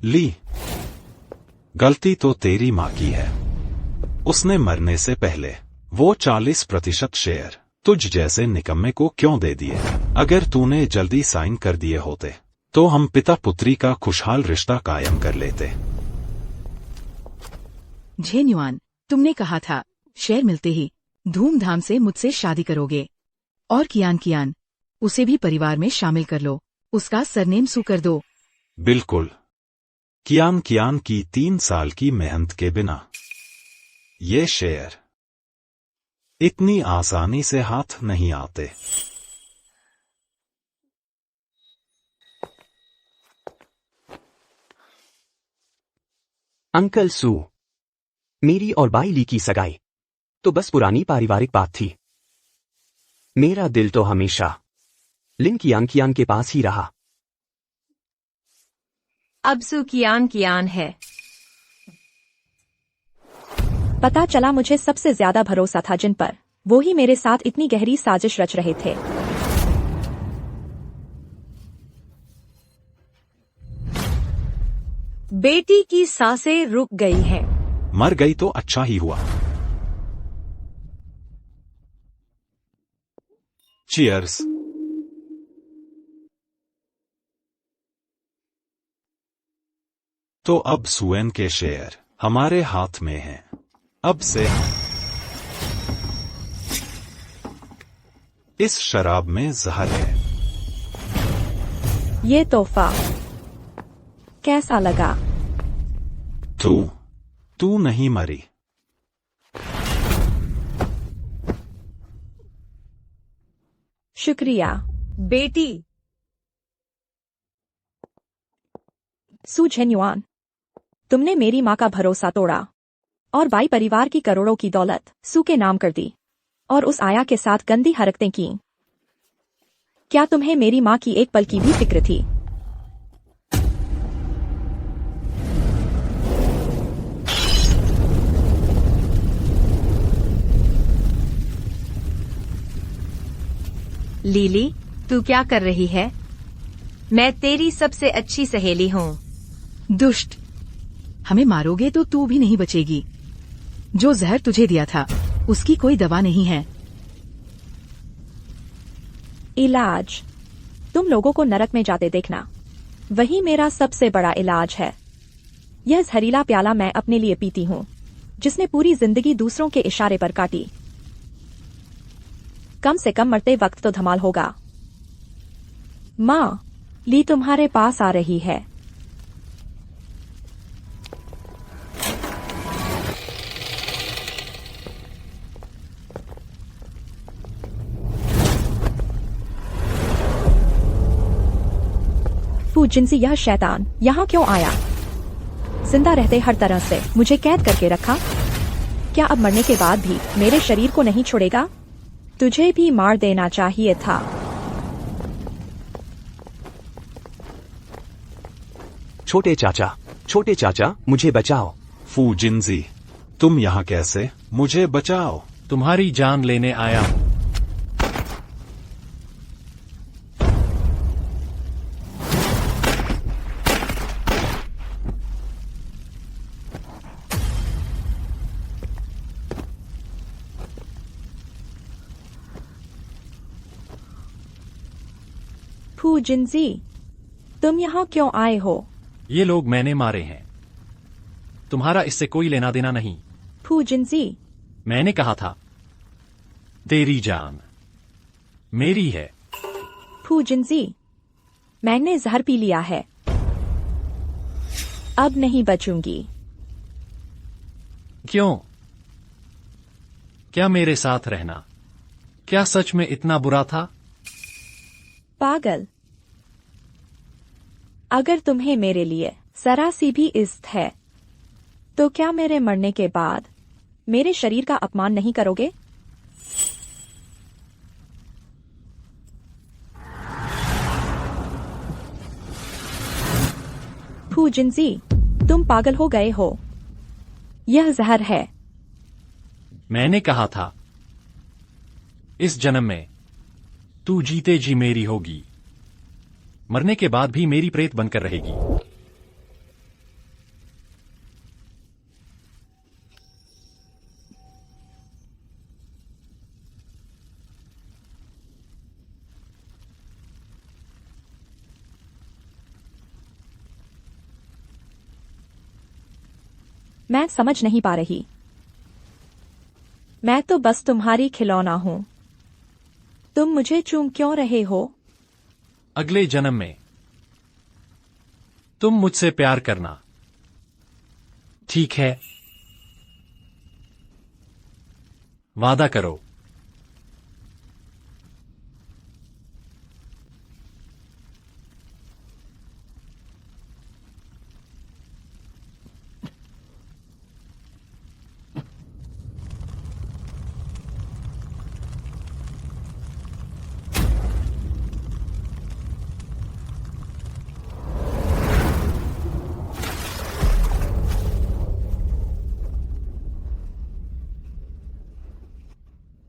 ली, गलती तो तेरी माँ की है। उसने मरने से पहले वो 40% शेयर तुझ जैसे निकम्मे को क्यों दे दिए? अगर तूने जल्दी साइन कर दिए होते तो हम पिता पुत्री का खुशहाल रिश्ता कायम कर लेते। झेन्युआन, तुमने कहा था शेयर मिलते ही धूमधाम से मुझसे शादी करोगे। और कियान, उसे भी परिवार में शामिल कर लो, उसका सरनेम सू कर दो। बिल्कुल। कियान की 3 साल की मेहनत के बिना ये शेयर इतनी आसानी से हाथ नहीं आते। अंकल सू, मेरी और बाई ली की सगाई तो बस पुरानी पारिवारिक बात थी। मेरा दिल तो हमेशा लिन कियान के पास ही रहा। अब सू कियान है। पता चला मुझे सबसे ज्यादा भरोसा था जिन पर, वो ही मेरे साथ इतनी गहरी साजिश रच रहे थे। बेटी की सांसें रुक गई हैं। मर गई तो अच्छा ही हुआ। चीयर्स। तो अब सुएन के शेयर हमारे हाथ में हैं। अब से इस शराब में जहर है। ये तोहफा कैसा लगा? तू नहीं मरी। शुक्रिया बेटी। सू झेन्युआन, तुमने मेरी माँ का भरोसा तोड़ा और बाई परिवार की करोड़ों की दौलत सू के नाम कर दी और उस आया के साथ गंदी हरकतें की। क्या तुम्हें मेरी माँ की एक पल की भी फिक्र थी? लीली, तू क्या कर रही है? मैं तेरी सबसे अच्छी सहेली हूँ। दुष्ट, हमें मारोगे तो तू भी नहीं बचेगी। जो जहर तुझे दिया था उसकी कोई दवा नहीं है। इलाज? तुम लोगों को नरक में जाते देखना, वही मेरा सबसे बड़ा इलाज है। यह जहरीला प्याला मैं अपने लिए पीती हूँ, जिसने पूरी जिंदगी दूसरों के इशारे पर काटी। कम से कम मरते वक्त तो धमाल होगा। माँ, ली तुम्हारे पास आ रही है। जिनसी, यह शैतान यहाँ क्यों आया? जिंदा रहते हर तरह से मुझे कैद करके रखा। क्या अब मरने के बाद भी मेरे शरीर को नहीं छोड़ेगा? तुझे भी मार देना चाहिए था। छोटे चाचा, मुझे बचाओ। फू जिनजी, तुम यहाँ कैसे? मुझे बचाओ। तुम्हारी जान लेने आया हूँ। फू जिनजी, तुम यहाँ क्यों आए हो? ये लोग मैंने मारे हैं, तुम्हारा इससे कोई लेना देना नहीं। फू जिनजी, मैंने कहा था तेरी जान मेरी है। फू जिनजी, मैंने जहर पी लिया है, अब नहीं बचूंगी। क्यों? क्या मेरे साथ रहना क्या सच में इतना बुरा था? पागल, अगर तुम्हें मेरे लिए जरा सी भी इज्जत है तो क्या मेरे मरने के बाद मेरे शरीर का अपमान नहीं करोगे? फू जिनजी, तुम पागल हो गए हो, यह जहर है। मैंने कहा था इस जन्म में तू जीते जी मेरी होगी, मरने के बाद भी मेरी प्रेत बनकर रहेगी। मैं समझ नहीं पा रही। मैं तो बस तुम्हारी खिलौना हूं। तुम मुझे चूम क्यों रहे हो? अगले जन्म में तुम मुझसे प्यार करना, ठीक है? वादा करो।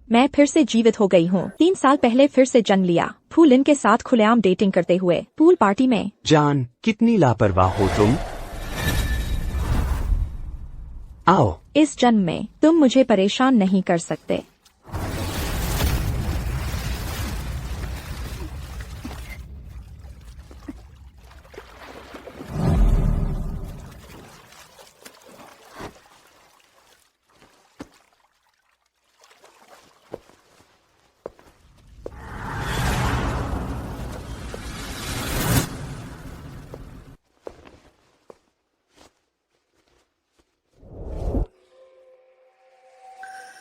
मैं फिर से जीवित हो गई हूँ। 3 साल पहले फिर से जन्म लिया, फूलिन के साथ खुलेआम डेटिंग करते हुए पूल पार्टी में। जान, कितनी लापरवाह हो तुम। आओ। इस जन्म में तुम मुझे परेशान नहीं कर सकते।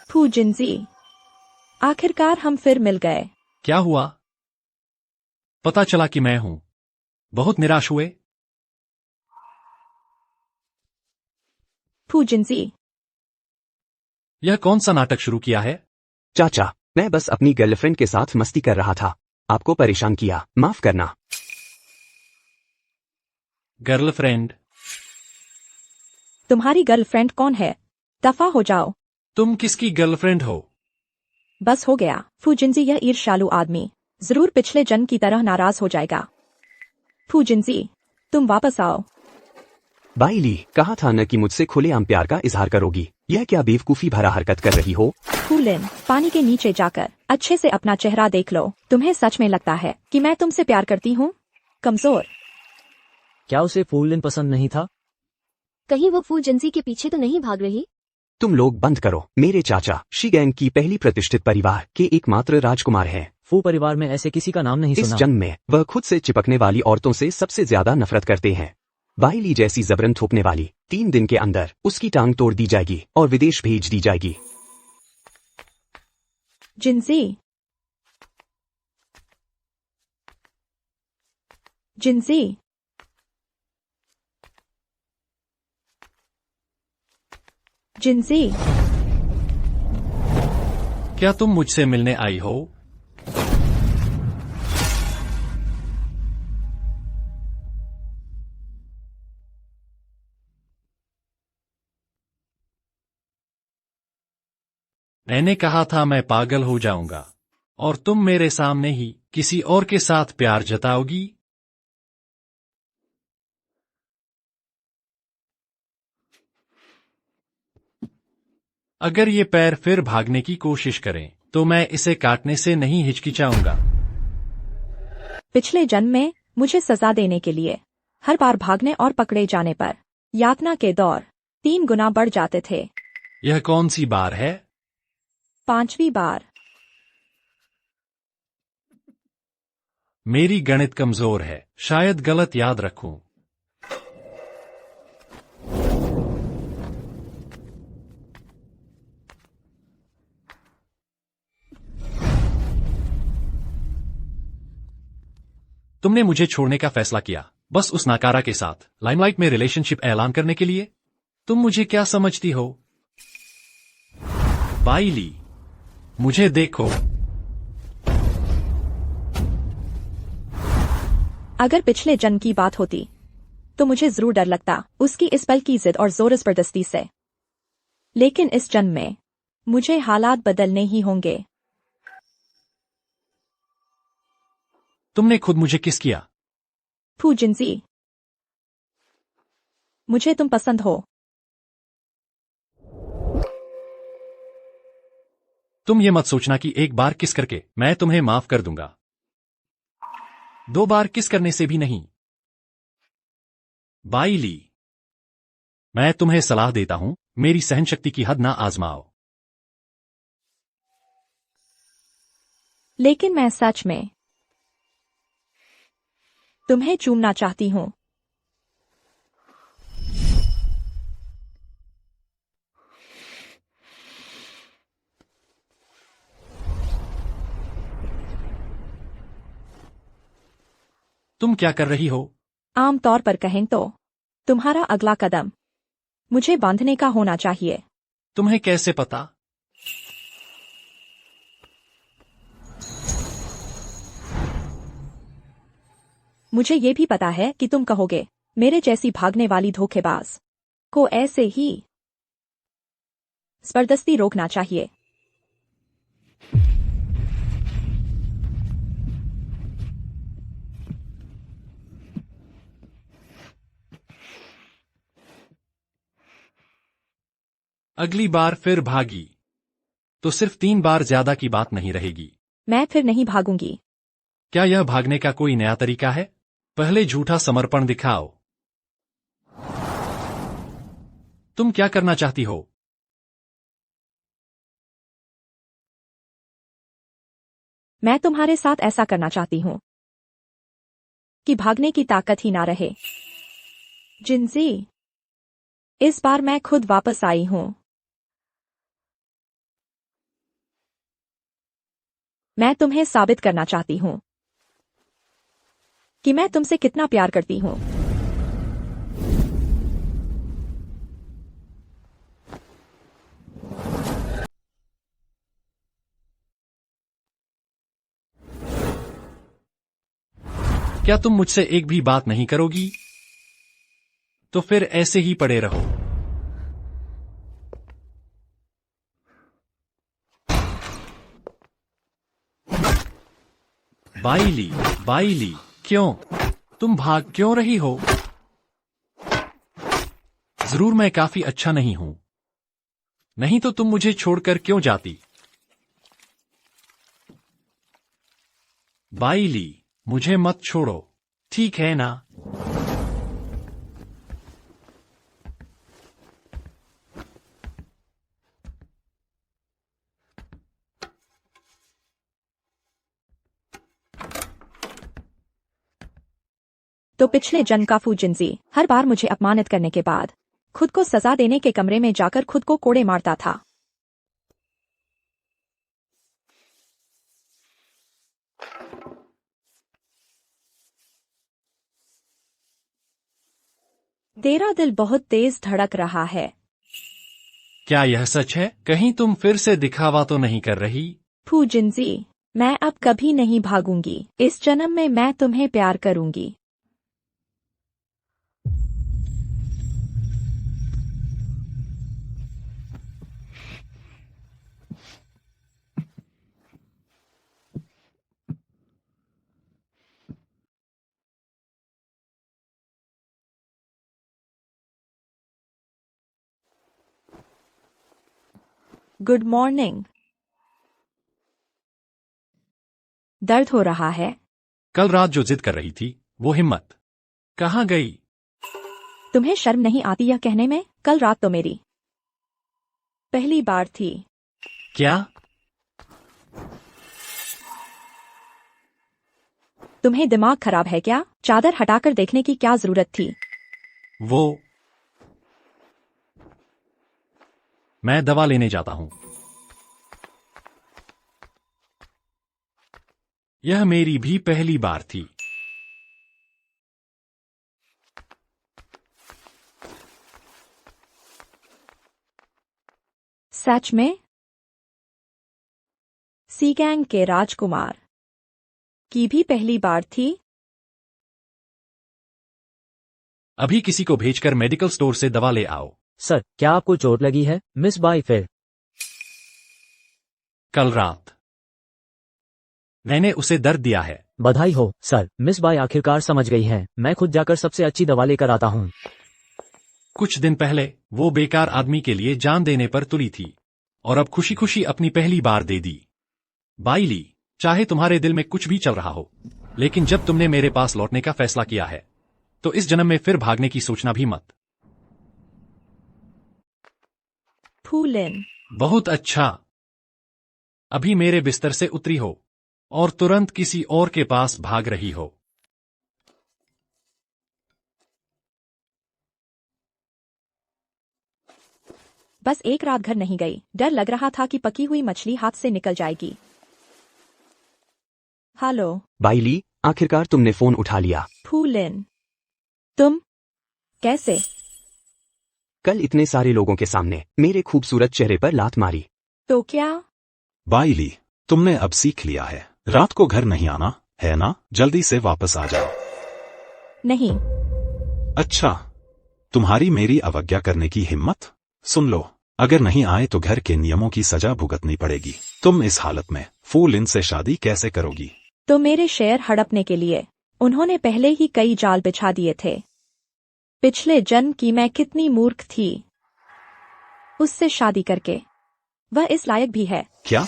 फू जिंजी, आखिरकार हम फिर मिल गए। क्या हुआ? पता चला कि मैं हूं। बहुत निराश हुए? फू जिंजी, यह कौन सा नाटक शुरू किया है? चाचा, मैं बस अपनी गर्लफ्रेंड के साथ मस्ती कर रहा था। आपको परेशान किया, माफ करना। गर्लफ्रेंड? तुम्हारी गर्लफ्रेंड कौन है? दफा हो जाओ। तुम किसकी गर्लफ्रेंड हो? बस हो गया। फू जिंजी, यह ईर्ष्यालु आदमी जरूर पिछले जन्म की तरह नाराज हो जाएगा। फू जिंजी, तुम वापस आओ। बाइली, कहा था न कि मुझसे खुलेआम प्यार का इजहार करोगी। यह क्या बेवकूफी भरा हरकत कर रही हो? फूलिन, पानी के नीचे जाकर अच्छे से अपना चेहरा देख लो। तुम्हें सच में लगता है कि मैं तुमसे प्यार करती हूँ? कमजोर। क्या उसे फूलिन पसंद नहीं था? कहीं वो फू जिंजी के पीछे तो नहीं भाग रही? तुम लोग बंद करो। मेरे चाचा शीगैंग की पहली प्रतिष्ठित परिवार के एकमात्र राजकुमार हैं। फू परिवार में ऐसे किसी का नाम नहीं इस सुना। जन्म में वह खुद से चिपकने वाली औरतों से सबसे ज्यादा नफरत करते हैं। बाइली जैसी जबरन थोपने वाली 3 दिन के अंदर उसकी टांग तोड़ दी जाएगी और विदेश भेज दी जाएगी। जिंजी, जिंजी, जिंजी, क्या तुम मुझसे मिलने आई हो? मैंने कहा था मैं पागल हो जाऊंगा और तुम मेरे सामने ही किसी और के साथ प्यार जताओगी। अगर ये पैर फिर भागने की कोशिश करें तो मैं इसे काटने से नहीं हिचकिचाऊंगा। पिछले जन्म में मुझे सजा देने के लिए हर बार भागने और पकड़े जाने पर यातना के दौर 3 गुना बढ़ जाते थे। यह कौन सी बार है? 5वीं बार। मेरी गणित कमजोर है, शायद गलत याद रखूं। तुमने मुझे छोड़ने का फैसला किया बस उस नाकारा के साथ लाइमलाइट में रिलेशनशिप ऐलान करने के लिए? तुम मुझे क्या समझती हो? बाइली, मुझे देखो। अगर पिछले जन्म की बात होती तो मुझे जरूर डर लगता उसकी इस पल की जिद और जोर जबरदस्ती से। लेकिन इस जन्म में मुझे हालात बदलने ही होंगे। तुमने खुद मुझे किस किया? फू जिंजी, मुझे तुम पसंद हो। तुम ये मत सोचना कि एक बार किस करके मैं तुम्हें माफ कर दूंगा। 2 बार किस करने से भी नहीं। बाइली, मैं तुम्हें सलाह देता हूं, मेरी सहनशक्ति की हद ना आजमाओ। लेकिन मैं सच में तुम्हें चूमना चाहती हूँ। तुम क्या कर रही हो? आम तौर पर कहें तो तुम्हारा अगला कदम मुझे बांधने का होना चाहिए। तुम्हें कैसे पता? मुझे ये भी पता है कि तुम कहोगे मेरे जैसी भागने वाली धोखेबाज को ऐसे ही जबरदस्ती रोकना चाहिए। अगली बार फिर भागी तो सिर्फ 3 बार ज्यादा की बात नहीं रहेगी। मैं फिर नहीं भागूंगी। क्या यह भागने का कोई नया तरीका है? पहले झूठा समर्पण दिखाओ। तुम क्या करना चाहती हो? मैं तुम्हारे साथ ऐसा करना चाहती हूँ कि भागने की ताकत ही ना रहे। जिंजी, इस बार मैं खुद वापस आई हूँ। मैं तुम्हें साबित करना चाहती हूँ कि मैं तुमसे कितना प्यार करती हूँ। क्या तुम मुझसे एक भी बात नहीं करोगी? तो फिर ऐसे ही पड़े रहो। बाइली, बाइली, क्यों? तुम भाग क्यों रही हो? जरूर मैं काफी अच्छा नहीं हूं। नहीं तो तुम मुझे छोड़कर क्यों जाती? बाइली, मुझे मत छोड़ो, ठीक है ना? तो पिछले जन्म का फूजिंजी हर बार मुझे अपमानित करने के बाद खुद को सजा देने के कमरे में जाकर खुद को कोड़े मारता था। तेरा दिल बहुत तेज धड़क रहा है। क्या यह सच है? कहीं तुम फिर से दिखावा तो नहीं कर रही? फूजिंजी, मैं अब कभी नहीं भागूंगी। इस जन्म में मैं तुम्हें प्यार करूंगी। Good morning. दर्द हो रहा है? कल रात जो जिद कर रही थी वो हिम्मत कहाँ गई? तुम्हें शर्म नहीं आती यह कहने में? कल रात तो मेरी पहली बार थी। क्या? तुम्हें दिमाग खराब है क्या? चादर हटाकर देखने की क्या जरूरत थी? वो मैं दवा लेने जाता हूं। यह मेरी भी पहली बार थी। सच में? सीगैंग के राजकुमार की भी पहली बार थी? अभी किसी को भेजकर मेडिकल स्टोर से दवा ले आओ। सर, क्या आपको चोट लगी है? मिस बाई फिर कल रात मैंने उसे दर्द दिया है। बधाई हो सर, मिस बाई आखिरकार समझ गई हैं। मैं खुद जाकर सबसे अच्छी दवा लेकर आता हूँ। कुछ दिन पहले वो बेकार आदमी के लिए जान देने पर तुली थी और अब खुशी खुशी अपनी पहली बार दे दी। बाइली, चाहे तुम्हारे दिल में कुछ भी चल रहा हो, लेकिन जब तुमने मेरे पास लौटने का फैसला किया है तो इस जन्म में फिर भागने की सोचना भी मत। फूलिन। बहुत अच्छा। अभी मेरे बिस्तर से उतरी हो और तुरंत किसी और के पास भाग रही हो। बस एक रात घर नहीं गई, डर लग रहा था कि पकी हुई मछली हाथ से निकल जाएगी। हेलो बाइली, आखिरकार तुमने फोन उठा लिया। फूलिन, तुम कैसे? कल इतने सारे लोगों के सामने मेरे खूबसूरत चेहरे पर लात मारी। तो क्या? बाइली, तुमने अब सीख लिया है, रात को घर नहीं आना, है ना? जल्दी से वापस आ जाओ। नहीं। अच्छा, तुम्हारी मेरी अवज्ञा करने की हिम्मत? सुन लो, अगर नहीं आए तो घर के नियमों की सजा भुगतनी पड़ेगी। तुम इस हालत में फूलिन से शादी कैसे करोगी? तो मेरे शेयर हड़पने के लिए उन्होंने पहले ही कई जाल बिछा दिए थे। पिछले जन्म की मैं कितनी मूर्ख थी, उससे शादी करके। वह इस लायक भी है। क्या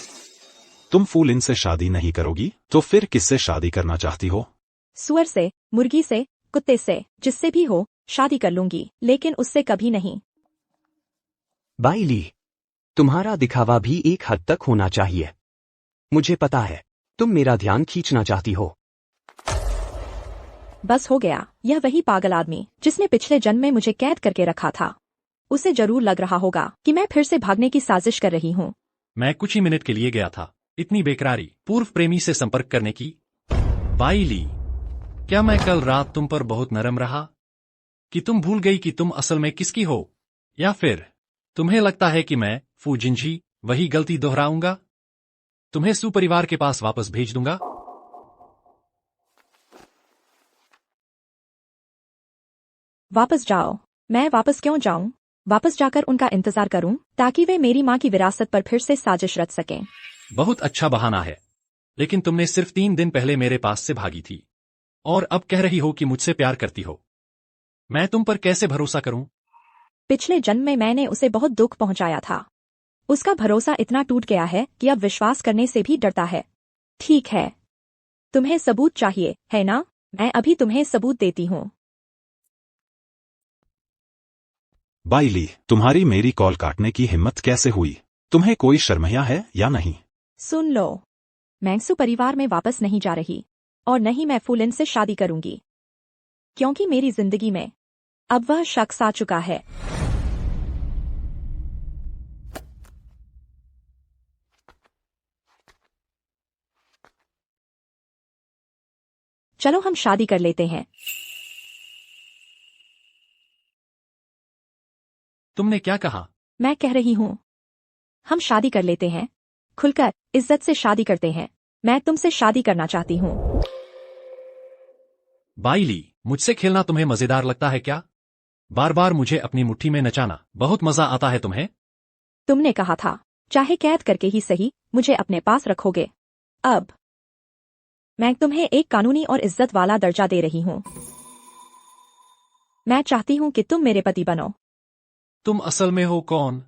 तुम फूलिन से शादी नहीं करोगी? तो फिर किससे शादी करना चाहती हो? सुअर से, मुर्गी से, कुत्ते से, जिससे भी हो शादी कर लूंगी, लेकिन उससे कभी नहीं। बाइली, तुम्हारा दिखावा भी एक हद तक होना चाहिए। मुझे पता है, तुम मेरा ध्यान खींचना चाहती हो। बस हो गया। यह वही पागल आदमी जिसने पिछले जन्म में मुझे कैद करके रखा था। उसे जरूर लग रहा होगा कि मैं फिर से भागने की साजिश कर रही हूँ। मैं कुछ ही मिनट के लिए गया था। इतनी बेकरारी पूर्व प्रेमी से संपर्क करने की। बाइली, क्या मैं कल रात तुम पर बहुत नरम रहा कि तुम भूल गई कि तुम असल में किसकी हो? या फिर तुम्हें लगता है कि मैं फूजिंजी वही गलती दोहराऊंगा? तुम्हें सुपरिवार के पास वापस भेज दूंगा। वापस जाओ। मैं वापस क्यों जाऊं? वापस जाकर उनका इंतजार करूं ताकि वे मेरी माँ की विरासत पर फिर से साजिश रच सकें। बहुत अच्छा बहाना है, लेकिन तुमने सिर्फ 3 दिन पहले मेरे पास से भागी थी और अब कह रही हो कि मुझसे प्यार करती हो। मैं तुम पर कैसे भरोसा करूं? पिछले जन्म में मैंने उसे बहुत दुख पहुंचाया था। उसका भरोसा इतना टूट गया है कि अब विश्वास करने से भी डरता है। ठीक है, तुम्हें सबूत चाहिए, है ना? मैं अभी तुम्हें सबूत देती हूँ। बाइली, तुम्हारी मेरी कॉल काटने की हिम्मत कैसे हुई? तुम्हें कोई शर्मिया है या नहीं? सुन लो, मैं सुपरिवार में वापस नहीं जा रही और नहीं मैं फूलिन से शादी करूंगी, क्योंकि मेरी जिंदगी में अब वह शख्स आ चुका है। चलो हम शादी कर लेते हैं। तुमने क्या कहा? मैं कह रही हूँ, हम शादी कर लेते हैं। खुलकर इज्जत से शादी करते हैं। मैं तुमसे शादी करना चाहती हूँ। बाइली, मुझसे खेलना तुम्हें मजेदार लगता है क्या? बार बार मुझे अपनी मुट्ठी में नचाना बहुत मजा आता है तुम्हें? तुमने कहा था, चाहे कैद करके ही सही, मुझे अपने पास रखोगे। अब मैं तुम्हें एक कानूनी और इज्जत वाला दर्जा दे रही हूँ। मैं चाहती हूँ कि तुम मेरे पति बनो। तुम असल में हो कौन?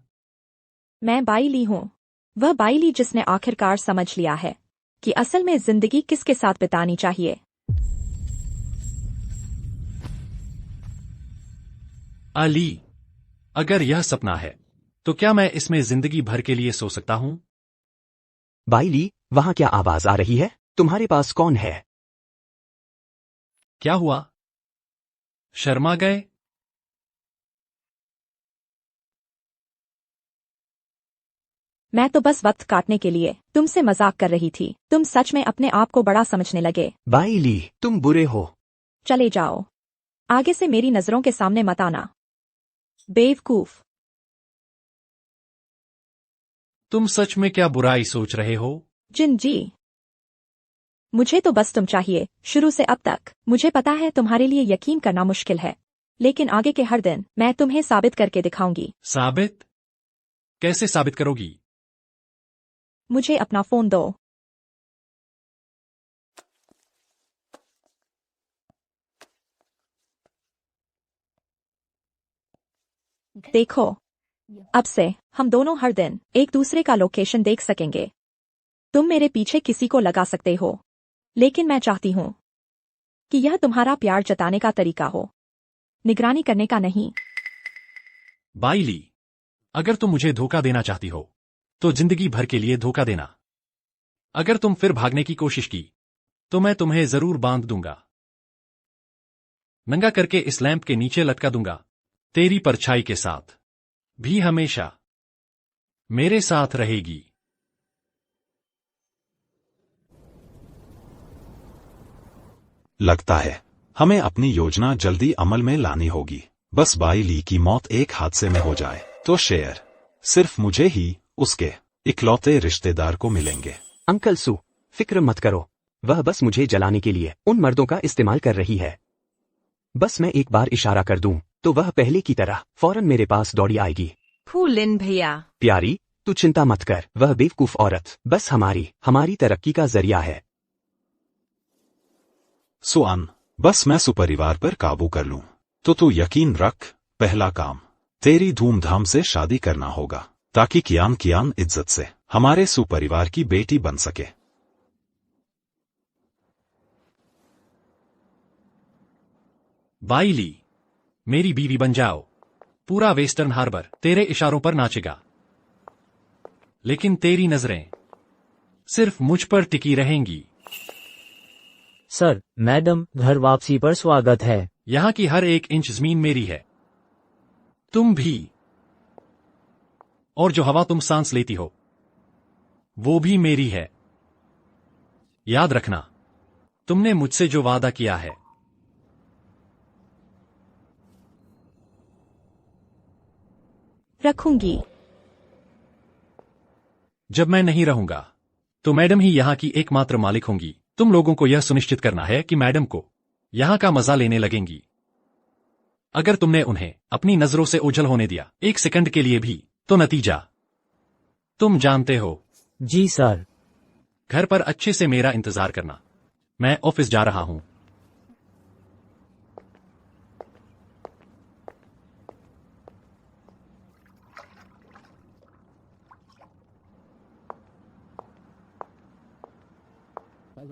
मैं बाइली हूँ, वह बाइली जिसने आखिरकार समझ लिया है कि असल में जिंदगी किसके साथ बितानी चाहिए। अली, अगर यह सपना है तो क्या मैं इसमें जिंदगी भर के लिए सो सकता हूँ? बाइली, वहां क्या आवाज आ रही है? तुम्हारे पास कौन है? क्या हुआ? शर्मा गए? मैं तो बस वक्त काटने के लिए तुमसे मजाक कर रही थी। तुम सच में अपने आप को बड़ा समझने लगे। बाइली, तुम बुरे हो। चले जाओ, आगे से मेरी नजरों के सामने मत आना, बेवकूफ। तुम सच में क्या बुराई सोच रहे हो? जिन जी, मुझे तो बस तुम चाहिए, शुरू से अब तक। मुझे पता है तुम्हारे लिए यकीन करना मुश्किल है, लेकिन आगे के हर दिन मैं तुम्हें साबित करके दिखाऊंगी। साबित? कैसे साबित करोगी? मुझे अपना फोन दो। देखो, अब से हम दोनों हर दिन एक दूसरे का लोकेशन देख सकेंगे। तुम मेरे पीछे किसी को लगा सकते हो, लेकिन मैं चाहती हूँ कि यह तुम्हारा प्यार जताने का तरीका हो, निगरानी करने का नहीं। बाइली, अगर तुम मुझे धोखा देना चाहती हो तो जिंदगी भर के लिए धोखा देना। अगर तुम फिर भागने की कोशिश की तो मैं तुम्हें जरूर बांध दूंगा, नंगा करके इस लैंप के नीचे लटका दूंगा, तेरी परछाई के साथ भी हमेशा मेरे साथ रहेगी। लगता है हमें अपनी योजना जल्दी अमल में लानी होगी। बस बाई ली की मौत एक हादसे में हो जाए तो शेर सिर्फ मुझे ही उसके इकलौते रिश्तेदार को मिलेंगे। अंकल सू, फिक्र मत करो, वह बस मुझे जलाने के लिए उन मर्दों का इस्तेमाल कर रही है। बस मैं एक बार इशारा कर दूं तो वह पहले की तरह फौरन मेरे पास दौड़ी आएगी। फूलिन भैया, प्यारी, तू चिंता मत कर, वह बेवकूफ औरत बस हमारी तरक्की का जरिया है। सुआन, बस मैं सुपरिवार पर काबू कर लूं तो तू यकीन रख, पहला काम तेरी धूमधाम से शादी करना होगा ताकि कियान इज्जत से हमारे सुपरिवार की बेटी बन सके। बाई ली, मेरी बीवी बन जाओ। पूरा वेस्टर्न हार्बर तेरे इशारों पर नाचेगा, लेकिन तेरी नजरें सिर्फ मुझ पर टिकी रहेंगी। सर, मैडम, घर वापसी पर स्वागत है। यहां की हर एक इंच जमीन मेरी है, तुम भी। और जो हवा तुम सांस लेती हो वो भी मेरी है। याद रखना, तुमने मुझसे जो वादा किया है। रखूंगी। जब मैं नहीं रहूंगा तो मैडम ही यहां की एकमात्र मालिक होंगी। तुम लोगों को यह सुनिश्चित करना है कि मैडम को यहां का मजा लेने लगेंगी। अगर तुमने उन्हें अपनी नजरों से ओझल होने दिया एक सेकंड के लिए भी तो नतीजा तुम जानते हो। जी सर। घर पर अच्छे से मेरा इंतजार करना, मैं ऑफिस जा रहा हूं।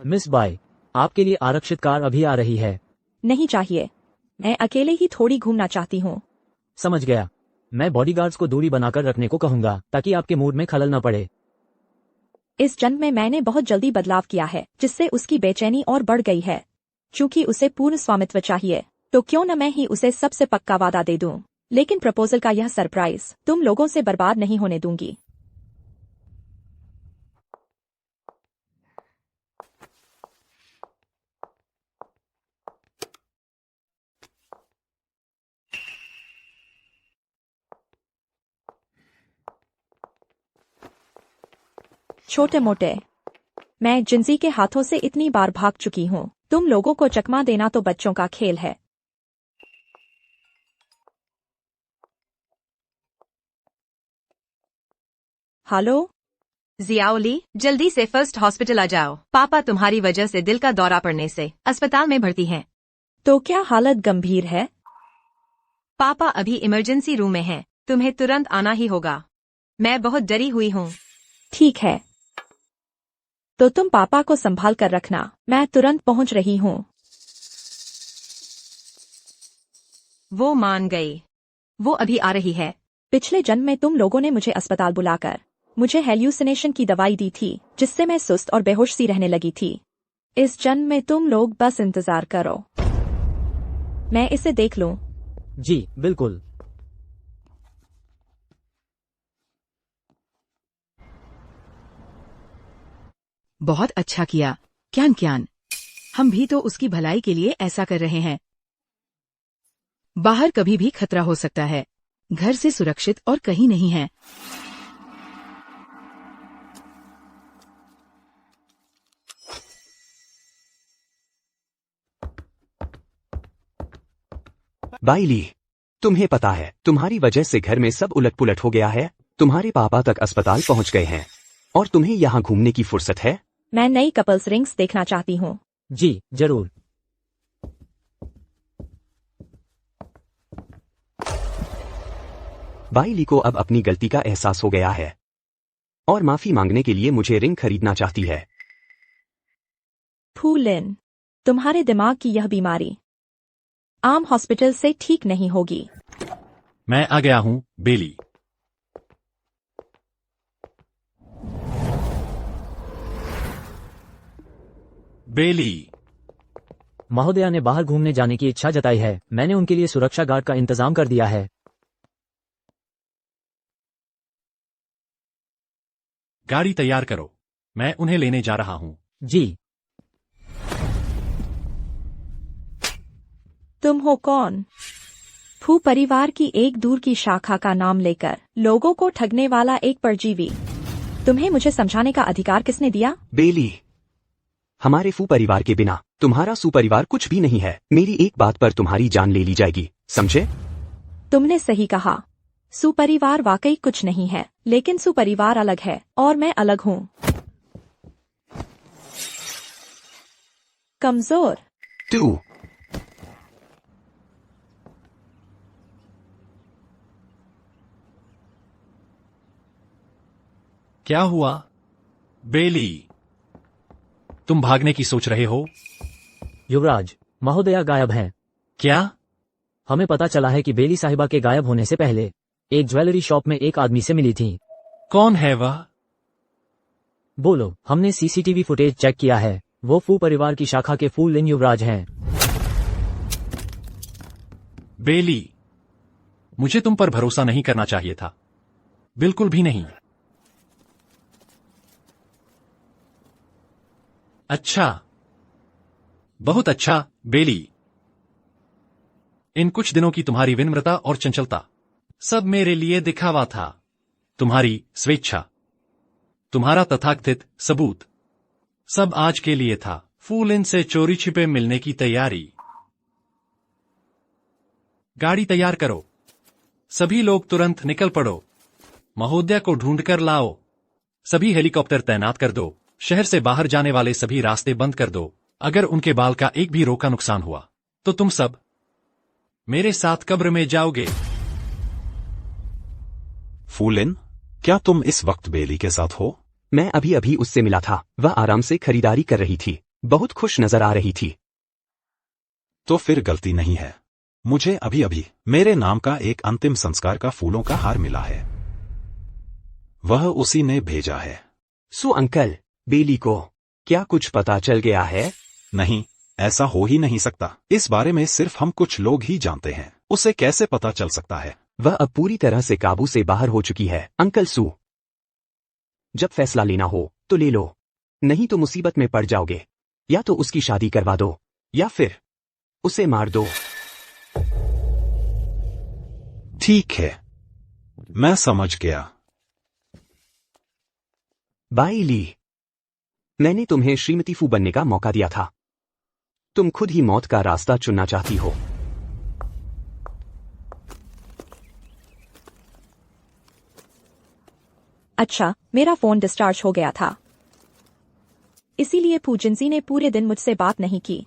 मिस बाई, आपके लिए आरक्षित कार अभी आ रही है। नहीं चाहिए, मैं अकेले ही थोड़ी घूमना चाहती हूँ। समझ गया। मैं बॉडीगार्ड्स को दूरी बनाकर रखने को कहूंगा ताकि आपके मूड में खलल न पड़े। इस जन्म में मैंने बहुत जल्दी बदलाव किया है जिससे उसकी बेचैनी और बढ़ गई है। चूंकि उसे पूर्ण स्वामित्व चाहिए तो क्यों न मैं ही उसे सबसे पक्का वादा दे दूं। लेकिन प्रपोजल का यह सरप्राइज तुम लोगों से बर्बाद नहीं होने दूंगी। छोटे मोटे, मैं जिंजी के हाथों से इतनी बार भाग चुकी हूँ। तुम लोगों को चकमा देना तो बच्चों का खेल है। हेलो जियाओली, जल्दी से फर्स्ट हॉस्पिटल आ जाओ। पापा तुम्हारी वजह से दिल का दौरा पड़ने से अस्पताल में भर्ती हैं। तो क्या हालत गंभीर है? पापा अभी इमरजेंसी रूम में हैं। तुम्हें तुरंत आना ही होगा। मैं बहुत डरी हुई हूँ। ठीक है, तो तुम पापा को संभाल कर रखना, मैं तुरंत पहुंच रही हूँ। वो मान गई। वो अभी आ रही है। पिछले जन्म में तुम लोगों ने मुझे अस्पताल बुलाकर मुझे हेल्यूसिनेशन की दवाई दी थी जिससे मैं सुस्त और बेहोश सी रहने लगी थी। इस जन्म में तुम लोग बस इंतजार करो, मैं इसे देख लूं। जी बिल्कुल। बहुत अच्छा किया क्यान। हम भी तो उसकी भलाई के लिए ऐसा कर रहे हैं। बाहर कभी भी खतरा हो सकता है, घर से सुरक्षित और कहीं नहीं है। बाइली, तुम्हें पता है तुम्हारी वजह से घर में सब उलट-पुलट हो गया है। तुम्हारे पापा तक अस्पताल पहुंच गए हैं और तुम्हें यहाँ घूमने की फुर्सत है। मैं नई कपल्स रिंग्स देखना चाहती हूँ। जी जरूर। बाइली को अब अपनी गलती का एहसास हो गया है और माफी मांगने के लिए मुझे रिंग खरीदना चाहती है। फूलिन, तुम्हारे दिमाग की यह बीमारी आम हॉस्पिटल से ठीक नहीं होगी। मैं आ गया हूँ बेली। बेली। महोदया ने बाहर घूमने जाने की इच्छा जताई है। मैंने उनके लिए सुरक्षा गार्ड का इंतजाम कर दिया है। गाड़ी तैयार करो, मैं उन्हें लेने जा रहा हूँ। जी। तुम हो कौन? फू परिवार की एक दूर की शाखा का नाम लेकर लोगों को ठगने वाला एक परजीवी। तुम्हें मुझे समझाने का अधिकार किसने दिया? बेली, हमारे फू परिवार के बिना तुम्हारा सुपरिवार कुछ भी नहीं है। मेरी एक बात पर तुम्हारी जान ले ली जाएगी, समझे? तुमने सही कहा। सुपरिवार वाकई कुछ नहीं है, लेकिन सुपरिवार अलग है और मैं अलग हूँ। कमजोर। तू क्या हुआ? बेली, तुम भागने की सोच रहे हो? युवराज, महोदया गायब हैं। क्या? हमें पता चला है कि बेली साहिबा के गायब होने से पहले एक ज्वेलरी शॉप में एक आदमी से मिली थी। कौन है वह? बोलो। हमने सीसीटीवी फुटेज चेक किया है। वो फू परिवार की शाखा के फू लिन युवराज हैं। बेली, मुझे तुम पर भरोसा नहीं करना चाहिए था, बिल्कुल भी नहीं। अच्छा, बहुत अच्छा बेली। इन कुछ दिनों की तुम्हारी विनम्रता और चंचलता सब मेरे लिए दिखावा था। तुम्हारी स्वेच्छा, तुम्हारा तथाकथित सबूत, सब आज के लिए था। फूल इनसे चोरी छिपे मिलने की तैयारी। गाड़ी तैयार करो, सभी लोग तुरंत निकल पड़ो। महोदया को ढूंढकर लाओ। सभी हेलीकॉप्टर तैनात कर दो। शहर से बाहर जाने वाले सभी रास्ते बंद कर दो। अगर उनके बाल का एक भी रो का नुकसान हुआ तो तुम सब मेरे साथ कब्र में जाओगे। फूलिन, क्या तुम इस वक्त बेली के साथ हो? मैं अभी अभी उससे मिला था। वह आराम से खरीदारी कर रही थी, बहुत खुश नजर आ रही थी। तो फिर गलती नहीं है। मुझे अभी अभी मेरे नाम का एक अंतिम संस्कार का फूलों का हार मिला है। वह उसी ने भेजा है। सो अंकल, बेली को क्या कुछ पता चल गया है? नहीं, ऐसा हो ही नहीं सकता। इस बारे में सिर्फ हम कुछ लोग ही जानते हैं। उसे कैसे पता चल सकता है? वह अब पूरी तरह से काबू से बाहर हो चुकी है। अंकल सू, जब फैसला लेना हो तो ले लो, नहीं तो मुसीबत में पड़ जाओगे। या तो उसकी शादी करवा दो या फिर उसे मार दो। ठीक है, मैं समझ गया। बाई ली, मैंने तुम्हें श्रीमती फू बनने का मौका दिया था। तुम खुद ही मौत का रास्ता चुनना चाहती हो। अच्छा, मेरा फोन डिस्चार्ज हो गया था, इसीलिए फू जिंसी ने पूरे दिन मुझसे बात नहीं की।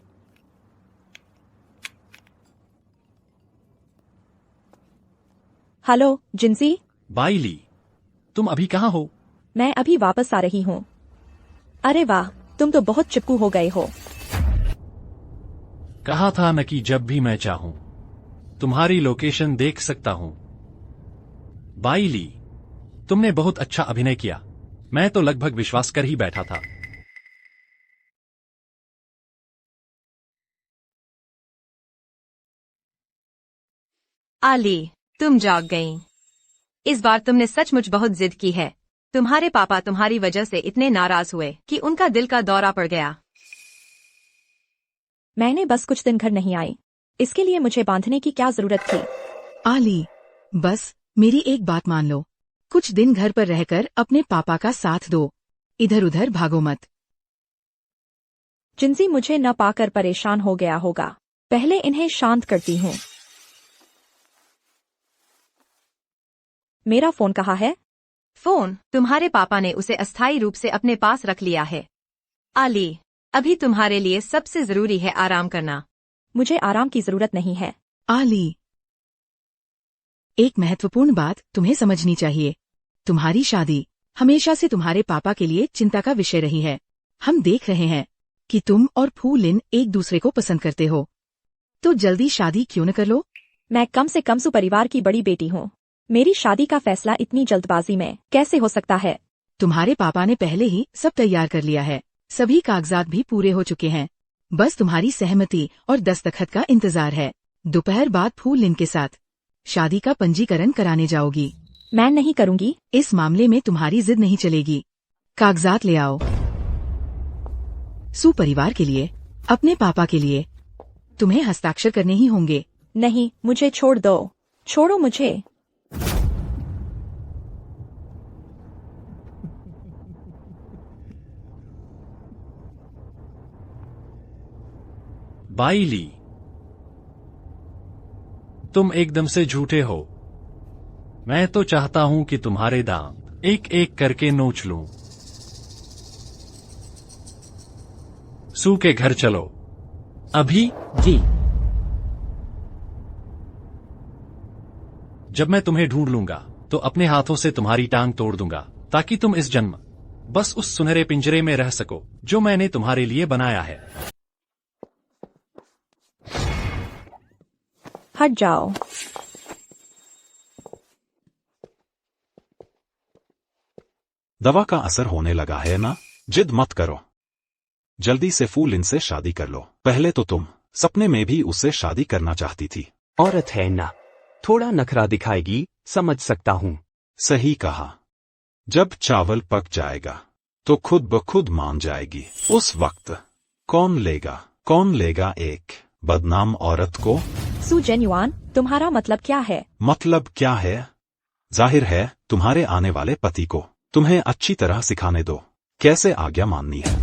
हेलो जिंसी। बाइली, तुम अभी कहाँ हो? मैं अभी वापस आ रही हूँ। अरे वाह, तुम तो बहुत चिपकू हो गए हो। कहा था न कि जब भी मैं चाहूं तुम्हारी लोकेशन देख सकता हूं। बाइली, तुमने बहुत अच्छा अभिनय किया। मैं तो लगभग विश्वास कर ही बैठा था। आली, तुम जाग गईं। इस बार तुमने सचमुच बहुत जिद की है। तुम्हारे पापा तुम्हारी वजह से इतने नाराज हुए कि उनका दिल का दौरा पड़ गया। मैंने बस कुछ दिन घर नहीं आई, इसके लिए मुझे बांधने की क्या जरूरत थी? आली, बस मेरी एक बात मान लो। कुछ दिन घर पर रहकर अपने पापा का साथ दो। इधर उधर भागो मत। जिंसी मुझे न पाकर परेशान हो गया होगा। पहले इन्हें शांत करती हूँ। मेरा फोन कहाँ है? फोन तुम्हारे पापा ने उसे अस्थायी रूप से अपने पास रख लिया है। आली, अभी तुम्हारे लिए सबसे जरूरी है आराम करना। मुझे आराम की जरूरत नहीं है। आली, एक महत्वपूर्ण बात तुम्हें समझनी चाहिए। तुम्हारी शादी हमेशा से तुम्हारे पापा के लिए चिंता का विषय रही है। हम देख रहे हैं कि तुम और फू लिन एक दूसरे को पसंद करते हो, तो जल्दी शादी क्यों न कर लो? मैं कम से कम सुपरिवार की बड़ी बेटी हूँ। मेरी शादी का फैसला इतनी जल्दबाजी में कैसे हो सकता है? तुम्हारे पापा ने पहले ही सब तैयार कर लिया है। सभी कागजात भी पूरे हो चुके हैं। बस तुम्हारी सहमति और दस्तखत का इंतजार है। दोपहर बाद फू लिन के साथ शादी का पंजीकरण कराने जाओगी। मैं नहीं करूंगी। इस मामले में तुम्हारी जिद नहीं चलेगी। कागजात ले आओ। सू परिवार के लिए, अपने पापा के लिए तुम्हें हस्ताक्षर करने ही होंगे। नहीं, मुझे छोड़ दो। छोड़ो मुझे। बाइली, तुम एकदम से झूठे हो। मैं तो चाहता हूं कि तुम्हारे दांत एक एक करके नोच लूं। सू के घर चलो अभी। जी। जब मैं तुम्हें ढूंढ लूंगा तो अपने हाथों से तुम्हारी टांग तोड़ दूंगा, ताकि तुम इस जन्म बस उस सुनहरे पिंजरे में रह सको जो मैंने तुम्हारे लिए बनाया है। हट जाओ। दवा का असर होने लगा है ना? जिद मत करो। जल्दी से फू लिन से शादी कर लो। पहले तो तुम सपने में भी उससे शादी करना चाहती थी। औरत है ना, थोड़ा नखरा दिखाएगी, समझ सकता हूँ। सही कहा। जब चावल पक जाएगा तो खुद ब खुद मान जाएगी। उस वक्त कौन लेगा एक बदनाम औरत को? सू जेन्युआन, तुम्हारा मतलब क्या है? मतलब क्या है? जाहिर है तुम्हारे आने वाले पति को तुम्हें अच्छी तरह सिखाने दो कैसे आज्ञा माननी है।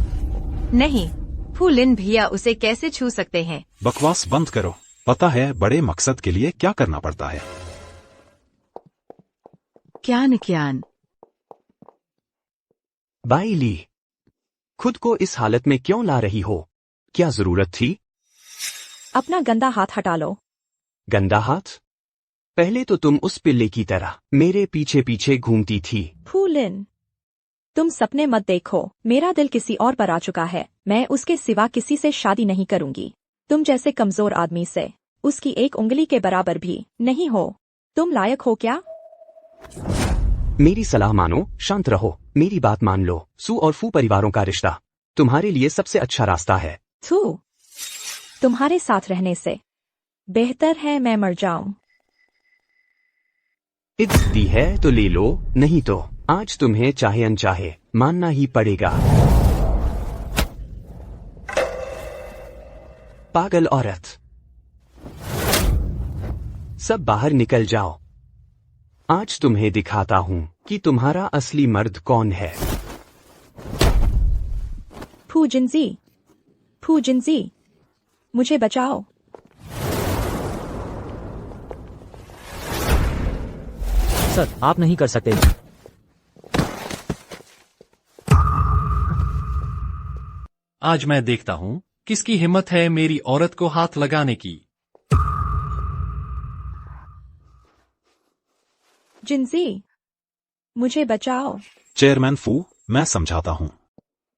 नहीं, फू लिन भैया उसे कैसे छू सकते हैं? बकवास बंद करो। पता है बड़े मकसद के लिए क्या करना पड़ता है। क्यान। बाइली, खुद को इस हालत में क्यों ला रही हो? क्या जरूरत थी? अपना गंदा हाथ हटा लो। गंदा हाथ? पहले तो तुम उस पिल्ले की तरह मेरे पीछे पीछे घूमती थी। फू लिन, तुम सपने मत देखो। मेरा दिल किसी और पर आ चुका है। मैं उसके सिवा किसी से शादी नहीं करूंगी। तुम जैसे कमजोर आदमी से उसकी एक उंगली के बराबर भी नहीं हो। तुम लायक हो क्या? मेरी सलाह मानो, शांत रहो, मेरी बात मान लो। सू और फू परिवारों का रिश्ता तुम्हारे लिए सबसे अच्छा रास्ता है। थू, तुम्हारे साथ रहने से बेहतर है मैं मर जाऊं। इज्जत दी है तो ले लो, नहीं तो आज तुम्हें चाहे अनचाहे मानना ही पड़ेगा। पागल औरत, सब बाहर निकल जाओ। आज तुम्हें दिखाता हूं कि तुम्हारा असली मर्द कौन है। फू जिनजी, मुझे बचाओ। सर, आप नहीं कर सकते। आज मैं देखता हूं किसकी हिम्मत है मेरी औरत को हाथ लगाने की। जिनजी, मुझे बचाओ। चेयरमैन फू, मैं समझाता हूँ।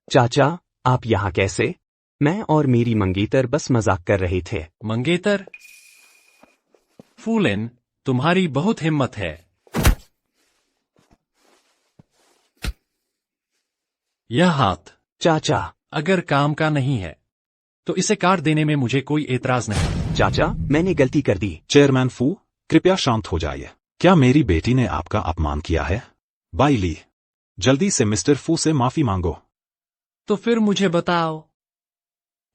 चाचा, आप यहाँ कैसे? मैं और मेरी मंगेतर बस मजाक कर रहे थे। मंगेतर? फू लिन, तुम्हारी बहुत हिम्मत है। यह हाथ चाचा, अगर काम का नहीं है तो इसे काट देने में मुझे कोई एतराज नहीं। चाचा, मैंने गलती कर दी। चेयरमैन फू, कृपया शांत हो जाइए। क्या मेरी बेटी ने आपका अपमान किया है? बाइली, जल्दी से मिस्टर फू से माफी मांगो। तो फिर मुझे बताओ,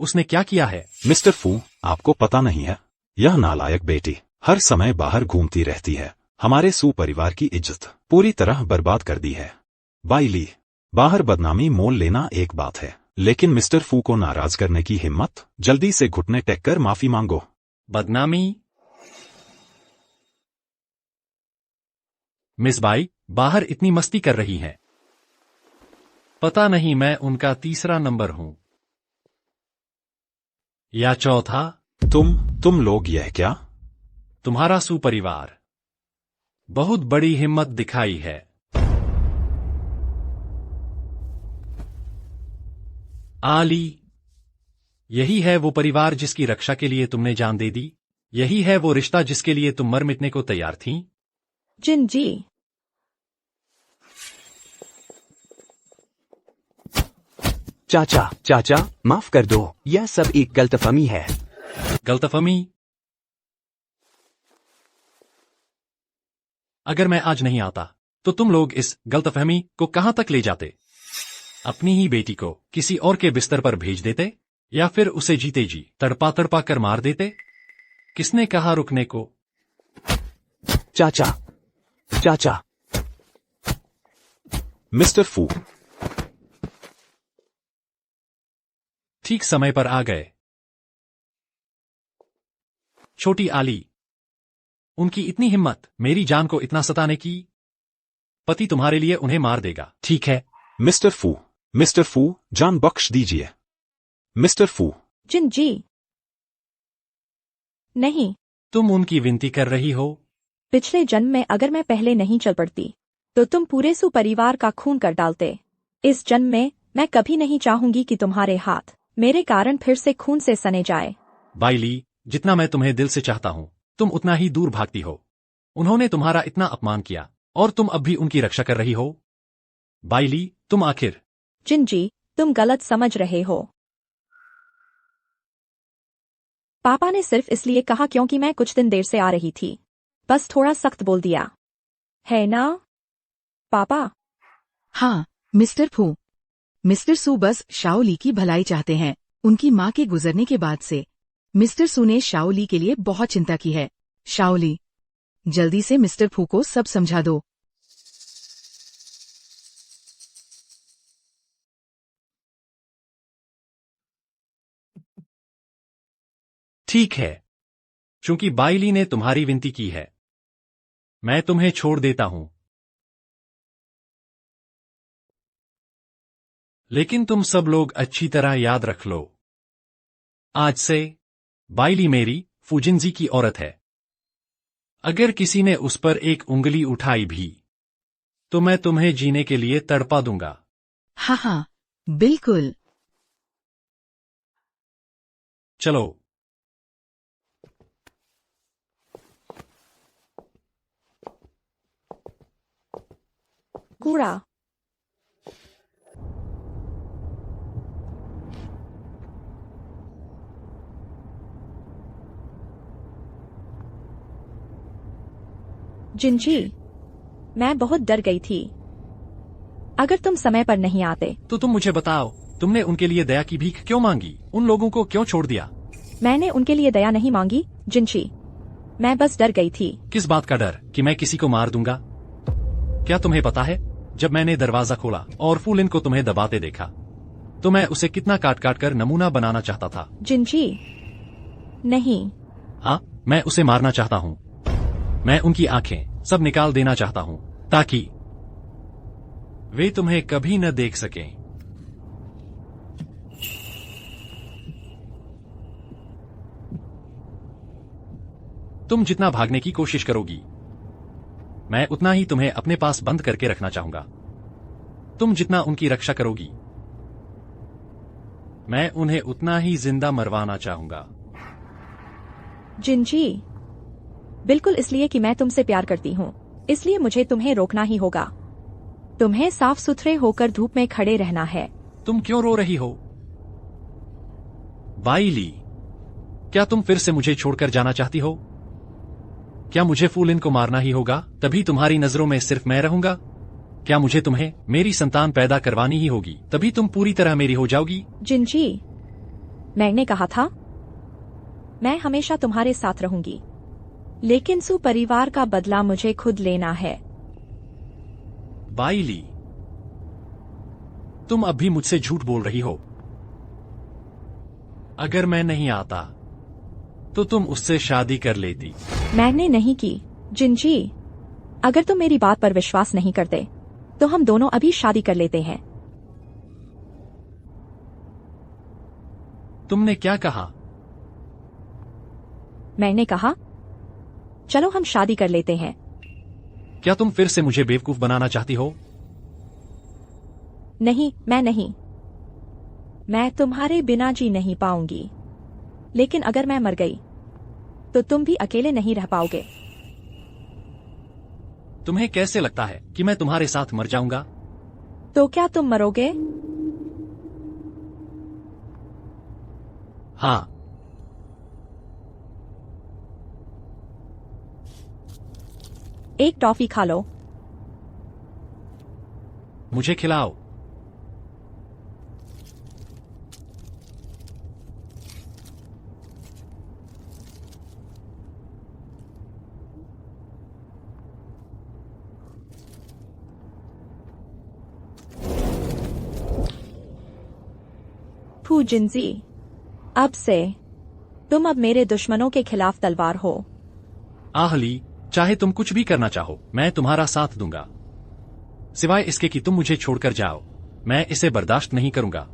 उसने क्या किया है? मिस्टर फू, आपको पता नहीं है, यह नालायक बेटी हर समय बाहर घूमती रहती है। हमारे सू परिवार की इज्जत पूरी तरह बर्बाद कर दी है। बाइली, बाहर बदनामी मोल लेना एक बात है, लेकिन मिस्टर फू को नाराज करने की हिम्मत? जल्दी से घुटने टेक कर माफी मांगो। बदनामी? मिस बाई बाहर इतनी मस्ती कर रही हैं। पता नहीं मैं उनका तीसरा नंबर हूं या चौथा। तुम लोग यह क्या? तुम्हारा सुपरिवार बहुत बड़ी हिम्मत दिखाई है। आली, यही है वो परिवार जिसकी रक्षा के लिए तुमने जान दे दी? यही है वो रिश्ता जिसके लिए तुम मर मिटने को तैयार थीं? जिनजी, चाचा, चाचा, माफ कर दो, यह सब एक गलतफहमी है। गलतफहमी? अगर मैं आज नहीं आता तो तुम लोग इस गलतफहमी को कहां तक ले जाते? अपनी ही बेटी को किसी और के बिस्तर पर भेज देते, या फिर उसे जीते जी तड़पा तड़पा कर मार देते? किसने कहा रुकने को? चाचा, चाचा, मिस्टर फू, ठीक समय पर आ गए। छोटी आली, उनकी इतनी हिम्मत मेरी जान को इतना सताने की? पति तुम्हारे लिए उन्हें मार देगा, ठीक है? मिस्टर फू, जान बख्श दीजिए। मिस्टर फू, जिन जी। नहीं, तुम उनकी विनती कर रही हो? पिछले जन्म में अगर मैं पहले नहीं चल पड़ती तो तुम पूरे सु परिवार का खून कर डालते। इस जन्म में मैं कभी नहीं चाहूंगी कि तुम्हारे हाथ मेरे कारण फिर से खून से सने जाए। बाइली, जितना मैं तुम्हें दिल से चाहता हूं तुम उतना ही दूर भागती हो। उन्होंने तुम्हारा इतना अपमान किया और तुम अब भी उनकी रक्षा कर रही हो। बाइली, तुम आखिर। जिन जी, तुम गलत समझ रहे हो। पापा ने सिर्फ इसलिए कहा क्योंकि मैं कुछ दिन देर से आ रही थी, बस थोड़ा सख्त बोल दिया है ना पापा? हाँ मिस्टर फू, मिस्टर सू बस शाओली की भलाई चाहते हैं। उनकी माँ के गुजरने के बाद से मिस्टर सू ने शाओली के लिए बहुत चिंता की है। शाओली, जल्दी से मिस्टर फू को सब समझा दो। ठीक है, चूंकि बाइली ने तुम्हारी विनती की है, मैं तुम्हें छोड़ देता हूं। लेकिन तुम सब लोग अच्छी तरह याद रख लो, आज से बाइली मेरी फुजिनजी की औरत है। अगर किसी ने उस पर एक उंगली उठाई भी तो मैं तुम्हें जीने के लिए तड़पा दूंगा। हाँ हाँ, बिल्कुल। चलो। कूड़ा। जिंजी, मैं बहुत डर गई थी। अगर तुम समय पर नहीं आते तो तुम मुझे बताओ, तुमने उनके लिए दया की भीख क्यों मांगी? उन लोगों को क्यों छोड़ दिया? मैंने उनके लिए दया नहीं मांगी जिंजी, मैं बस डर गई थी। किस बात का डर? कि मैं किसी को मार दूंगा? क्या तुम्हें पता है, जब मैंने दरवाजा खोला और फूलिन को तुम्हें दबाते देखा तो मैं उसे कितना काट काट कर नमूना बनाना चाहता था। जिंजी, नहीं। हाँ, मैं उसे मारना चाहता हूँ। मैं उनकी आंखें सब निकाल देना चाहता हूँ ताकि वे तुम्हें कभी न देख सकें। तुम जितना भागने की कोशिश करोगी, मैं उतना ही तुम्हें अपने पास बंद करके रखना चाहूंगा। तुम जितना उनकी रक्षा करोगी, मैं उन्हें उतना ही जिंदा मरवाना चाहूंगा। जिंजी, बिल्कुल इसलिए कि मैं तुमसे प्यार करती हूँ, इसलिए मुझे तुम्हें रोकना ही होगा। तुम्हें साफ सुथरे होकर धूप में खड़े रहना है। तुम क्यों रो रही हो? बाइली, क्या तुम फिर से मुझे छोड़कर जाना चाहती हो? क्या मुझे फूलिन को मारना ही होगा, तभी तुम्हारी नजरों में सिर्फ मैं रहूंगा? क्या मुझे तुम्हें मेरी संतान पैदा करवानी ही होगी, तभी तुम पूरी तरह मेरी हो जाओगी? जिंजी, मैंने कहा था मैं हमेशा तुम्हारे साथ रहूंगी, लेकिन सु परिवार का बदला मुझे खुद लेना है। बाइली, तुम अब भी मुझसे झूठ बोल रही हो। अगर मैं नहीं आता तो तुम उससे शादी कर लेती। मैंने नहीं की जिंजी। अगर तुम मेरी बात पर विश्वास नहीं करते तो हम दोनों अभी शादी कर लेते हैं। तुमने क्या कहा? मैंने कहा चलो हम शादी कर लेते हैं। क्या तुम फिर से मुझे बेवकूफ बनाना चाहती हो? नहीं, मैं नहीं। मैं तुम्हारे बिना जी नहीं पाऊंगी, लेकिन अगर मैं मर गई तो तुम भी अकेले नहीं रह पाओगे। तुम्हें कैसे लगता है कि मैं तुम्हारे साथ मर जाऊंगा? तो क्या तुम मरोगे? हाँ। एक टॉफी खा लो। मुझे खिलाओ। फू जिंजी, अब से तुम अब मेरे दुश्मनों के खिलाफ तलवार हो। आहली, चाहे तुम कुछ भी करना चाहो, मैं तुम्हारा साथ दूंगा। सिवाय इसके कि तुम मुझे छोड़कर जाओ, मैं इसे बर्दाश्त नहीं करूंगा।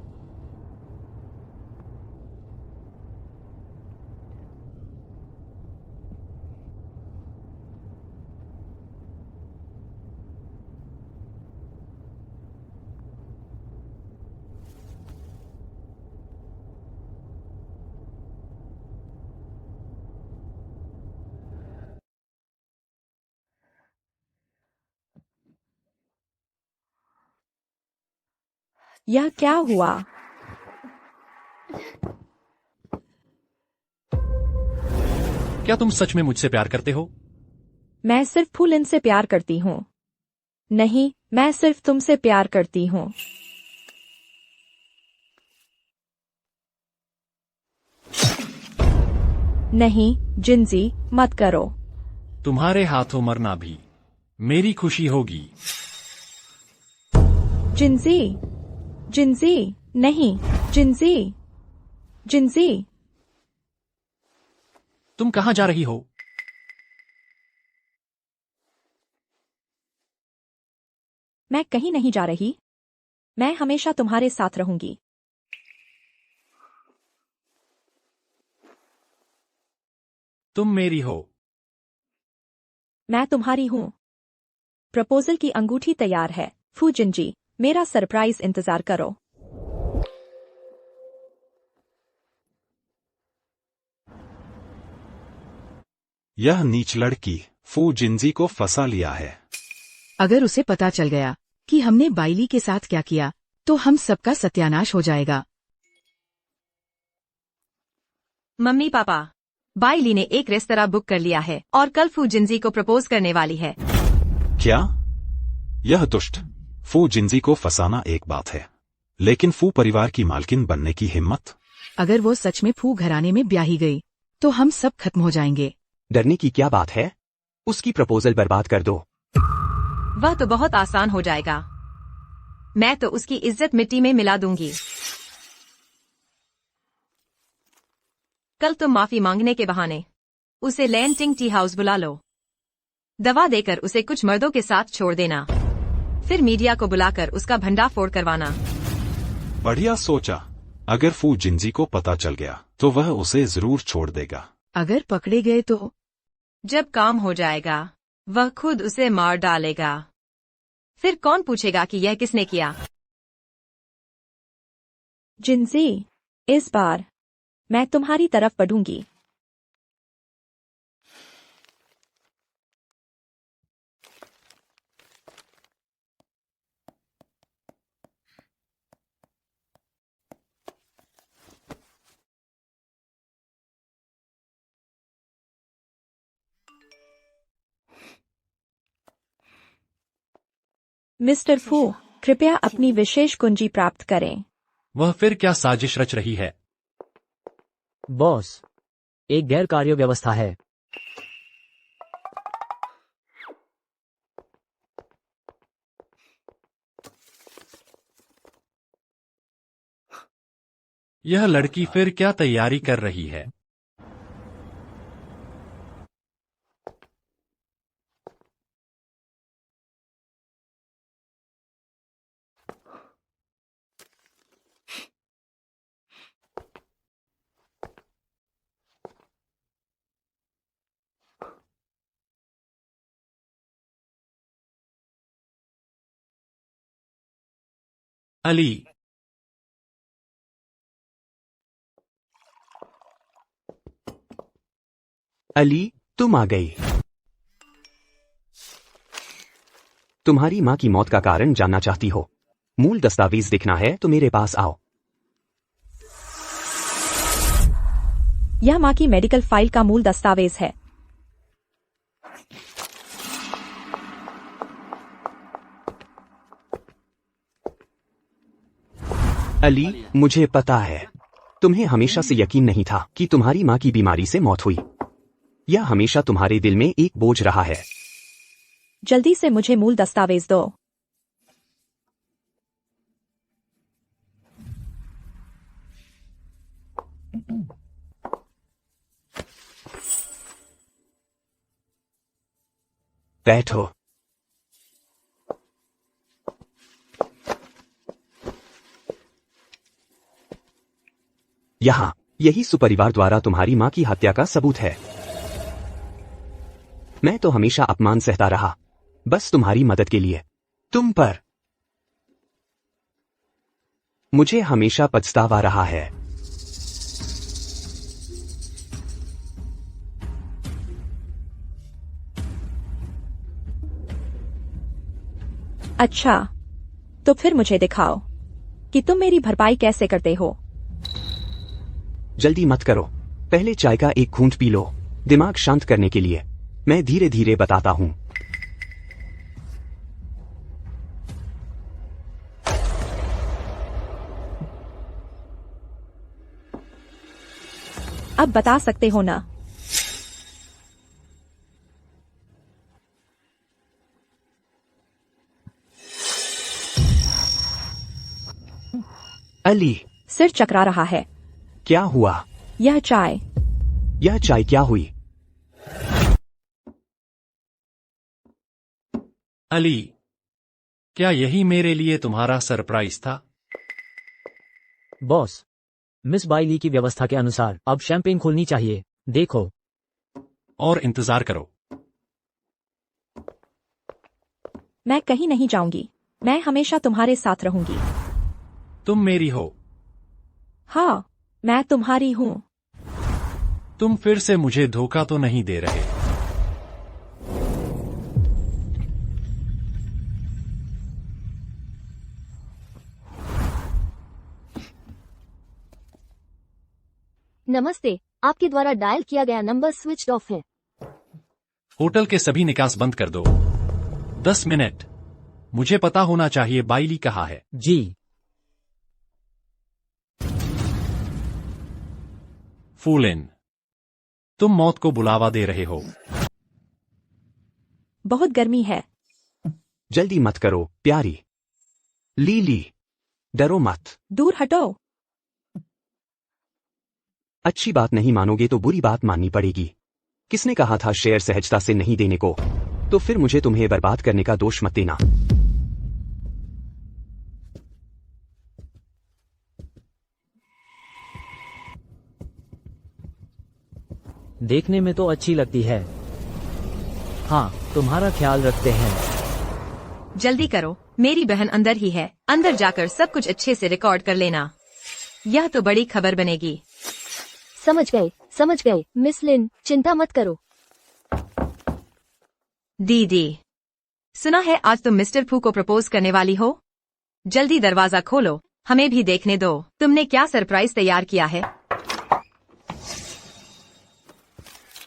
यह क्या हुआ? क्या तुम सच में मुझसे प्यार करते हो? मैं सिर्फ फूलिन से प्यार करती हूँ। नहीं, मैं सिर्फ तुमसे प्यार करती हूँ। नहीं, जिंजी, मत करो। तुम्हारे हाथों मरना भी मेरी खुशी होगी। जिंजी, जिंजी, नहीं, जिंजी, जिंजी। तुम कहाँ जा रही हो? मैं कहीं नहीं जा रही। मैं हमेशा तुम्हारे साथ रहूंगी। तुम मेरी हो। मैं तुम्हारी हूं। प्रपोजल की अंगूठी तैयार है। फू जिंजी, मेरा सरप्राइज इंतजार करो। यह नीच लड़की फू जिंजी को फंसा लिया है। अगर उसे पता चल गया कि हमने बाइली के साथ क्या किया, तो हम सबका सत्यानाश हो जाएगा। मम्मी पापा, बाइली ने एक रेस्तरां बुक कर लिया है और कल फू जिंजी को प्रपोज करने वाली है। क्या? यह दुष्ट फू जिंजी को फंसाना एक बात है, लेकिन फू परिवार की मालकिन बनने की हिम्मत? अगर वो सच में फू घराने में ब्याही गई, तो हम सब खत्म हो जाएंगे। डरने की क्या बात है? उसकी प्रपोजल बर्बाद कर दो। वह तो बहुत आसान हो जाएगा। मैं तो उसकी इज्जत मिट्टी में मिला दूंगी। कल तुम माफी मांगने के बहाने उसे लैंटिंग टी हाउस बुला लो। दवा देकर उसे कुछ मर्दों के साथ छोड़ देना, फिर मीडिया को बुलाकर उसका भंडाफोड़ करवाना। बढ़िया सोचा। अगर फू जिंजी को पता चल गया तो वह उसे जरूर छोड़ देगा। अगर पकड़े गए तो? जब काम हो जाएगा वह खुद उसे मार डालेगा। फिर कौन पूछेगा कि यह किसने किया? जिंजी, इस बार मैं तुम्हारी तरफ बढ़ूंगी। मिस्टर फू, कृपया अपनी विशेष कुंजी प्राप्त करें। वह फिर क्या साजिश रच रही है? बॉस, एक गैर कार्य व्यवस्था है। यह लड़की फिर क्या तैयारी कर रही है? अली, अली, तुम आ गई। तुम्हारी माँ की मौत का कारण जानना चाहती हो? मूल दस्तावेज दिखना है तो मेरे पास आओ। यह माँ की मेडिकल फाइल का मूल दस्तावेज है। अली, मुझे पता है तुम्हें हमेशा से यकीन नहीं था कि तुम्हारी माँ की बीमारी से मौत हुई। यह हमेशा तुम्हारे दिल में एक बोझ रहा है। जल्दी से मुझे मूल दस्तावेज दो। बैठो। यहाँ यही सुपरिवार द्वारा तुम्हारी माँ की हत्या का सबूत है। मैं तो हमेशा अपमान सहता रहा, बस तुम्हारी मदद के लिए। तुम पर मुझे हमेशा पछतावा रहा है। अच्छा, तो फिर मुझे दिखाओ कि तुम मेरी भरपाई कैसे करते हो। जल्दी मत करो, पहले चाय का एक घूंट पी लो, दिमाग शांत करने के लिए। मैं धीरे धीरे बताता हूं। अब बता सकते हो ना? अली, सिर चकरा रहा है। क्या हुआ? यह चाय। यह चाय क्या हुई? अली, क्या यही मेरे लिए तुम्हारा सरप्राइज था? बॉस, मिस बाइली की व्यवस्था के अनुसार अब शैंपेन खोलनी चाहिए। देखो। और इंतजार करो। मैं कहीं नहीं जाऊंगी। मैं हमेशा तुम्हारे साथ रहूंगी। तुम मेरी हो। हाँ, मैं तुम्हारी हूँ। तुम फिर से मुझे धोखा तो नहीं दे रहे? नमस्ते, आपके द्वारा डायल किया गया नंबर स्विच ऑफ है। होटल के सभी निकास बंद कर दो। 10 मिनट। मुझे पता होना चाहिए बाइली कहाँ है। जी। फूलिन, तुम मौत को बुलावा दे रहे हो। बहुत गर्मी है। जल्दी मत करो प्यारी। लीली, डरो मत। दूर हटो। अच्छी बात नहीं मानोगे तो बुरी बात माननी पड़ेगी। किसने कहा था शेयर सहजता से नहीं देने को? तो फिर मुझे तुम्हें बर्बाद करने का दोष मत देना। देखने में तो अच्छी लगती है। हाँ, तुम्हारा ख्याल रखते हैं। जल्दी करो, मेरी बहन अंदर ही है। अंदर जाकर सब कुछ अच्छे से रिकॉर्ड कर लेना। यह तो बड़ी खबर बनेगी। समझ गए मिस लिन, चिंता मत करो। दीदी, सुना है आज तुम मिस्टर फू को प्रपोज करने वाली हो। जल्दी दरवाजा खोलो, हमें भी देखने दो। तुमने क्या सरप्राइज तैयार किया है?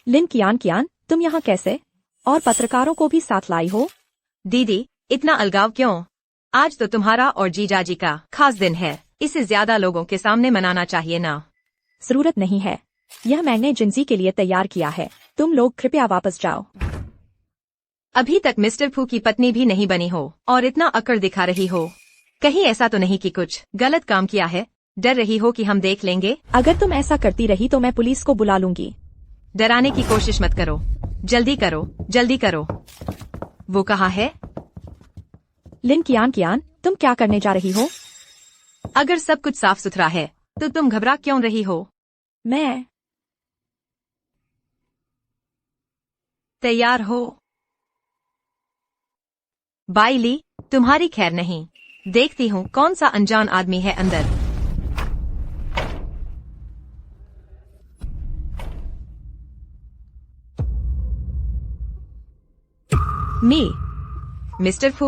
लिन कियान, तुम यहाँ कैसे? और पत्रकारों को भी साथ लाई हो? दीदी, इतना अलगाव क्यों? आज तो तुम्हारा और जीजाजी का खास दिन है। इसे ज्यादा लोगों के सामने मनाना चाहिए ना। जरूरत नहीं है। यह मैंने जिंजी के लिए तैयार किया है। तुम लोग कृपया वापस जाओ। अभी तक मिस्टर फू की पत्नी भी नहीं बनी हो और इतना अकड़ दिखा रही हो। कहीं ऐसा तो नहीं कि कुछ गलत काम किया है? डर रही हो कि हम देख लेंगे? अगर तुम ऐसा करती रही तो मैं पुलिस को बुला लूंगी। डराने की कोशिश मत करो। जल्दी करो, जल्दी करो। वो कहाँ है? लिन कियान, तुम क्या करने जा रही हो? अगर सब कुछ साफ सुथरा है तो तुम घबरा क्यों रही हो? मैं तैयार हो? बाइली, तुम्हारी खैर नहीं। देखती हूँ कौन सा अनजान आदमी है अंदर। मिस्टर फू,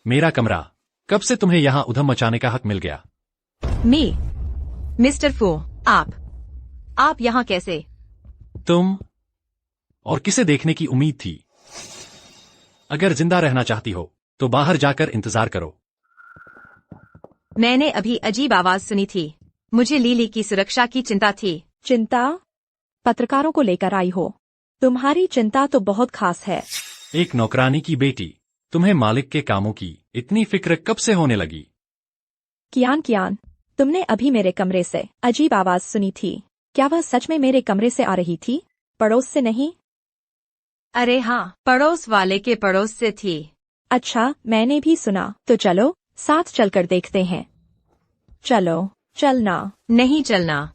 मेरा कमरा। कब से तुम्हें यहाँ उधम मचाने का हक मिल गया? मी मिस्टर फू, आप यहाँ कैसे? तुम और किसे देखने की उम्मीद थी? अगर जिंदा रहना चाहती हो तो बाहर जाकर इंतजार करो। मैंने अभी अजीब आवाज सुनी थी। मुझे लिली की सुरक्षा की चिंता थी। चिंता? पत्रकारों को लेकर आई हो। तुम्हारी चिंता तो बहुत खास है। एक नौकरानी की बेटी, तुम्हें मालिक के कामों की इतनी फिक्र कब से होने लगी? कियान, तुमने अभी मेरे कमरे से अजीब आवाज सुनी थी। क्या वह सच में मेरे कमरे से आ रही थी, पड़ोस से नहीं? अरे हाँ, पड़ोस वाले के पड़ोस से थी। अच्छा, मैंने भी सुना। तो चलो साथ चलकर देखते हैं। चलना। नहीं चलना।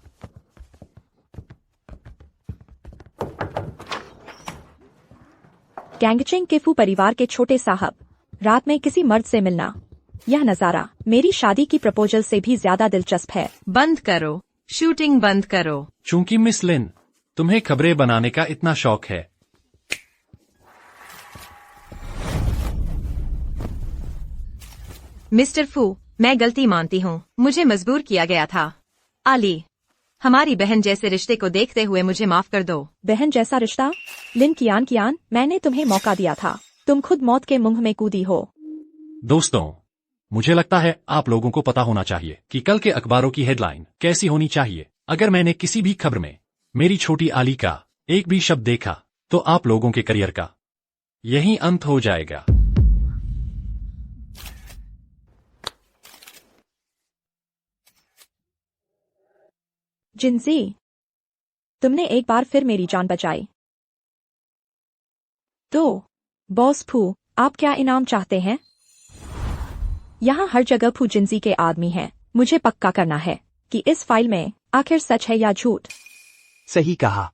गैंगचिंग के फू परिवार के छोटे साहब, रात में किसी मर्द से मिलना, यह नजारा मेरी शादी की प्रपोजल से भी ज्यादा दिलचस्प है। बंद करो, शूटिंग बंद करो। चूंकि मिस लिन, तुम्हें खबरें बनाने का इतना शौक है। मिस्टर फू, मैं गलती मानती हूँ। मुझे मजबूर किया गया था। आली, हमारी बहन जैसे रिश्ते को देखते हुए मुझे माफ कर दो। बहन जैसा रिश्ता? लिन, कियान, मैंने तुम्हें मौका दिया था। तुम खुद मौत के मुंह में कूदी हो। दोस्तों, मुझे लगता है आप लोगों को पता होना चाहिए कि कल के अखबारों की हेडलाइन कैसी होनी चाहिए। अगर मैंने किसी भी खबर में मेरी छोटी आली का एक भी शब्द देखा तो आप लोगों के करियर का यही अंत हो जाएगा। जिंजी, तुमने एक बार फिर मेरी जान बचाई। तो बॉस फू, आप क्या इनाम चाहते हैं? यहाँ हर जगह फू जिंजी के आदमी हैं। मुझे पक्का करना है कि इस फाइल में आखिर सच है या झूठ। सही कहा।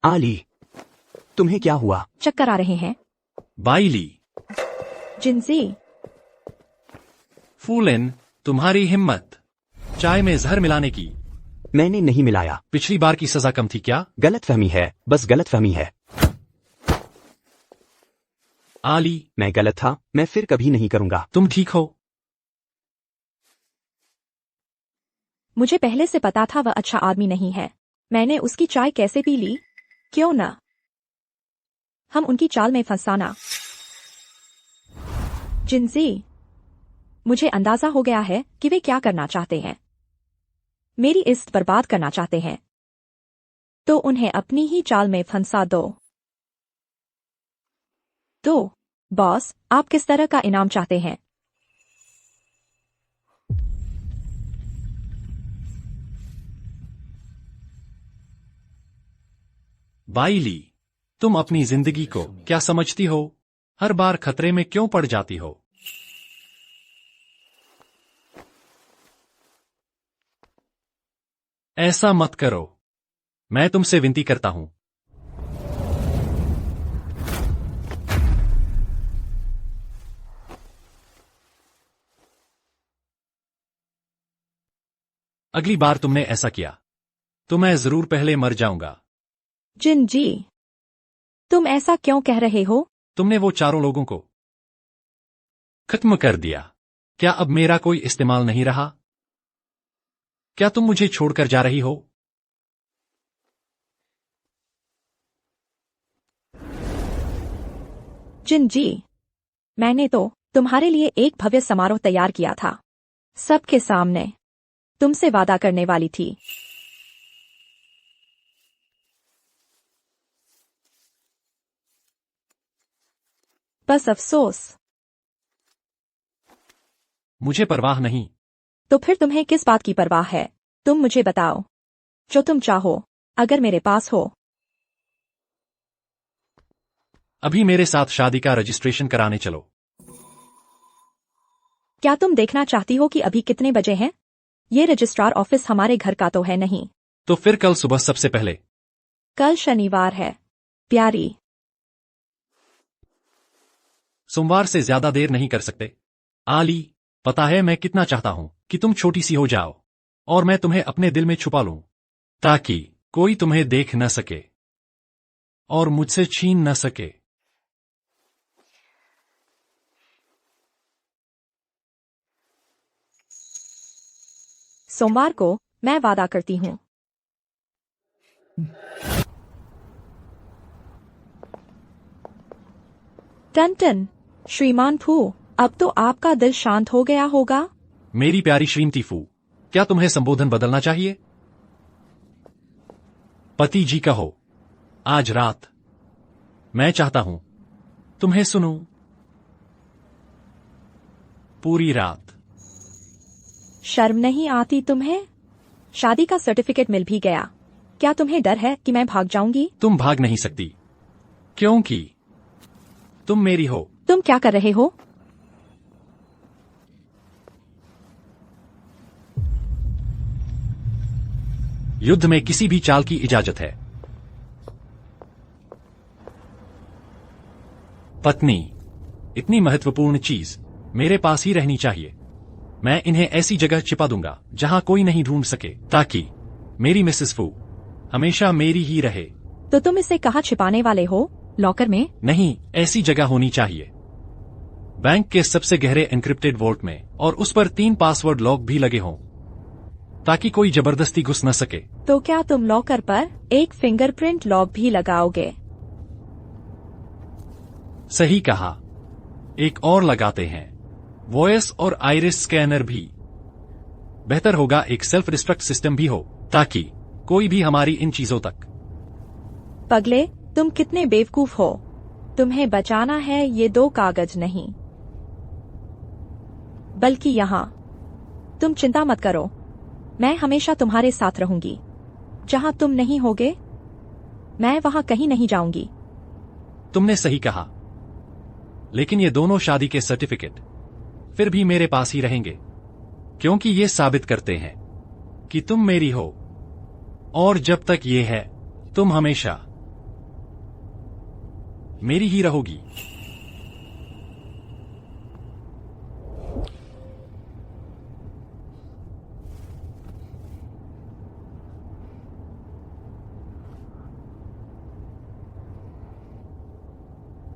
आली, तुम्हें क्या हुआ? चक्कर आ रहे हैं। बाइली, जिंजी, फूलिन, तुम्हारी हिम्मत चाय में जहर मिलाने की। मैंने नहीं मिलाया। पिछली बार की सजा कम थी क्या? गलतफहमी है, बस गलतफहमी है। आली, मैं गलत था, मैं फिर कभी नहीं करूंगा। तुम ठीक हो? मुझे पहले से पता था वह अच्छा आदमी नहीं है। मैंने उसकी चाय कैसे पी ली? क्यों न हम उनकी चाल में फंसाना। जिंजी, मुझे अंदाजा हो गया है कि वे क्या करना चाहते हैं। मेरी इज्जत बर्बाद करना चाहते हैं। तो उन्हें अपनी ही चाल में फंसा दो। तो बॉस, आप किस तरह का इनाम चाहते हैं? बाइली, तुम अपनी जिंदगी को क्या समझती हो? हर बार खतरे में क्यों पड़ जाती हो? ऐसा मत करो, मैं तुमसे विनती करता हूं। अगली बार तुमने ऐसा किया तो मैं जरूर पहले मर जाऊंगा। जिंजी, तुम ऐसा क्यों कह रहे हो? तुमने वो चारों लोगों को खत्म कर दिया। क्या अब मेरा कोई इस्तेमाल नहीं रहा? क्या तुम मुझे छोड़कर जा रही हो? जिंजी, मैंने तो तुम्हारे लिए एक भव्य समारोह तैयार किया था। सबके सामने तुमसे वादा करने वाली थी। बस अफसोस। मुझे परवाह नहीं। तो फिर तुम्हें किस बात की परवाह है? तुम मुझे बताओ। जो तुम चाहो, अगर मेरे पास हो। अभी मेरे साथ शादी का रजिस्ट्रेशन कराने चलो। क्या तुम देखना चाहती हो कि अभी कितने बजे हैं? ये रजिस्ट्रार ऑफिस हमारे घर का तो है नहीं। तो फिर कल सुबह सबसे पहले। कल शनिवार है प्यारी। सोमवार से ज्यादा देर नहीं कर सकते। आली, पता है मैं कितना चाहता हूं कि तुम छोटी सी हो जाओ और मैं तुम्हें अपने दिल में छुपा लूं ताकि कोई तुम्हें देख न सके और मुझसे छीन न सके। सोमवार को मैं वादा करती हूँ। टन टन, श्रीमान फू, अब तो आपका दिल शांत हो गया होगा। मेरी प्यारी श्रीमती फू, क्या तुम्हें संबोधन बदलना चाहिए? पति जी कहो। आज रात मैं चाहता हूं तुम्हें सुनूं पूरी रात। शर्म नहीं आती तुम्हें? शादी का सर्टिफिकेट मिल भी गया, क्या तुम्हें डर है कि मैं भाग जाऊंगी? तुम भाग नहीं सकती, क्योंकि तुम मेरी हो। तुम क्या कर रहे हो? युद्ध में किसी भी चाल की इजाजत है। पत्नी, इतनी महत्वपूर्ण चीज मेरे पास ही रहनी चाहिए। मैं इन्हें ऐसी जगह छिपा दूंगा जहां कोई नहीं ढूंढ सके, ताकि मेरी मिसेस फू हमेशा मेरी ही रहे। तो तुम इसे कहाँ छिपाने वाले हो? लॉकर में? नहीं, ऐसी जगह होनी चाहिए बैंक के सबसे गहरे एन्क्रिप्टेड वोल्ट में, और उस पर 3 पासवर्ड लॉक भी लगे हों, ताकि कोई जबरदस्ती घुस न सके। तो क्या तुम लॉकर पर एक फिंगरप्रिंट लॉक भी लगाओगे? सही कहा, एक और लगाते हैं, वॉयस और आइरिस स्कैनर भी। बेहतर होगा एक सेल्फ डिस्ट्रक्ट सिस्टम भी हो, ताकि कोई भी हमारी इन चीजों तक। पगले, तुम कितने बेवकूफ हो। तुम्हें बचाना है ये 2 कागज नहीं, बल्कि यहाँ। तुम चिंता मत करो, मैं हमेशा तुम्हारे साथ रहूंगी। जहां तुम नहीं होगे, मैं वहां कहीं नहीं जाऊंगी। तुमने सही कहा, लेकिन ये दोनों शादी के सर्टिफिकेट फिर भी मेरे पास ही रहेंगे, क्योंकि ये साबित करते हैं कि तुम मेरी हो, और जब तक ये है, तुम हमेशा मेरी ही रहोगी।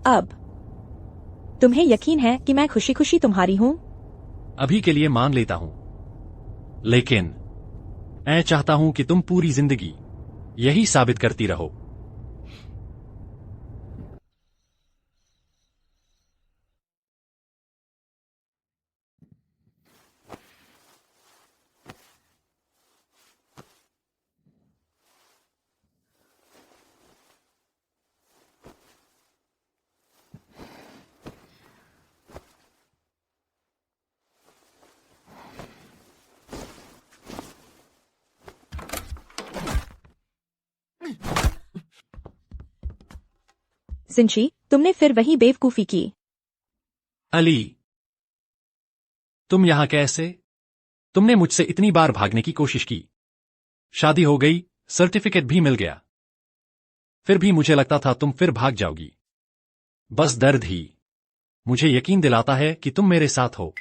अब तुम्हें यकीन है कि मैं खुशी खुशी तुम्हारी हूँ? अभी के लिए मान लेता हूं, लेकिन मैं चाहता हूं कि तुम पूरी जिंदगी यही साबित करती रहो। सिंची, तुमने फिर वही बेवकूफी की। अली, तुम यहां कैसे? तुमने मुझसे इतनी बार भागने की कोशिश की, शादी हो गई, सर्टिफिकेट भी मिल गया, फिर भी मुझे लगता था तुम फिर भाग जाओगी। बस दर्द ही मुझे यकीन दिलाता है कि तुम मेरे साथ हो।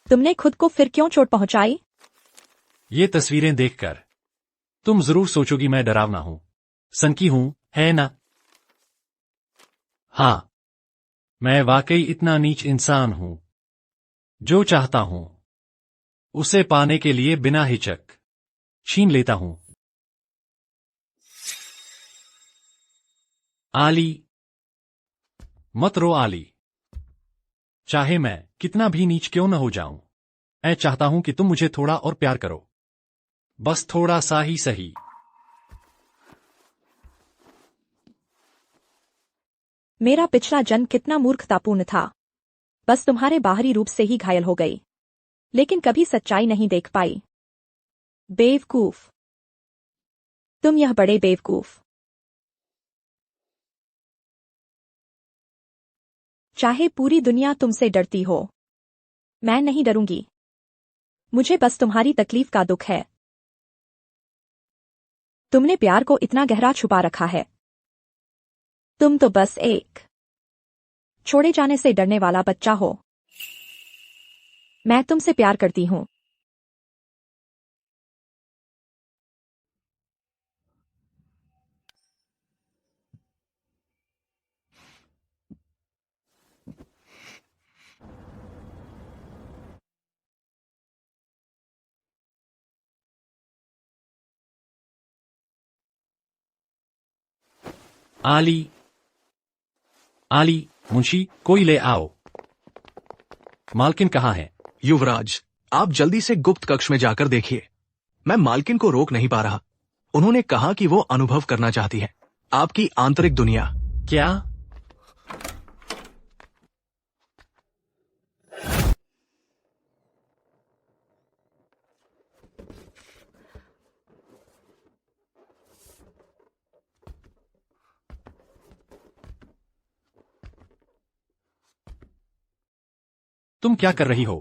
तुमने खुद को फिर क्यों चोट पहुंचाई? ये तस्वीरें देखकर तुम जरूर सोचोगी मैं डरावना हूं, सनकी हूं, है ना? हां, मैं वाकई इतना नीच इंसान हूं। जो चाहता हूं उसे पाने के लिए बिना हिचक छीन लेता हूं। आली, मत रो आली। चाहे मैं कितना भी नीच क्यों न हो जाऊं, मैं चाहता हूं कि तुम मुझे थोड़ा और प्यार करो, बस थोड़ा सा ही सही। मेरा पिछला जन्म कितना मूर्खतापूर्ण था। बस तुम्हारे बाहरी रूप से ही घायल हो गई, लेकिन कभी सच्चाई नहीं देख पाई। बेवकूफ, तुम यह बड़े बेवकूफ। चाहे पूरी दुनिया तुमसे डरती हो, मैं नहीं डरूंगी। मुझे बस तुम्हारी तकलीफ का दुख है। तुमने प्यार को इतना गहरा छुपा रखा है। तुम तो बस एक छोड़े जाने से डरने वाला बच्चा हो। मैं तुमसे प्यार करती हूं। आली, आली, मुंशी, कोई ले आओ। मालकिन कहाँ है? युवराज, आप जल्दी से गुप्त कक्ष में जाकर देखिए। मैं मालकिन को रोक नहीं पा रहा। उन्होंने कहा कि वो अनुभव करना चाहती है आपकी आंतरिक दुनिया। क्या? तुम क्या कर रही हो?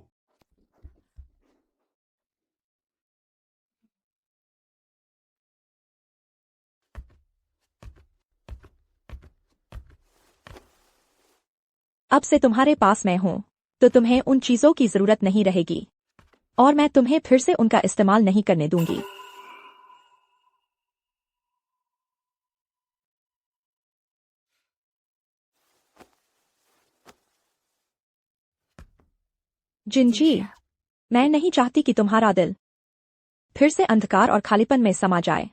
अब से तुम्हारे पास मैं हूं, तो तुम्हें उन चीजों की जरूरत नहीं रहेगी और मैं तुम्हें फिर से उनका इस्तेमाल नहीं करने दूंगी। जिंजी, मैं नहीं चाहती कि तुम्हारा दिल फिर से अंधकार और खालीपन में समा जाए।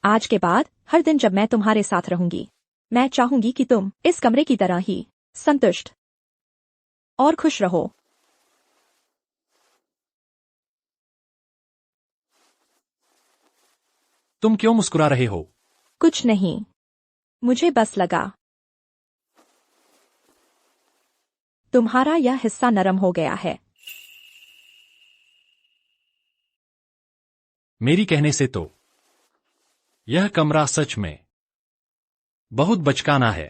आज के बाद हर दिन जब मैं तुम्हारे साथ रहूंगी, मैं चाहूंगी कि तुम इस कमरे की तरह ही संतुष्ट और खुश रहो। तुम क्यों मुस्कुरा रहे हो? कुछ नहीं, मुझे बस लगा तुम्हारा यह हिस्सा नरम हो गया है। मेरी कहने से तो यह कमरा सच में बहुत बचकाना है।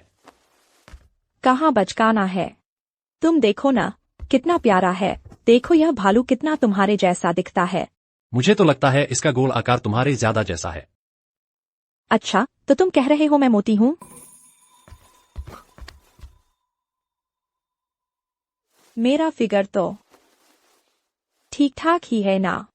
कहाँ बचकाना है? तुम देखो ना, कितना प्यारा है। देखो यह भालू कितना तुम्हारे जैसा दिखता है। मुझे तो लगता है इसका गोल आकार तुम्हारे ज्यादा जैसा है। अच्छा, तो तुम कह रहे हो मैं मोटी हूं? मेरा फिगर तो ठीक ठाक ही है ना।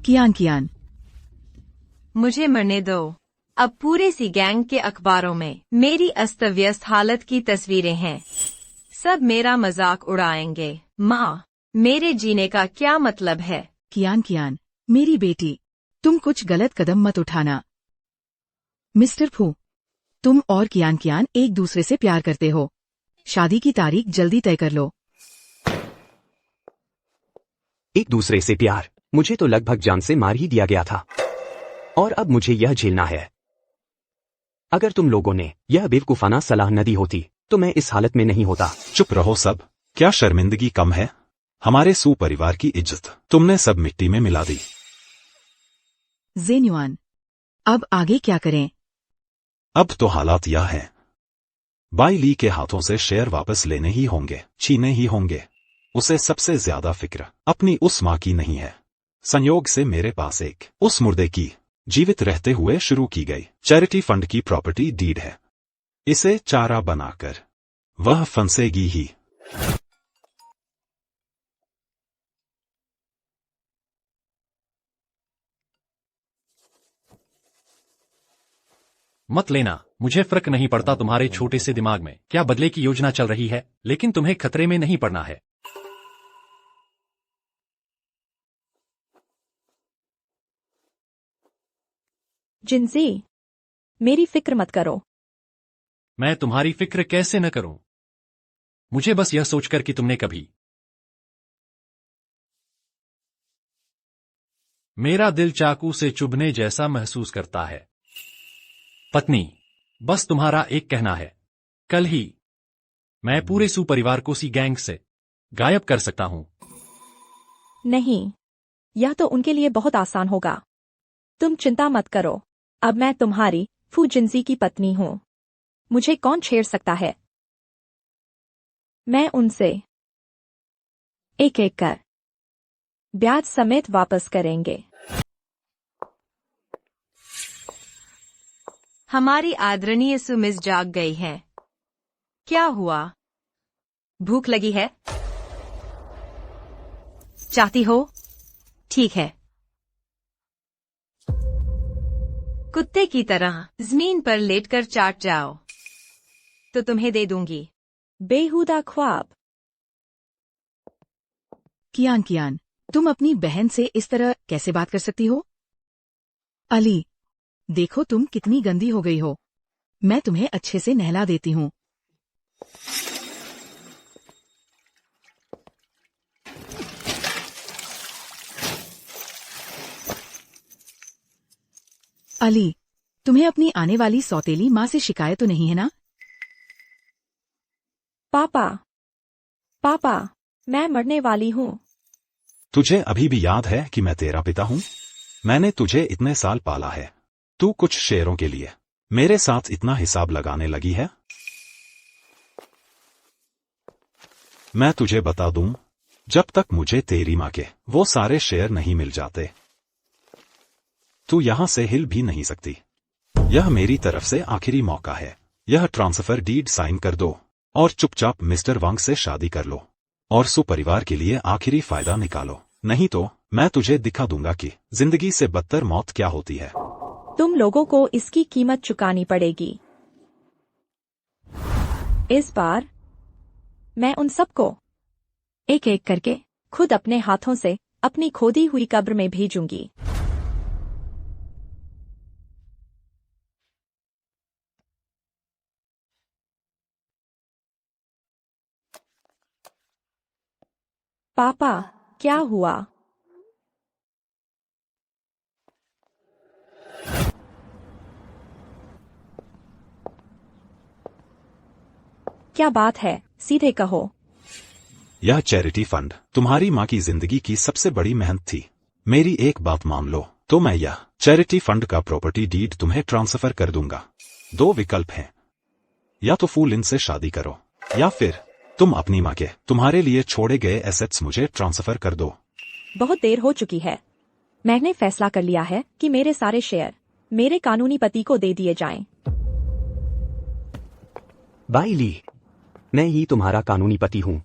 कियान कियान, मुझे मरने दो। अब पूरे सी गैंग के अखबारों में मेरी अस्त व्यस्त हालत की तस्वीरें हैं। सब मेरा मजाक उड़ाएंगे। माँ, मेरे जीने का क्या मतलब है? कियान कियान, मेरी बेटी, तुम कुछ गलत कदम मत उठाना। मिस्टर फू, तुम और कियान कियान एक दूसरे से प्यार करते हो। शादी की तारीख जल्दी तय कर लो। एक दूसरे से प्यार? मुझे तो लगभग जान से मार ही दिया गया था और अब मुझे यह झेलना है। अगर तुम लोगों ने यह बेवकूफाना सलाह न दी होती तो मैं इस हालत में नहीं होता। चुप रहो सब। क्या शर्मिंदगी कम है? हमारे सू परिवार की इज्जत तुमने सब मिट्टी में मिला दी। जेन्युआन, अब आगे क्या करें? अब तो हालात यह हैं। बाई ली के हाथों से शेयर वापस लेने ही होंगे, छीने ही होंगे। उसे सबसे ज्यादा फिक्र अपनी उस माँ की नहीं है। संयोग से मेरे पास एक उस मुर्दे की जीवित रहते हुए शुरू की गई चैरिटी फंड की प्रॉपर्टी डीड है। इसे चारा बनाकर वह फंसेगी ही। मत लेना, मुझे फर्क नहीं पड़ता तुम्हारे छोटे से दिमाग में क्या बदले की योजना चल रही है, लेकिन तुम्हें खतरे में नहीं पड़ना है। जिंजी, मेरी फिक्र मत करो। मैं तुम्हारी फिक्र कैसे न करूं? मुझे बस यह सोचकर कि तुमने कभी मेरा दिल चाकू से चुभने जैसा महसूस करता है। पत्नी, बस तुम्हारा एक कहना है। कल ही मैं पूरे सू परिवार को सी गैंग से गायब कर सकता हूं। नहीं, यह तो उनके लिए बहुत आसान होगा। तुम चिंता मत करो। अब मैं तुम्हारी फू जिंजी की पत्नी हूं। मुझे कौन छेड़ सकता है? मैं उनसे एक एक कर ब्याज समेत वापस करेंगे। हमारी आदरणीय सुमिस जाग गई है। क्या हुआ? भूख लगी है? चाहती हो? ठीक है। कुत्ते की तरह जमीन पर लेटकर चाट जाओ तो तुम्हें दे दूंगी। बेहुदा ख्वाब। कियान, तुम अपनी बहन से इस तरह कैसे बात कर सकती हो? अली, देखो तुम कितनी गंदी हो गई हो। मैं तुम्हें अच्छे से नहला देती हूँ। अली, तुम्हें अपनी आने वाली सौतेली माँ से शिकायत तो नहीं है ना? पापा, मैं मरने वाली हूँ। तुझे अभी भी याद है कि मैं तेरा पिता हूँ? मैंने तुझे इतने साल पाला है। तू कुछ शेरों के लिए मेरे साथ इतना हिसाब लगाने लगी है? मैं तुझे बता दूं, जब तक मुझे तेरी माँ के वो सारे शेयर नहीं मिल जाते, तू यहां से हिल भी नहीं सकती। यह मेरी तरफ से आखिरी मौका है। यह ट्रांसफर डीड साइन कर दो और चुपचाप मिस्टर वांग से शादी कर लो और सुपरिवार के लिए आखिरी फायदा निकालो। नहीं तो मैं तुझे दिखा दूंगा कि जिंदगी से बदतर मौत क्या होती है। तुम लोगों को इसकी कीमत चुकानी पड़ेगी। इस बार मैं उन सबको एक एक करके खुद अपने हाथों से अपनी खोदी हुई कब्र में भेजूंगी। पापा, क्या हुआ? क्या बात है? सीधे कहो। यह चैरिटी फंड तुम्हारी माँ की जिंदगी की सबसे बड़ी मेहनत थी। मेरी एक बात मान लो तो मैं यह चैरिटी फंड का प्रॉपर्टी डीड तुम्हें ट्रांसफर कर दूंगा। दो विकल्प हैं, या तो फू लिन से शादी करो या फिर तुम अपनी माँ के तुम्हारे लिए छोड़े गए एसेट्स मुझे ट्रांसफर कर दो। बहुत देर हो चुकी है। मैंने फैसला कर लिया है कि मेरे सारे शेयर मेरे कानूनी पति को दे दिए जाएं। बाई ली, मैं ही तुम्हारा कानूनी पति हूँ।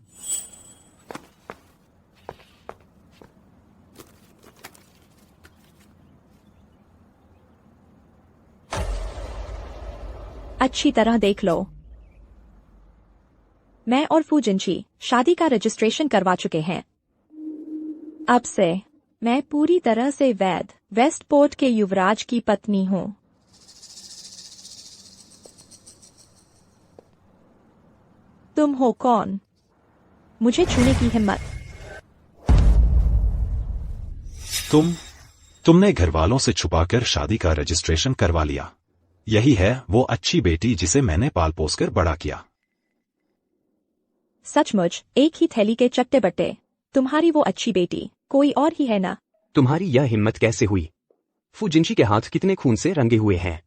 अच्छी तरह देख लो। मैं और फू जिनची शादी का रजिस्ट्रेशन करवा चुके हैं। अब से मैं पूरी तरह से वैध वेस्टपोर्ट के युवराज की पत्नी हूँ। तुम हो कौन? मुझे छूने की हिम्मत? तुमने घर वालों से छुपाकर शादी का रजिस्ट्रेशन करवा लिया। यही है वो अच्छी बेटी जिसे मैंने पाल पोस कर बड़ा किया। सचमुच एक ही थैली के चट्टे बट्टे। तुम्हारी वो अच्छी बेटी कोई और ही है ना? तुम्हारी यह हिम्मत कैसे हुई? फू जिनची के हाथ कितने खून से रंगे हुए हैं।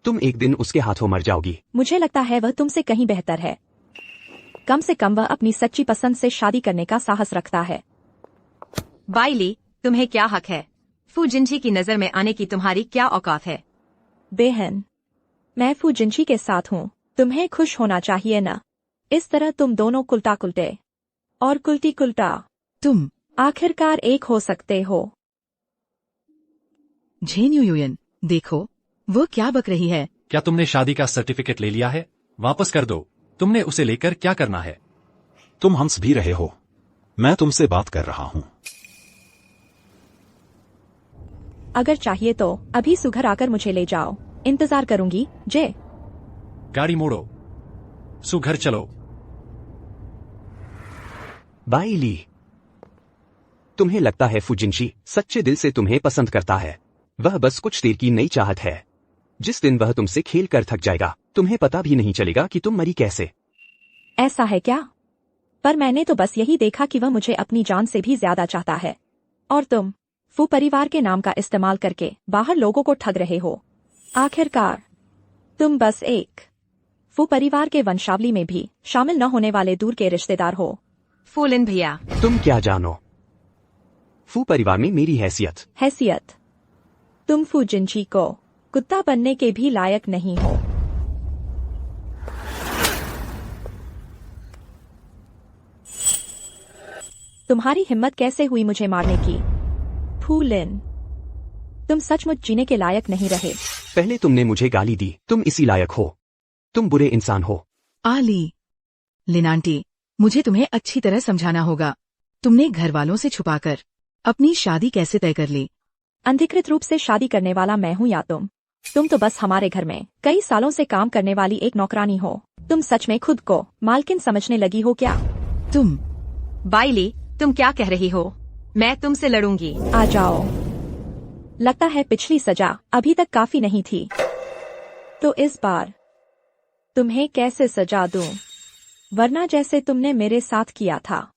तुम एक दिन उसके हाथों मर जाओगी। मुझे लगता है वह तुमसे कहीं बेहतर है। कम से कम वह अपनी सच्ची पसंद से शादी करने का साहस रखता है। बाइली, तुम्हें क्या हक है? फू जिनची की नजर में आने की तुम्हारी क्या औकात है? बेहन, मैं फू जिनची के साथ हूँ। तुम्हें खुश होना चाहिए ना? इस तरह तुम दोनों कुल्टा कुल्टे और कुल्टी कुल्टा तुम आखिरकार एक हो सकते हो। झेन युयन, देखो वो क्या बक रही है। क्या तुमने शादी का सर्टिफिकेट ले लिया है? वापस कर दो। तुमने उसे लेकर क्या करना है? तुम हंस भी रहे हो। मैं तुमसे बात कर रहा हूँ। अगर चाहिए तो अभी सुघर आकर मुझे ले जाओ। इंतजार करूंगी। जे गाड़ी मोड़ो, सुघर चलो। बाई ली, तुम्हें लगता है फू जिनची सच्चे दिल से तुम्हें पसंद करता है? वह बस कुछ देर की नई चाहत है। जिस दिन वह तुमसे खेल कर थक जाएगा, तुम्हें पता भी नहीं चलेगा कि तुम मरी कैसे। ऐसा है क्या? पर मैंने तो बस यही देखा कि वह मुझे अपनी जान से भी ज्यादा चाहता है। और तुम फू परिवार के नाम का इस्तेमाल करके बाहर लोगों को ठग रहे हो। आखिरकार तुम बस एक फू परिवार के वंशावली में भी शामिल न होने वाले दूर के रिश्तेदार हो। फू लिन भैया, तुम क्या जानो फू परिवार में मेरी हैसियत? तुम फू जिनची को कुत्ता बनने के भी लायक नहीं हो। तुम्हारी हिम्मत कैसे हुई मुझे मारने की? फू लिन, तुम सचमुच जीने के लायक नहीं रहे। पहले तुमने मुझे गाली दी, तुम इसी लायक हो। तुम बुरे इंसान हो। आली, लिन आंटी, मुझे तुम्हें अच्छी तरह समझाना होगा। तुमने घर वालों से छुपाकर अपनी शादी कैसे तय कर ली? अधिकृत रूप से शादी करने वाला मैं हूँ या तुम? तुम तो बस हमारे घर में कई सालों से काम करने वाली एक नौकरानी हो। तुम सच में खुद को मालकिन समझने लगी हो क्या? तुम बाइली, तुम क्या कह रही हो? मैं तुमसे लड़ूंगी। आ जाओ। लगता है पिछली सजा अभी तक काफी नहीं थी, तो इस बार तुम्हें कैसे सजा दूं? वरना जैसे तुमने मेरे साथ किया था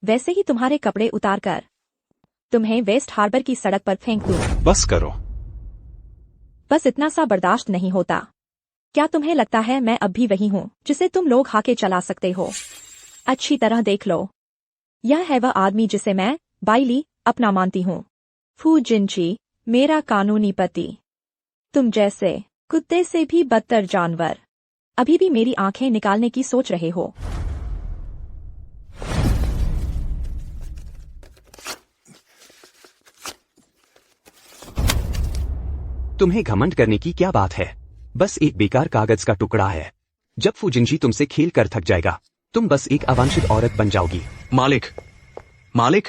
वैसे ही तुम्हारे कपड़े उतारकर तुम्हें वेस्ट हार्बर की सड़क पर फेंक दूं। बस करो। बस इतना सा बर्दाश्त नहीं होता। क्या तुम्हें लगता है मैं अब भी वही हूँ जिसे तुम लोग हाके चला सकते हो? अच्छी तरह देख लो, यह है वह आदमी जिसे मैं, बाइली, अपना मानती हूँ। फू जिनची, मेरा कानूनी पति। तुम जैसे कुत्ते से भी बदतर जानवर अभी भी मेरी आंखें निकालने की सोच रहे हो। तुम्हें घमंड करने की क्या बात है? बस एक बेकार कागज का टुकड़ा है। जब फूजिनजी तुमसे खेल कर थक जाएगा, तुम बस एक अवांछित औरत बन जाओगी। मालिक,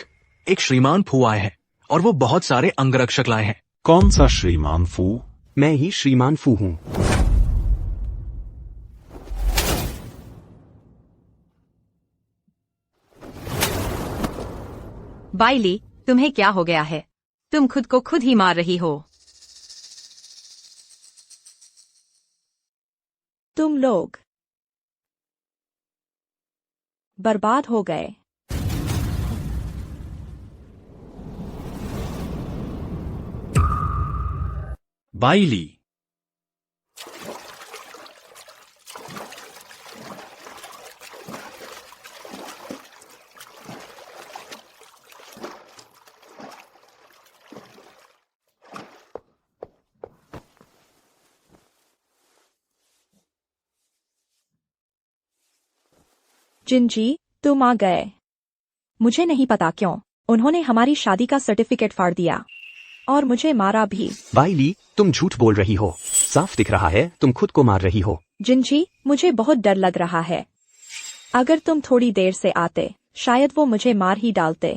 एक श्रीमान फू आए हैं और वो बहुत सारे अंगरक्षक लाए हैं। कौन सा श्रीमान फू? मैं ही श्रीमान फू हूँ। बाइली, तुम्हें क्या हो गया है? तुम खुद को खुद ही मार रही हो। तुम लोग बर्बाद हो गए। बाइली, जिनजी, तुम आ गए। मुझे नहीं पता क्यों उन्होंने हमारी शादी का सर्टिफिकेट फाड़ दिया और मुझे मारा भी। बाइली, तुम झूठ बोल रही हो। साफ दिख रहा है तुम खुद को मार रही हो। जिनजी, मुझे बहुत डर लग रहा है। अगर तुम थोड़ी देर से आते शायद वो मुझे मार ही डालते।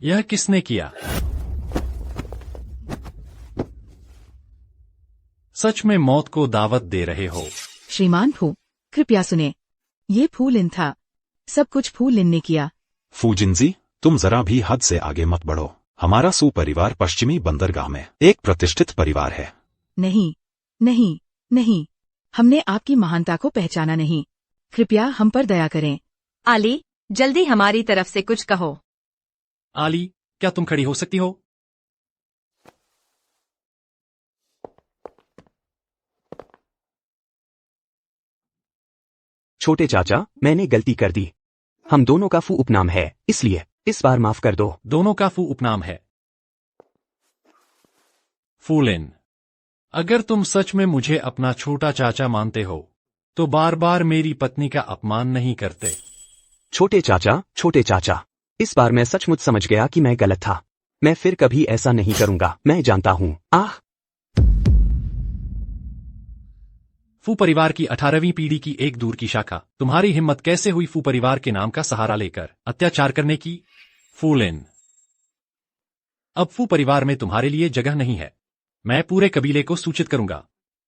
यह किसने किया? सच में मौत को दावत दे रहे हो? श्रीमान फू, कृपया सुने। ये फू लिन था। सब कुछ फू लिन ने किया। फूजिनजी, तुम जरा भी हद से आगे मत बढ़ो। हमारा सू परिवार पश्चिमी बंदरगाह में एक प्रतिष्ठित परिवार है। नहीं, नहीं, नहीं, हमने आपकी महानता को पहचाना नहीं। कृपया हम पर दया करें। आली, जल्दी हमारी तरफ से कुछ कहो। आली, क्या तुम खड़ी हो सकती हो? छोटे चाचा, मैंने गलती कर दी। हम दोनों का फू उपनाम है, इसलिए इस बार माफ कर दो। दोनों का फू उपनाम है। फूलिन, अगर तुम सच में मुझे अपना छोटा चाचा मानते हो तो बार बार मेरी पत्नी का अपमान नहीं करते। छोटे चाचा, इस बार मैं सचमुच समझ गया कि मैं गलत था। मैं फिर कभी ऐसा नहीं करूंगा, मैं जानता हूँ। फू परिवार की 18वीं पीढ़ी की एक दूर की शाखा। तुम्हारी हिम्मत कैसे हुई फू परिवार के नाम का सहारा लेकर अत्याचार करने की? फूलिन, अब फू परिवार में तुम्हारे लिए जगह नहीं है। मैं पूरे कबीले को सूचित करूंगा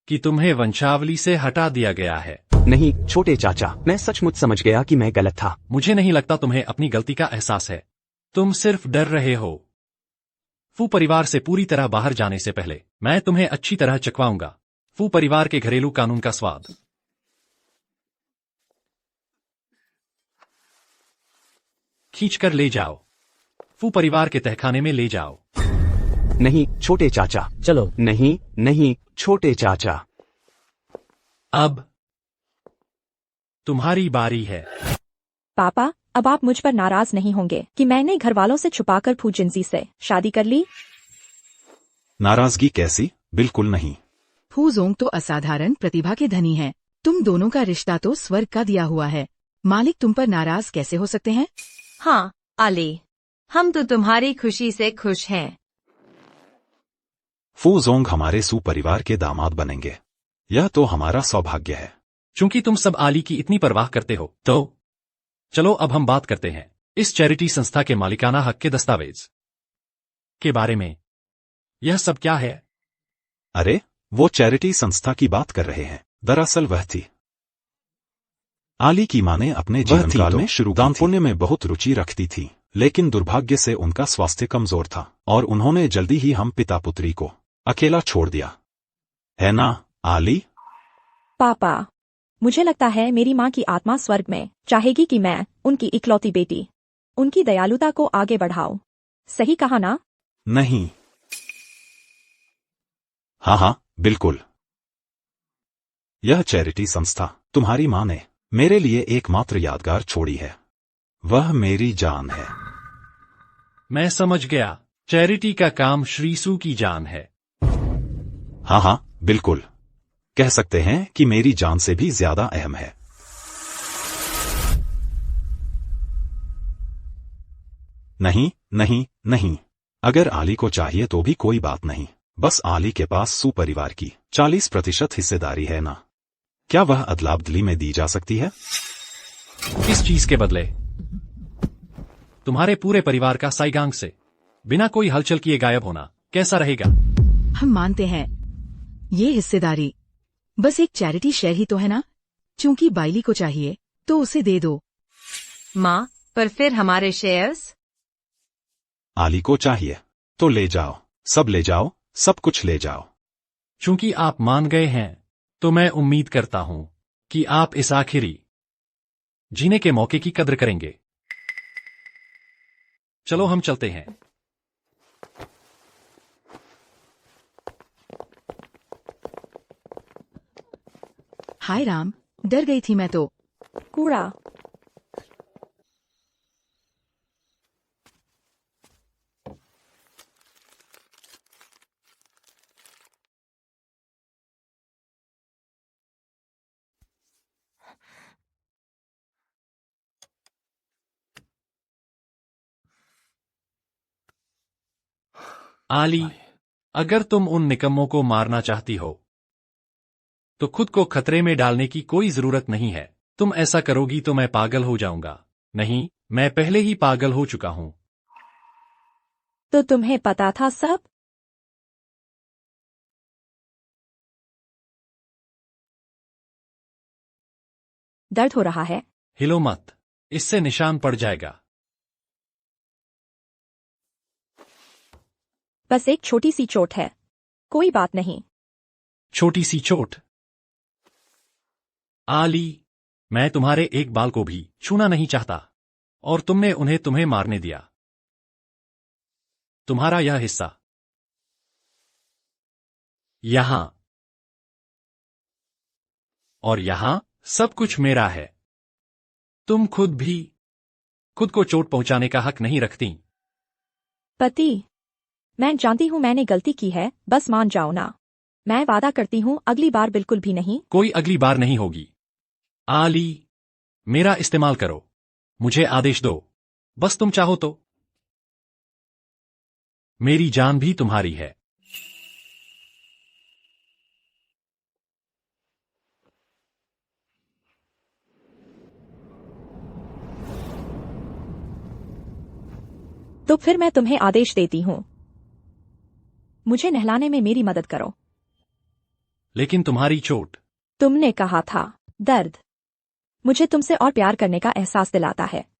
कि तुम्हें वंशावली से हटा दिया गया है। नहीं छोटे चाचा, मैं सचमुच समझ गया कि मैं गलत था। मुझे नहीं लगता तुम्हें अपनी गलती का एहसास है। तुम सिर्फ डर रहे हो। फू परिवार से पूरी तरह बाहर जाने से पहले मैं तुम्हें अच्छी तरह चखवाऊंगा फू परिवार के घरेलू कानून का स्वाद। खींचकर ले जाओ, फू परिवार के तहखाने में ले जाओ। नहीं छोटे चाचा। चलो। नहीं छोटे चाचा। अब तुम्हारी बारी है। पापा, अब आप मुझ पर नाराज नहीं होंगे कि मैंने घर वालों से छुपाकर फू जिनसी से शादी कर ली? नाराजगी कैसी? बिल्कुल नहीं। फू जोंग तो असाधारण प्रतिभा के धनी हैं। तुम दोनों का रिश्ता तो स्वर्ग का दिया हुआ है। मालिक तुम पर नाराज कैसे हो सकते हैं? हाँ अली, हम तो तुम्हारी खुशी से खुश हैं। फू जोंग हमारे सू परिवार के दामाद बनेंगे। यह तो हमारा सौभाग्य है। चूंकि तुम सब आली की इतनी परवाह करते हो, तो चलो अब हम बात करते हैं इस चैरिटी संस्था के मालिकाना हक के दस्तावेज के बारे में। यह सब क्या है? अरे, वो चैरिटी संस्था की बात कर रहे हैं। दरअसल वह थी। आली की मां ने अपने जीवनकाल में शुरू दान पुण्य में बहुत रुचि रखती थी, लेकिन दुर्भाग्य से उनका स्वास्थ्य कमजोर था और उन्होंने जल्दी ही हम पिता पुत्री को अकेला छोड़ दिया, है ना आली? पापा, मुझे लगता है मेरी माँ की आत्मा स्वर्ग में चाहेगी कि मैं, उनकी इकलौती बेटी, उनकी दयालुता को आगे बढ़ाऊं। सही कहा ना? नहीं। हाँ हाँ, बिल्कुल। यह चैरिटी संस्था तुम्हारी मां ने मेरे लिए एकमात्र यादगार छोड़ी है। वह मेरी जान है। मैं समझ गया, चैरिटी का काम श्री सू की जान है। हाँ हाँ, बिल्कुल। कह सकते हैं कि मेरी जान से भी ज्यादा अहम है। नहीं नहीं नहीं, अगर आली को चाहिए तो भी कोई बात नहीं। बस आली के पास सू परिवार की 40% हिस्सेदारी है ना। क्या वह अदला-बदली में दी जा सकती है? किस चीज के बदले? तुम्हारे पूरे परिवार का साइगांग से बिना कोई हलचल किए गायब होना कैसा रहेगा? हम मानते हैं ये हिस्सेदारी बस एक चैरिटी शेयर ही तो है ना। चूंकि बाइली को चाहिए तो उसे दे दो। माँ, पर फिर हमारे शेयर्स? आली को चाहिए तो ले जाओ, सब ले जाओ, सब कुछ ले जाओ। चूंकि आप मान गए हैं, तो मैं उम्मीद करता हूं कि आप इस आखिरी जीने के मौके की कद्र करेंगे। चलो हम चलते हैं। हाय राम, डर गई थी मैं तो। कूड़ा। आली, अगर तुम उन निकम्मों को मारना चाहती हो, तो खुद को खतरे में डालने की कोई जरूरत नहीं है। तुम ऐसा करोगी तो मैं पागल हो जाऊंगा। नहीं, मैं पहले ही पागल हो चुका हूं। तो तुम्हें पता था सब? दर्द हो रहा है? हिलो मत, इससे निशान पड़ जाएगा। बस एक छोटी सी चोट है, कोई बात नहीं। छोटी सी चोट? आली, मैं तुम्हारे एक बाल को भी छूना नहीं चाहता, और तुमने उन्हें तुम्हें मारने दिया। तुम्हारा यह हिस्सा यहां और यहां सब कुछ मेरा है। तुम खुद भी खुद को चोट पहुंचाने का हक नहीं रखती। पति, मैं जानती हूँ मैंने गलती की है, बस मान जाओ ना। मैं वादा करती हूँ अगली बार बिल्कुल भी नहीं। कोई अगली बार नहीं होगी। आली, मेरा इस्तेमाल करो, मुझे आदेश दो, बस तुम चाहो तो। मेरी जान भी तुम्हारी है। तो फिर मैं तुम्हें आदेश देती हूँ, मुझे नहलाने में मेरी मदद करो। लेकिन तुम्हारी चोट? तुमने कहा था दर्द मुझे तुमसे और प्यार करने का एहसास दिलाता है।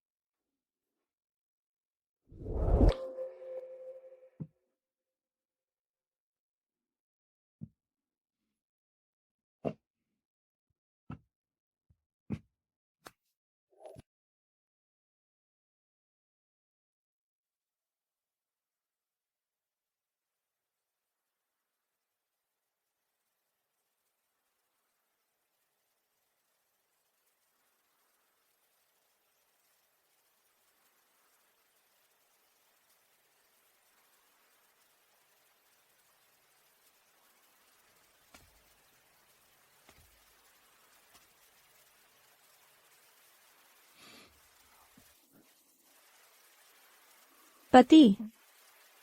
पति,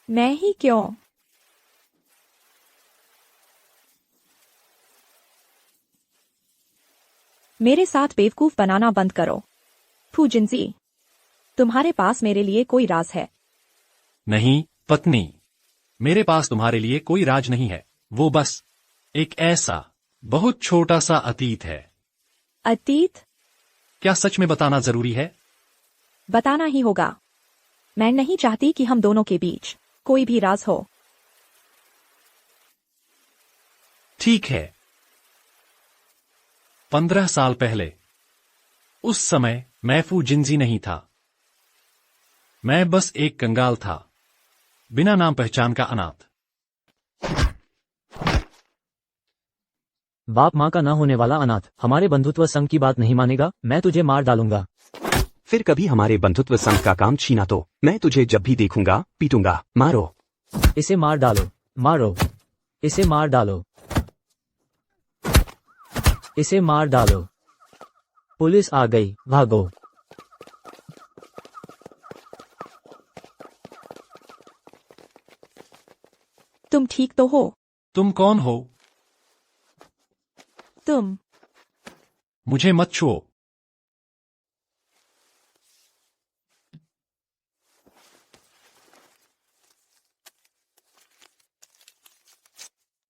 मैं ही क्यों? मेरे साथ बेवकूफ बनाना बंद करो। फू जिनसी, तुम्हारे पास मेरे लिए कोई राज है? नहीं पत्नी, मेरे पास तुम्हारे लिए कोई राज नहीं है। वो बस एक ऐसा बहुत छोटा सा अतीत है। अतीत? क्या सच में बताना जरूरी है? बताना ही होगा। मैं नहीं चाहती कि हम दोनों के बीच कोई भी राज हो। ठीक है। 15 साल पहले, उस समय मैं फू जिनजी नहीं था। मैं बस एक कंगाल था, बिना नाम पहचान का अनाथ। बाप माँ का न होने वाला अनाथ हमारे बंधुत्व संघ की बात नहीं मानेगा, मैं तुझे मार डालूंगा। फिर कभी हमारे बंधुत्व संघ का काम छीना तो मैं तुझे जब भी देखूंगा पीटूंगा। मारो। इसे मार डालो, मारो। इसे मार डालो। इसे मार डालो। पुलिस आ गई, भागो। तुम ठीक तो हो? तुम कौन हो? तुम। मुझे मत छुओ।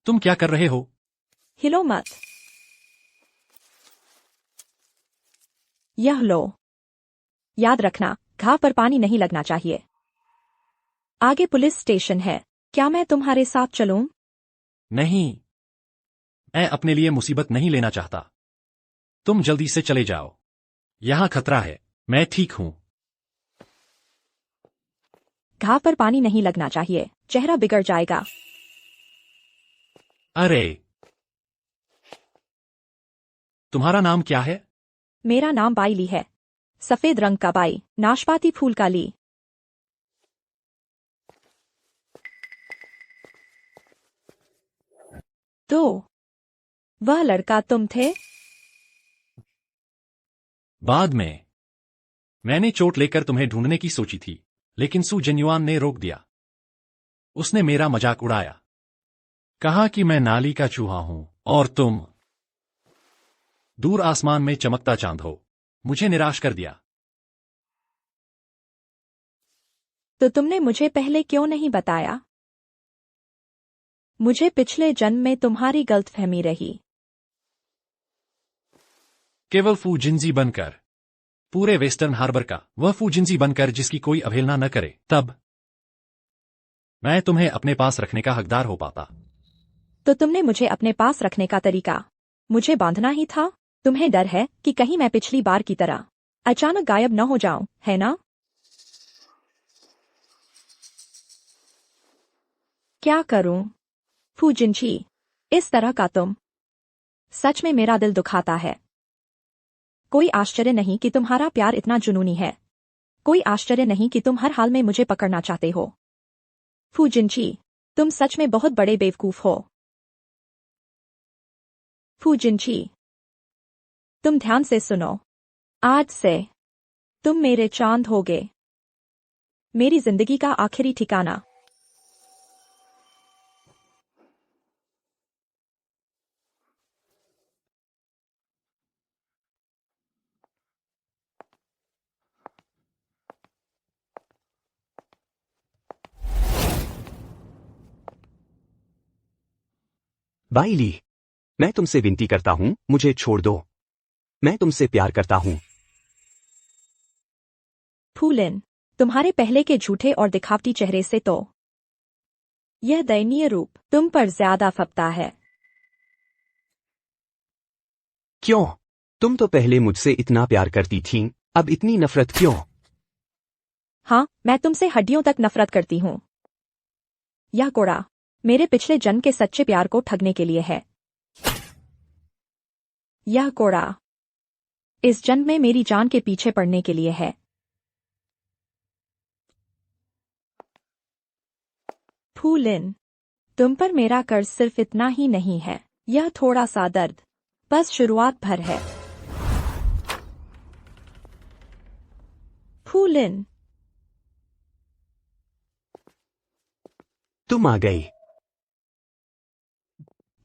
तुम क्या कर रहे हो? हिलो मत। यह लो। याद रखना, घाव पर पानी नहीं लगना चाहिए। आगे पुलिस स्टेशन है, क्या मैं तुम्हारे साथ चलूं? नहीं, मैं अपने लिए मुसीबत नहीं लेना चाहता। तुम जल्दी से चले जाओ, यहां खतरा है। मैं ठीक हूं। घाव पर पानी नहीं लगना चाहिए, चेहरा बिगड़ जाएगा। अरे, तुम्हारा नाम क्या है? मेरा नाम बाइली है। सफेद रंग का बाई, नाशपाती फूल का ली। तो वह लड़का तुम थे? बाद में मैंने चोट लेकर तुम्हें ढूंढने की सोची थी, लेकिन सू जेन्युआन ने रोक दिया। उसने मेरा मजाक उड़ाया, कहा कि मैं नाली का चूहा हूं और तुम दूर आसमान में चमकता चांद हो। मुझे निराश कर दिया। तो तुमने मुझे पहले क्यों नहीं बताया? मुझे पिछले जन्म में तुम्हारी गलतफहमी रही। केवल फू जिनजी बनकर, पूरे वेस्टर्न हार्बर का वह फू जिनजी बनकर जिसकी कोई अवहेलना न करे, तब मैं तुम्हें अपने पास रखने का हकदार हो पाता। तो तुमने मुझे अपने पास रखने का तरीका मुझे बांधना ही था? तुम्हें डर है कि कहीं मैं पिछली बार की तरह अचानक गायब न हो जाऊं, है ना? क्या करूं? फू जिनची, इस तरह का तुम सच में मेरा दिल दुखाता है। कोई आश्चर्य नहीं कि तुम्हारा प्यार इतना जुनूनी है। कोई आश्चर्य नहीं कि तुम हर हाल में मुझे पकड़ना चाहते हो। फू जिनची, तुम सच में बहुत बड़े बेवकूफ हो। फू जिनची, तुम ध्यान से सुनो। आज से तुम मेरे चांद होगे, मेरी जिंदगी का आखिरी ठिकाना। बाइली, मैं तुमसे विनती करता हूं, मुझे छोड़ दो। मैं तुमसे प्यार करता हूं। फूलिन, तुम्हारे पहले के झूठे और दिखावटी चेहरे से तो यह दयनीय रूप तुम पर ज्यादा फपता है। क्यों? तुम तो पहले मुझसे इतना प्यार करती थीं, अब इतनी नफरत क्यों? हाँ, मैं तुमसे हड्डियों तक नफरत करती हूँ। यह कोड़ा मेरे पिछले जन्म के सच्चे प्यार को ठगने के लिए है। यह कोड़ा इस जन्म में मेरी जान के पीछे पड़ने के लिए है। फूलिन, तुम पर मेरा कर्ज सिर्फ इतना ही नहीं है, यह थोड़ा सा दर्द बस शुरुआत भर है। फूलिन, तुम आ गई।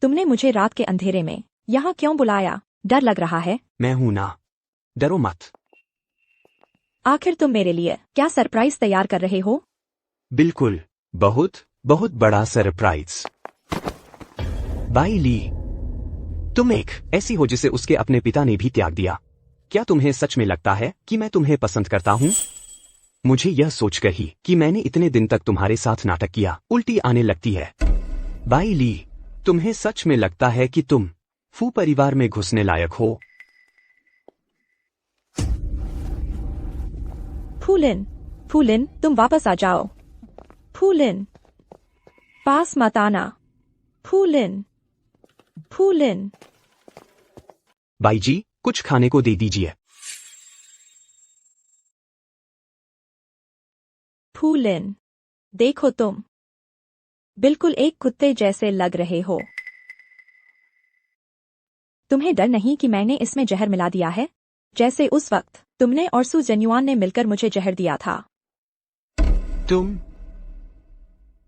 तुमने मुझे रात के अंधेरे में यहाँ क्यों बुलाया? डर लग रहा है? मैं हूं ना, डरो मत। आखिर तुम मेरे लिए क्या सरप्राइज तैयार कर रहे हो? बिल्कुल, बहुत बहुत बड़ा सरप्राइज। बाई ली, तुम एक ऐसी हो जिसे उसके अपने पिता ने भी त्याग दिया। क्या तुम्हें सच में लगता है कि मैं तुम्हें पसंद करता हूं? मुझे यह सोचकर ही कि मैंने इतने दिन तक तुम्हारे साथ नाटक किया, उल्टी आने लगती है। बाई ली, तुम्हें सच में लगता है कि तुम फू परिवार में घुसने लायक हो? फूलिन, फूलिन, तुम वापस आ जाओ। फूलिन, पास मत आना। फूलिन, फूलिन। बाई जी, कुछ खाने को दे दीजिए। फूलिन, देखो तुम बिल्कुल एक कुत्ते जैसे लग रहे हो। तुम्हें डर नहीं कि मैंने इसमें जहर मिला दिया है, जैसे उस वक्त तुमने और सू जेन्युआन ने मिलकर मुझे जहर दिया था।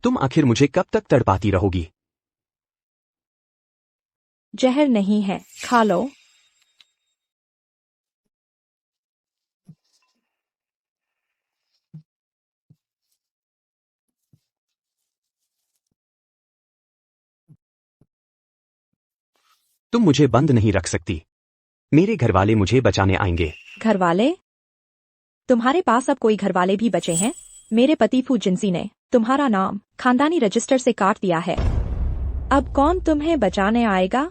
तुम आखिर मुझे कब तक तड़पाती रहोगी? जहर नहीं है, खा लो। तुम मुझे बंद नहीं रख सकती। मेरे घरवाले मुझे बचाने आएंगे। घरवाले? तुम्हारे पास अब कोई घरवाले भी बचे हैं? मेरे पति फू जिनसी ने तुम्हारा नाम खानदानी रजिस्टर से काट दिया है। अब कौन तुम्हें बचाने आएगा?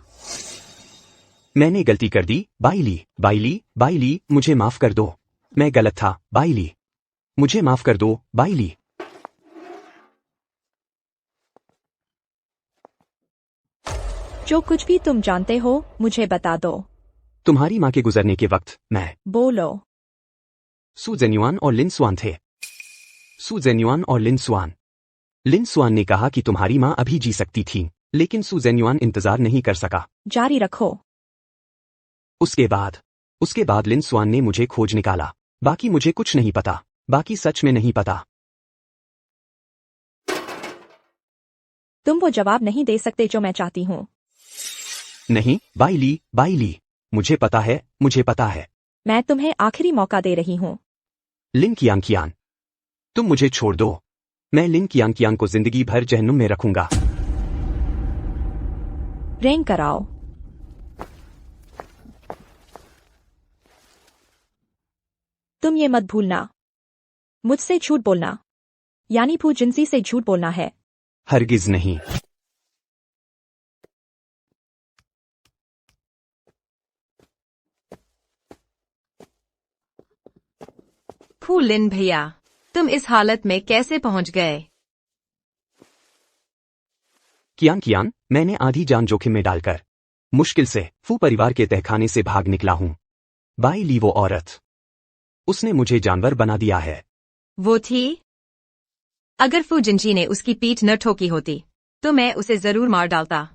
मैंने गलती कर दी, बाइली, बाइली, बाइली, मुझे माफ कर दो। मैं गलत था, बाइली। मुझे माफ कर दो, बाइली। जो कुछ भी तुम जानते हो मुझे बता दो। तुम्हारी माँ के गुजरने के वक्त मैं बोलो। सू जेन्युआन और लिन स्वान थे। सू जेन्युआन और लिन स्वान। लिन स्वान ने कहा कि तुम्हारी माँ अभी जी सकती थी, लेकिन सू जेन्युआन इंतजार नहीं कर सका। जारी रखो। उसके बाद लिन स्वान ने मुझे खोज निकाला। बाकी मुझे कुछ नहीं पता, बाकी सच में नहीं पता। तुम वो जवाब नहीं दे सकते जो मैं चाहती हूँ। नहीं, बाइली, बाइली, मुझे पता है, मुझे पता है। मैं तुम्हें आखिरी मौका दे रही हूँ। लिन कियांग, तुम मुझे छोड़ दो। मैं लिन कियांग को जिंदगी भर जहन्नुम में रखूंगा। रेंग कराओ। तुम ये मत भूलना, मुझसे झूठ बोलना यानी फू जिनसी से झूठ बोलना है। हरगिज नहीं। फू लिन भैया, तुम इस हालत में कैसे पहुंच गए? कियांग, मैंने आधी जान जोखिम में डालकर मुश्किल से फू परिवार के तहखाने से भाग निकला हूं। बाई ली वो औरत, उसने मुझे जानवर बना दिया है। वो थी? अगर फू जिनजी ने उसकी पीठ न ठोकी होती तो मैं उसे जरूर मार डालता।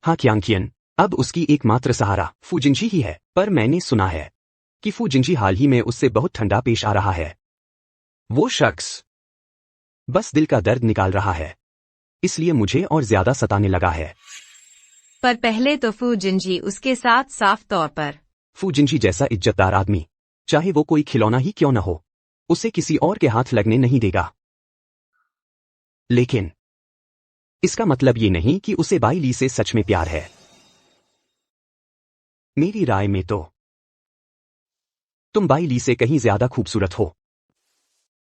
हाँ कियांग, अब उसकी एकमात्र सहारा फू जिनजी ही है, पर मैंने सुना है कि फू जिनजी हाल ही में उससे बहुत ठंडा पेश आ रहा है। वो शख्स बस दिल का दर्द निकाल रहा है, इसलिए मुझे और ज्यादा सताने लगा है। पर पहले तो फू जिनजी उसके साथ साफ तौर पर फू जिनजी जैसा इज्जतदार आदमी, चाहे वो कोई खिलौना ही क्यों न हो, उसे किसी और के हाथ लगने नहीं देगा। लेकिन इसका मतलब ये नहीं कि उसे बाई ली से सच में प्यार है। मेरी राय में तो तुम बाई ली से कहीं ज्यादा खूबसूरत हो,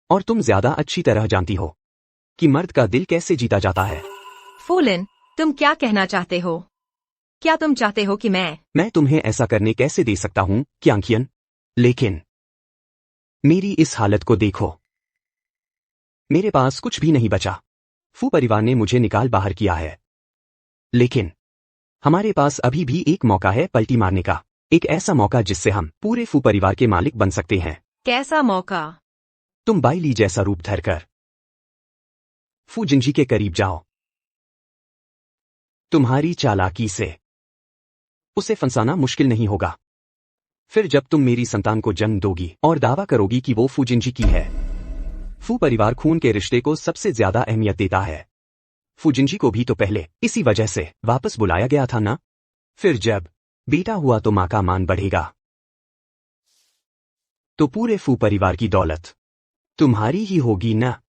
और तुम ज्यादा अच्छी तरह जानती हो कि मर्द का दिल कैसे जीता जाता है। फू लिन, तुम क्या कहना चाहते हो? क्या तुम चाहते हो कि मैं तुम्हें ऐसा करने कैसे दे सकता हूं कियांग? लेकिन मेरी इस हालत को देखो, मेरे पास कुछ भी नहीं बचा। फू परिवार ने मुझे निकाल बाहर किया है, लेकिन हमारे पास अभी भी एक मौका है पलटी मारने का। एक ऐसा मौका जिससे हम पूरे फू परिवार के मालिक बन सकते हैं। कैसा मौका? तुम बाई ली जैसा रूप धरकर फू जिनजी के करीब जाओ। तुम्हारी चालाकी से उसे फंसाना मुश्किल नहीं होगा। फिर जब तुम मेरी संतान को जन्म दोगी और दावा करोगी कि वो फू जिनजी की है, फू परिवार खून के रिश्ते को सबसे ज्यादा अहमियत देता है। फू जिंजी को भी तो पहले इसी वजह से वापस बुलाया गया था ना। फिर जब बेटा हुआ तो माँ का मान बढ़ेगा, तो पूरे फू परिवार की दौलत तुम्हारी ही होगी ना।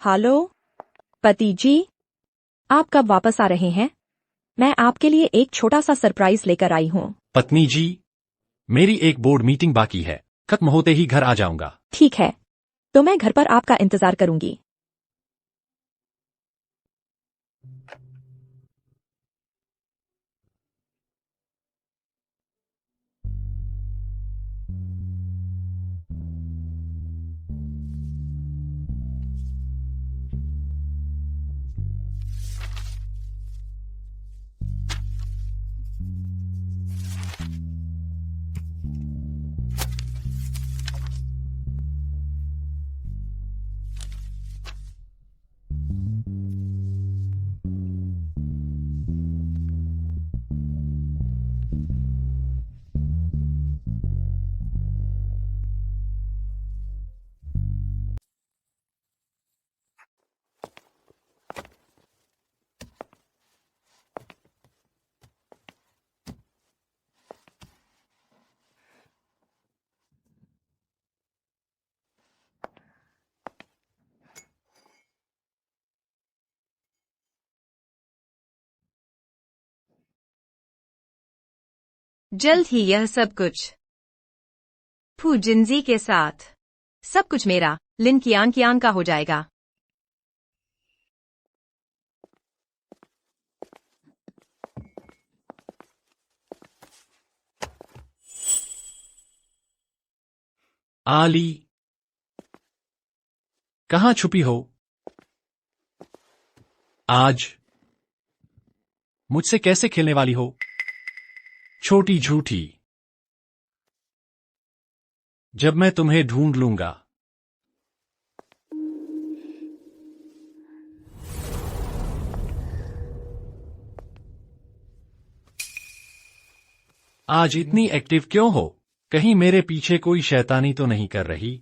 हेलो पति जी, आप कब वापस आ रहे हैं? मैं आपके लिए एक छोटा सा सरप्राइज लेकर आई हूँ। पत्नी जी, मेरी एक बोर्ड मीटिंग बाकी है, खत्म होते ही घर आ जाऊंगा। ठीक है, तो मैं घर पर आपका इंतजार करूंगी। जल्द ही यह सब कुछ फू जिंजी के साथ सब कुछ मेरा लिन कियान का हो जाएगा। आली, कहाँ छुपी हो? आज मुझसे कैसे खेलने वाली हो, छोटी झूठी? जब मैं तुम्हें ढूंढ लूंगा। आज इतनी एक्टिव क्यों हो? कहीं मेरे पीछे कोई शैतानी तो नहीं कर रही?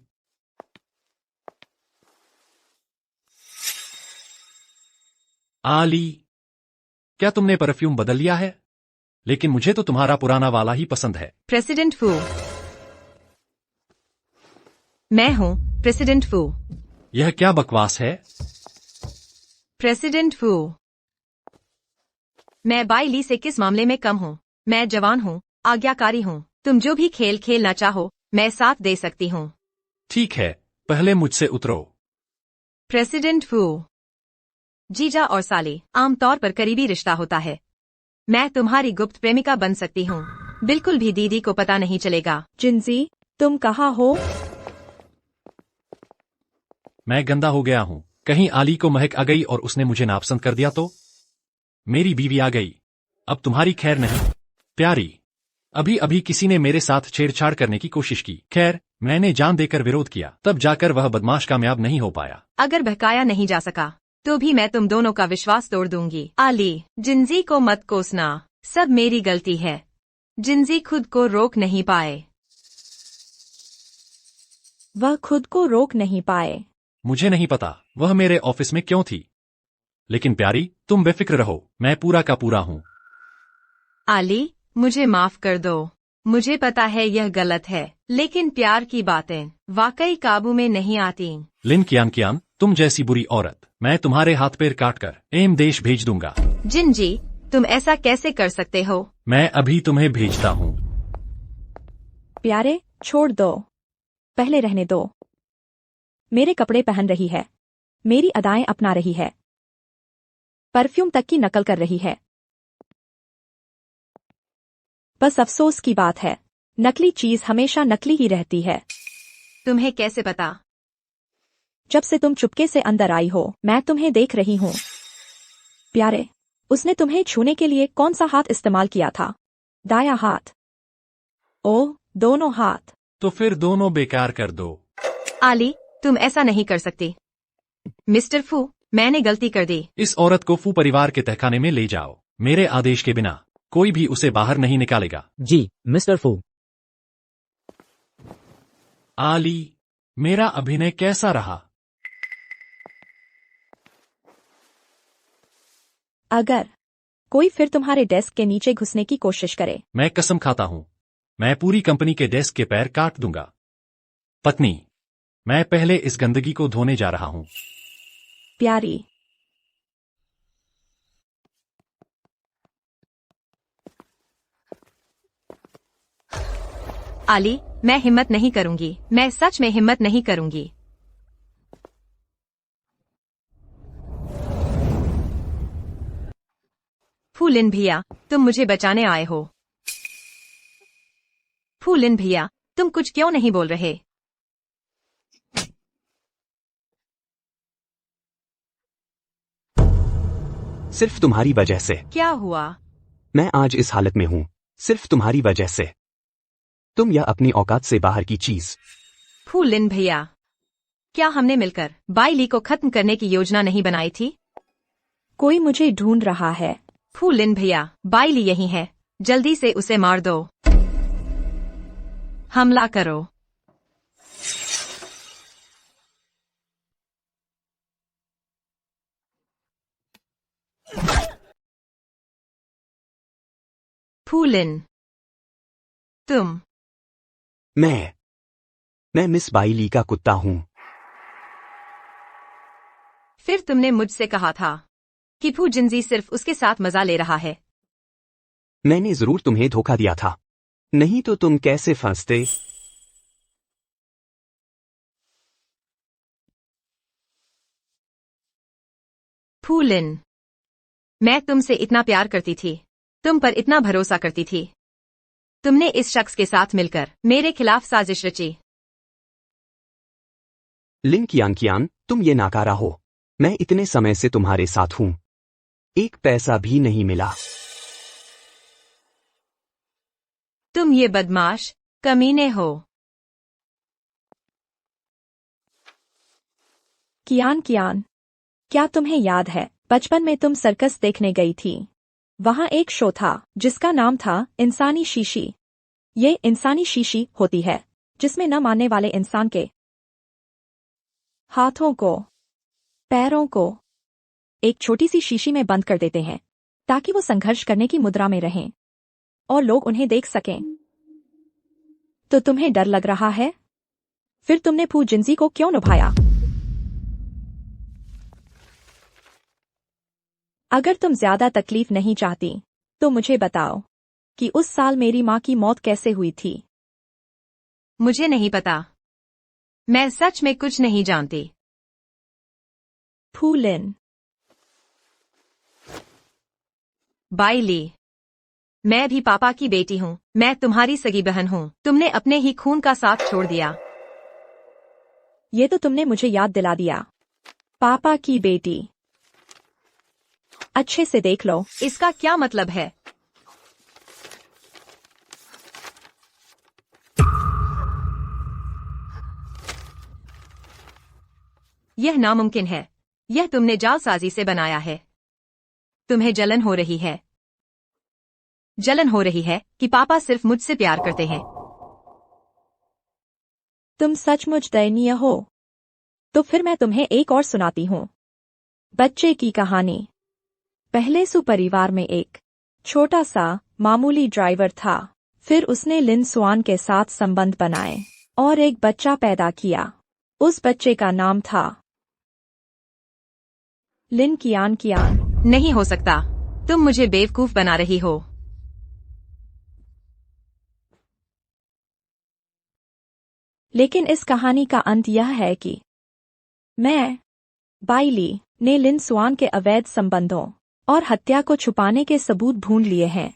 आली, क्या तुमने परफ्यूम बदल लिया है? लेकिन मुझे तो तुम्हारा पुराना वाला ही पसंद है। प्रेसिडेंट फू, मैं हूं प्रेसिडेंट फू। यह क्या बकवास है? प्रेसिडेंट फू, मैं बाइली से किस मामले में कम हूं? मैं जवान हूं, आज्ञाकारी हूं। तुम जो भी खेल खेलना चाहो मैं साथ दे सकती हूं। ठीक है, पहले मुझसे उतरो। प्रेसिडेंट फू, जीजा और साली आमतौर पर करीबी रिश्ता होता है। मैं तुम्हारी गुप्त प्रेमिका बन सकती हूँ, बिल्कुल भी दीदी को पता नहीं चलेगा। जिंजी, तुम कहाँ हो? मैं गंदा हो गया हूँ। कहीं आली को महक आ गई और उसने मुझे नापसंद कर दिया तो? मेरी बीवी आ गई, अब तुम्हारी खैर नहीं। प्यारी, अभी अभी किसी ने मेरे साथ छेड़छाड़ करने की कोशिश की। खैर, मैंने जान देकर विरोध किया, तब जाकर वह बदमाश कामयाब नहीं हो पाया। अगर बहकाया नहीं जा सका तो भी मैं तुम दोनों का विश्वास तोड़ दूंगी। आली, जिंजी को मत कोसना, सब मेरी गलती है। जिंजी खुद को रोक नहीं पाए। वह खुद को रोक नहीं पाए। मुझे नहीं पता वह मेरे ऑफिस में क्यों थी, लेकिन प्यारी तुम बेफिक्र रहो, मैं पूरा का पूरा हूँ। आली, मुझे माफ कर दो। मुझे पता है यह गलत है, लेकिन प्यार की बातें वाकई काबू में नहीं आती। लिन कियान, तुम जैसी बुरी औरत मैं तुम्हारे हाथ पैर काटकर एम देश भेज दूंगा। जिंजी, तुम ऐसा कैसे कर सकते हो? मैं अभी तुम्हें भेजता हूँ। प्यारे, छोड़ दो, पहले रहने दो। मेरे कपड़े पहन रही है, मेरी अदाएं अपना रही है, परफ्यूम तक की नकल कर रही है। बस अफसोस की बात है, नकली चीज हमेशा नकली ही रहती है। तुम्हें कैसे पता? जब से तुम चुपके से अंदर आई हो मैं तुम्हें देख रही हूँ। प्यारे, उसने तुम्हें छूने के लिए कौन सा हाथ इस्तेमाल किया था? दायां हाथ? ओ, दोनों हाथ। तो फिर दोनों बेकार कर दो। आली, तुम ऐसा नहीं कर सकती। मिस्टर फू, मैंने गलती कर दी। इस औरत को फू परिवार के तहखाने में ले जाओ। मेरे आदेश के बिना कोई भी उसे बाहर नहीं निकालेगा। जी मिस्टर फू। आली, मेरा अभिनय कैसा रहा? अगर कोई फिर तुम्हारे डेस्क के नीचे घुसने की कोशिश करे, मैं कसम खाता हूं, मैं पूरी कंपनी के डेस्क के पैर काट दूंगा। पत्नी, मैं पहले इस गंदगी को धोने जा रहा हूं। प्यारी। आली, मैं हिम्मत नहीं करूंगी, मैं सच में हिम्मत नहीं करूंगी। फूलिन भैया, तुम मुझे बचाने आए हो। फूलिन भैया, तुम कुछ क्यों नहीं बोल रहे? सिर्फ तुम्हारी वजह से। क्या हुआ? मैं आज इस हालत में हूं, सिर्फ तुम्हारी वजह से। तुम यह अपनी औकात से बाहर की चीज। फूलिन भैया, क्या हमने मिलकर बाइली को खत्म करने की योजना नहीं बनाई थी? कोई मुझे ढूंढ रहा है। फूलिन भैया, बाइली यही है, जल्दी से उसे मार दो। हमला करो। फूलिन, तुम। मैं मिस बाइली का कुत्ता हूं। फिर तुमने मुझसे कहा था कि फू जिंजी सिर्फ उसके साथ मजा ले रहा है। मैंने जरूर तुम्हें धोखा दिया था, नहीं तो तुम कैसे फंसते? फूलिन, मैं तुमसे इतना प्यार करती थी, तुम पर इतना भरोसा करती थी। तुमने इस शख्स के साथ मिलकर मेरे खिलाफ साजिश रची। लिन कियान, तुम ये नाकारा हो। मैं इतने समय से तुम्हारे साथ हूं, एक पैसा भी नहीं मिला। तुम ये बदमाश कमीने हो। कियान, क्या तुम्हें याद है बचपन में तुम सर्कस देखने गई थी? वहां एक शो था जिसका नाम था इंसानी शीशी। ये इंसानी शीशी होती है जिसमें न मानने वाले इंसान के हाथों को, पैरों को एक छोटी सी शीशी में बंद कर देते हैं ताकि वो संघर्ष करने की मुद्रा में रहें और लोग उन्हें देख सकें। तो तुम्हें डर लग रहा है? फिर तुमने फू जिंजी को क्यों निभाया? अगर तुम ज्यादा तकलीफ नहीं चाहती तो मुझे बताओ कि उस साल मेरी माँ की मौत कैसे हुई थी। मुझे नहीं पता, मैं सच में कुछ नहीं जानती। फूलिन, बाइली, मैं भी पापा की बेटी हूँ, मैं तुम्हारी सगी बहन हूँ। तुमने अपने ही खून का साथ छोड़ दिया। ये तो तुमने मुझे याद दिला दिया। पापा की बेटी, अच्छे से देख लो। इसका क्या मतलब है? यह नामुमकिन है, यह तुमने जालसाजी से बनाया है। तुम्हें जलन हो रही है, जलन हो रही है कि पापा सिर्फ मुझसे प्यार करते हैं। तुम सचमुच दयनीय हो। तो फिर मैं तुम्हें एक और सुनाती हूँ, बच्चे की कहानी। पहले सुपरिवार में एक छोटा सा मामूली ड्राइवर था। फिर उसने लिन स्वान के साथ संबंध बनाए और एक बच्चा पैदा किया। उस बच्चे का नाम था लिन कियान। नहीं हो सकता, तुम मुझे बेवकूफ बना रही हो। लेकिन इस कहानी का अंत यह है कि मैं, बाइली, ने लिन स्वान के अवैध संबंधों और हत्या को छुपाने के सबूत ढूंढ लिए हैं।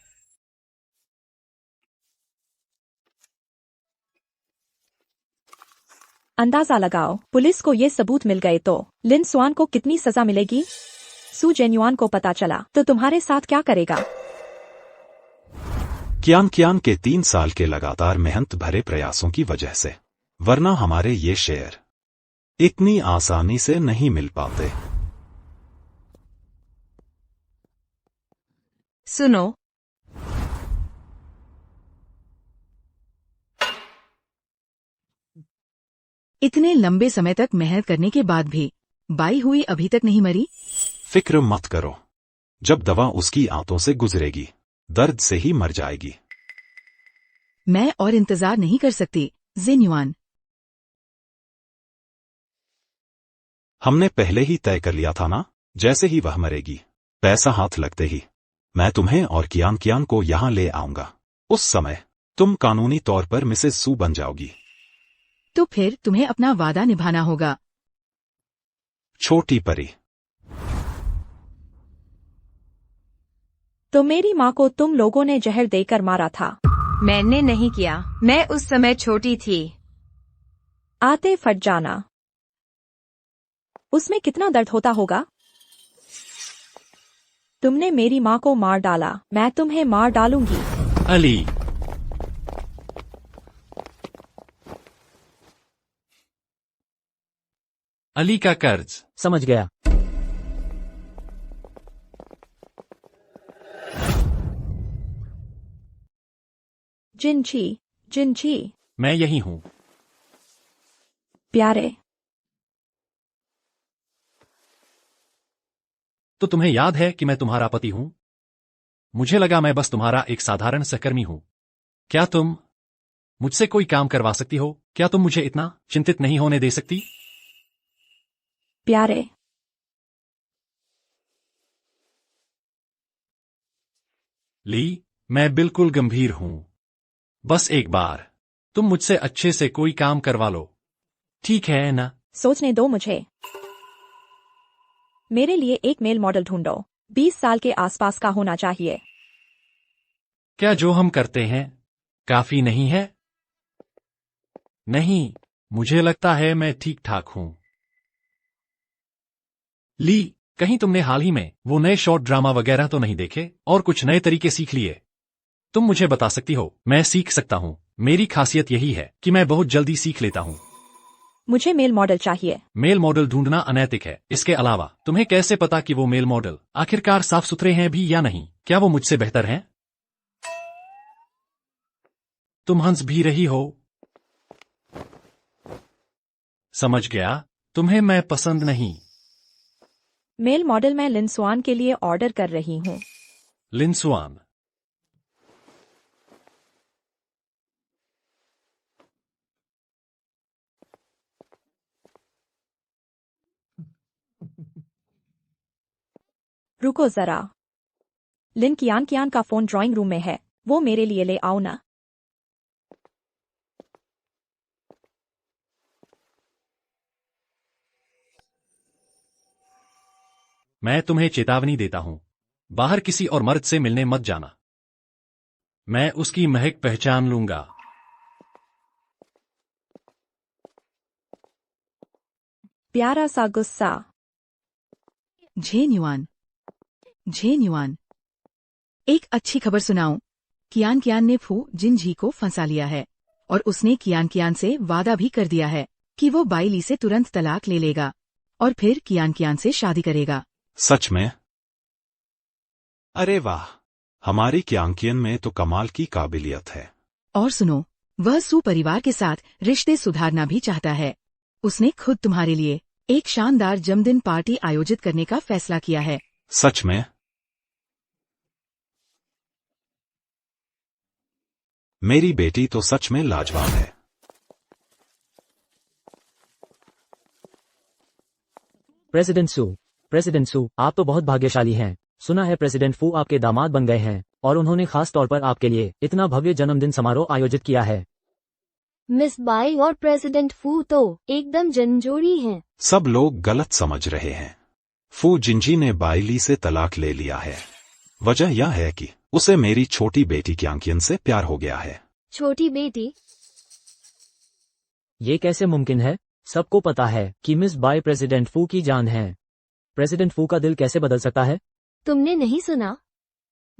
अंदाजा लगाओ, पुलिस को ये सबूत मिल गए तो लिन स्वान को कितनी सजा मिलेगी? सू जेन्युआन को पता चला तो तुम्हारे साथ क्या करेगा? कियान के 3 साल के लगातार मेहनत भरे प्रयासों की वजह से, वरना हमारे ये शेयर इतनी आसानी से नहीं मिल पाते। सुनो, इतने लंबे समय तक मेहनत करने के बाद भी बाई हुई अभी तक नहीं मरी। फिक्र मत करो, जब दवा उसकी आंतों से गुजरेगी दर्द से ही मर जाएगी। मैं और इंतजार नहीं कर सकती जिन युआन। हमने पहले ही तय कर लिया था ना, जैसे ही वह मरेगी पैसा हाथ लगते ही मैं तुम्हें और कियान कियान को यहां ले आऊंगा। उस समय तुम कानूनी तौर पर मिसेस सू बन जाओगी। तो फिर तुम्हें अपना वादा निभाना होगा। छोटी परी, तो मेरी माँ को तुम लोगों ने जहर देकर मारा था। मैंने नहीं किया, मैं उस समय छोटी थी। आते फट जाना। उसमें कितना दर्द होता होगा। तुमने मेरी माँ को मार डाला, मैं तुम्हें मार डालूंगी। अली, अली का कर्ज। समझ गया। जिनची, जिनची, मैं यही हूं। प्यारे। तो तुम्हें याद है कि मैं तुम्हारा पति हूं? मुझे लगा मैं बस तुम्हारा एक साधारण सहकर्मी हूं। क्या तुम मुझसे कोई काम करवा सकती हो? क्या तुम मुझे इतना चिंतित नहीं होने दे सकती? प्यारे। ली, मैं बिल्कुल गंभीर हूं। बस एक बार तुम मुझसे अच्छे से कोई काम करवा लो, ठीक है ना? सोचने दो मुझे। मेरे लिए एक मेल मॉडल ढूंढो, 20 साल के आसपास का होना चाहिए। क्या जो हम करते हैं काफी नहीं है? नहीं, मुझे लगता है मैं ठीक ठाक हूं। ली, कहीं तुमने हाल ही में वो नए शॉर्ट ड्रामा वगैरह तो नहीं देखे और कुछ नए तरीके सीख लिए? तुम मुझे बता सकती हो, मैं सीख सकता हूं। मेरी खासियत यही है कि मैं बहुत जल्दी सीख लेता हूं। मुझे मेल मॉडल चाहिए। मेल मॉडल ढूंढना अनैतिक है। इसके अलावा तुम्हें कैसे पता कि वो मेल मॉडल आखिरकार साफ सुथरे हैं भी या नहीं? क्या वो मुझसे बेहतर हैं? तुम हंस भी रही हो। समझ गया, तुम्हें मैं पसंद नहीं। मेल मॉडल मैं लिनस्वान के लिए ऑर्डर कर रही हूँ। लिनस्वान। रुको जरा। लिन कियान कियान का फोन ड्राइंग रूम में है, वो मेरे लिए ले आओ ना। मैं तुम्हें चेतावनी देता हूं, बाहर किसी और मर्द से मिलने मत जाना। मैं उसकी महक पहचान लूंगा। प्यारा सा गुस्सा। झेन युआन, झेन युआन, एक अच्छी खबर सुनाऊं। कियान कियान ने फू जिनझी को फंसा लिया है और उसने कियान कियान से वादा भी कर दिया है कि वो बाई ली से तुरंत तलाक ले लेगा और फिर कियान कियान से शादी करेगा। सच में? अरे वाह, हमारी कियांकियन में तो कमाल की काबिलियत है। और सुनो, वह सू परिवार के साथ रिश्ते सुधारना भी चाहता है। उसने खुद तुम्हारे लिए एक शानदार जन्मदिन पार्टी आयोजित करने का फैसला किया है। सच में? मेरी बेटी तो सच में लाजवाब है। प्रेसिडेंट सू, आप तो बहुत भाग्यशाली हैं। सुना है प्रेसिडेंट फू आपके दामाद बन गए हैं और उन्होंने खास तौर पर आपके लिए इतना भव्य जन्मदिन समारोह आयोजित किया है। मिस बाई और प्रेसिडेंट फू तो एकदम जनजोड़ी हैं। सब लोग गलत समझ रहे हैं। फू जिंजी ने बाइली से तलाक ले लिया है। वजह यह है कि उसे मेरी छोटी बेटी कियांकियन से प्यार हो गया है। छोटी बेटी? ये कैसे मुमकिन है? सबको पता है कि मिस बाई प्रेसिडेंट फू की जान है। प्रेसिडेंट फू का दिल कैसे बदल सकता है? तुमने नहीं सुना?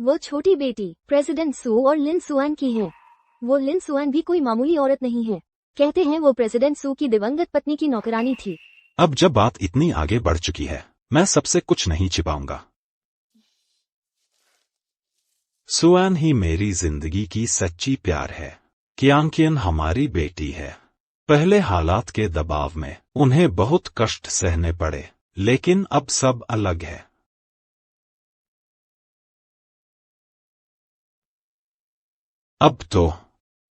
वो छोटी बेटी प्रेसिडेंट सू और लिन सुआन की है। वो लिन सुआन भी कोई मामूली औरत नहीं है। कहते हैं वो प्रेसिडेंट सू की दिवंगत पत्नी की नौकरानी थी। अब जब बात इतनी आगे बढ़ चुकी है, मैं सबसे कुछ नहीं छिपाऊंगा। सुआन ही मेरी जिंदगी की सच्ची प्यार है। क्यांकियन हमारी बेटी है। पहले हालात के दबाव में उन्हें बहुत कष्ट सहने पड़े, लेकिन अब सब अलग है। अब तो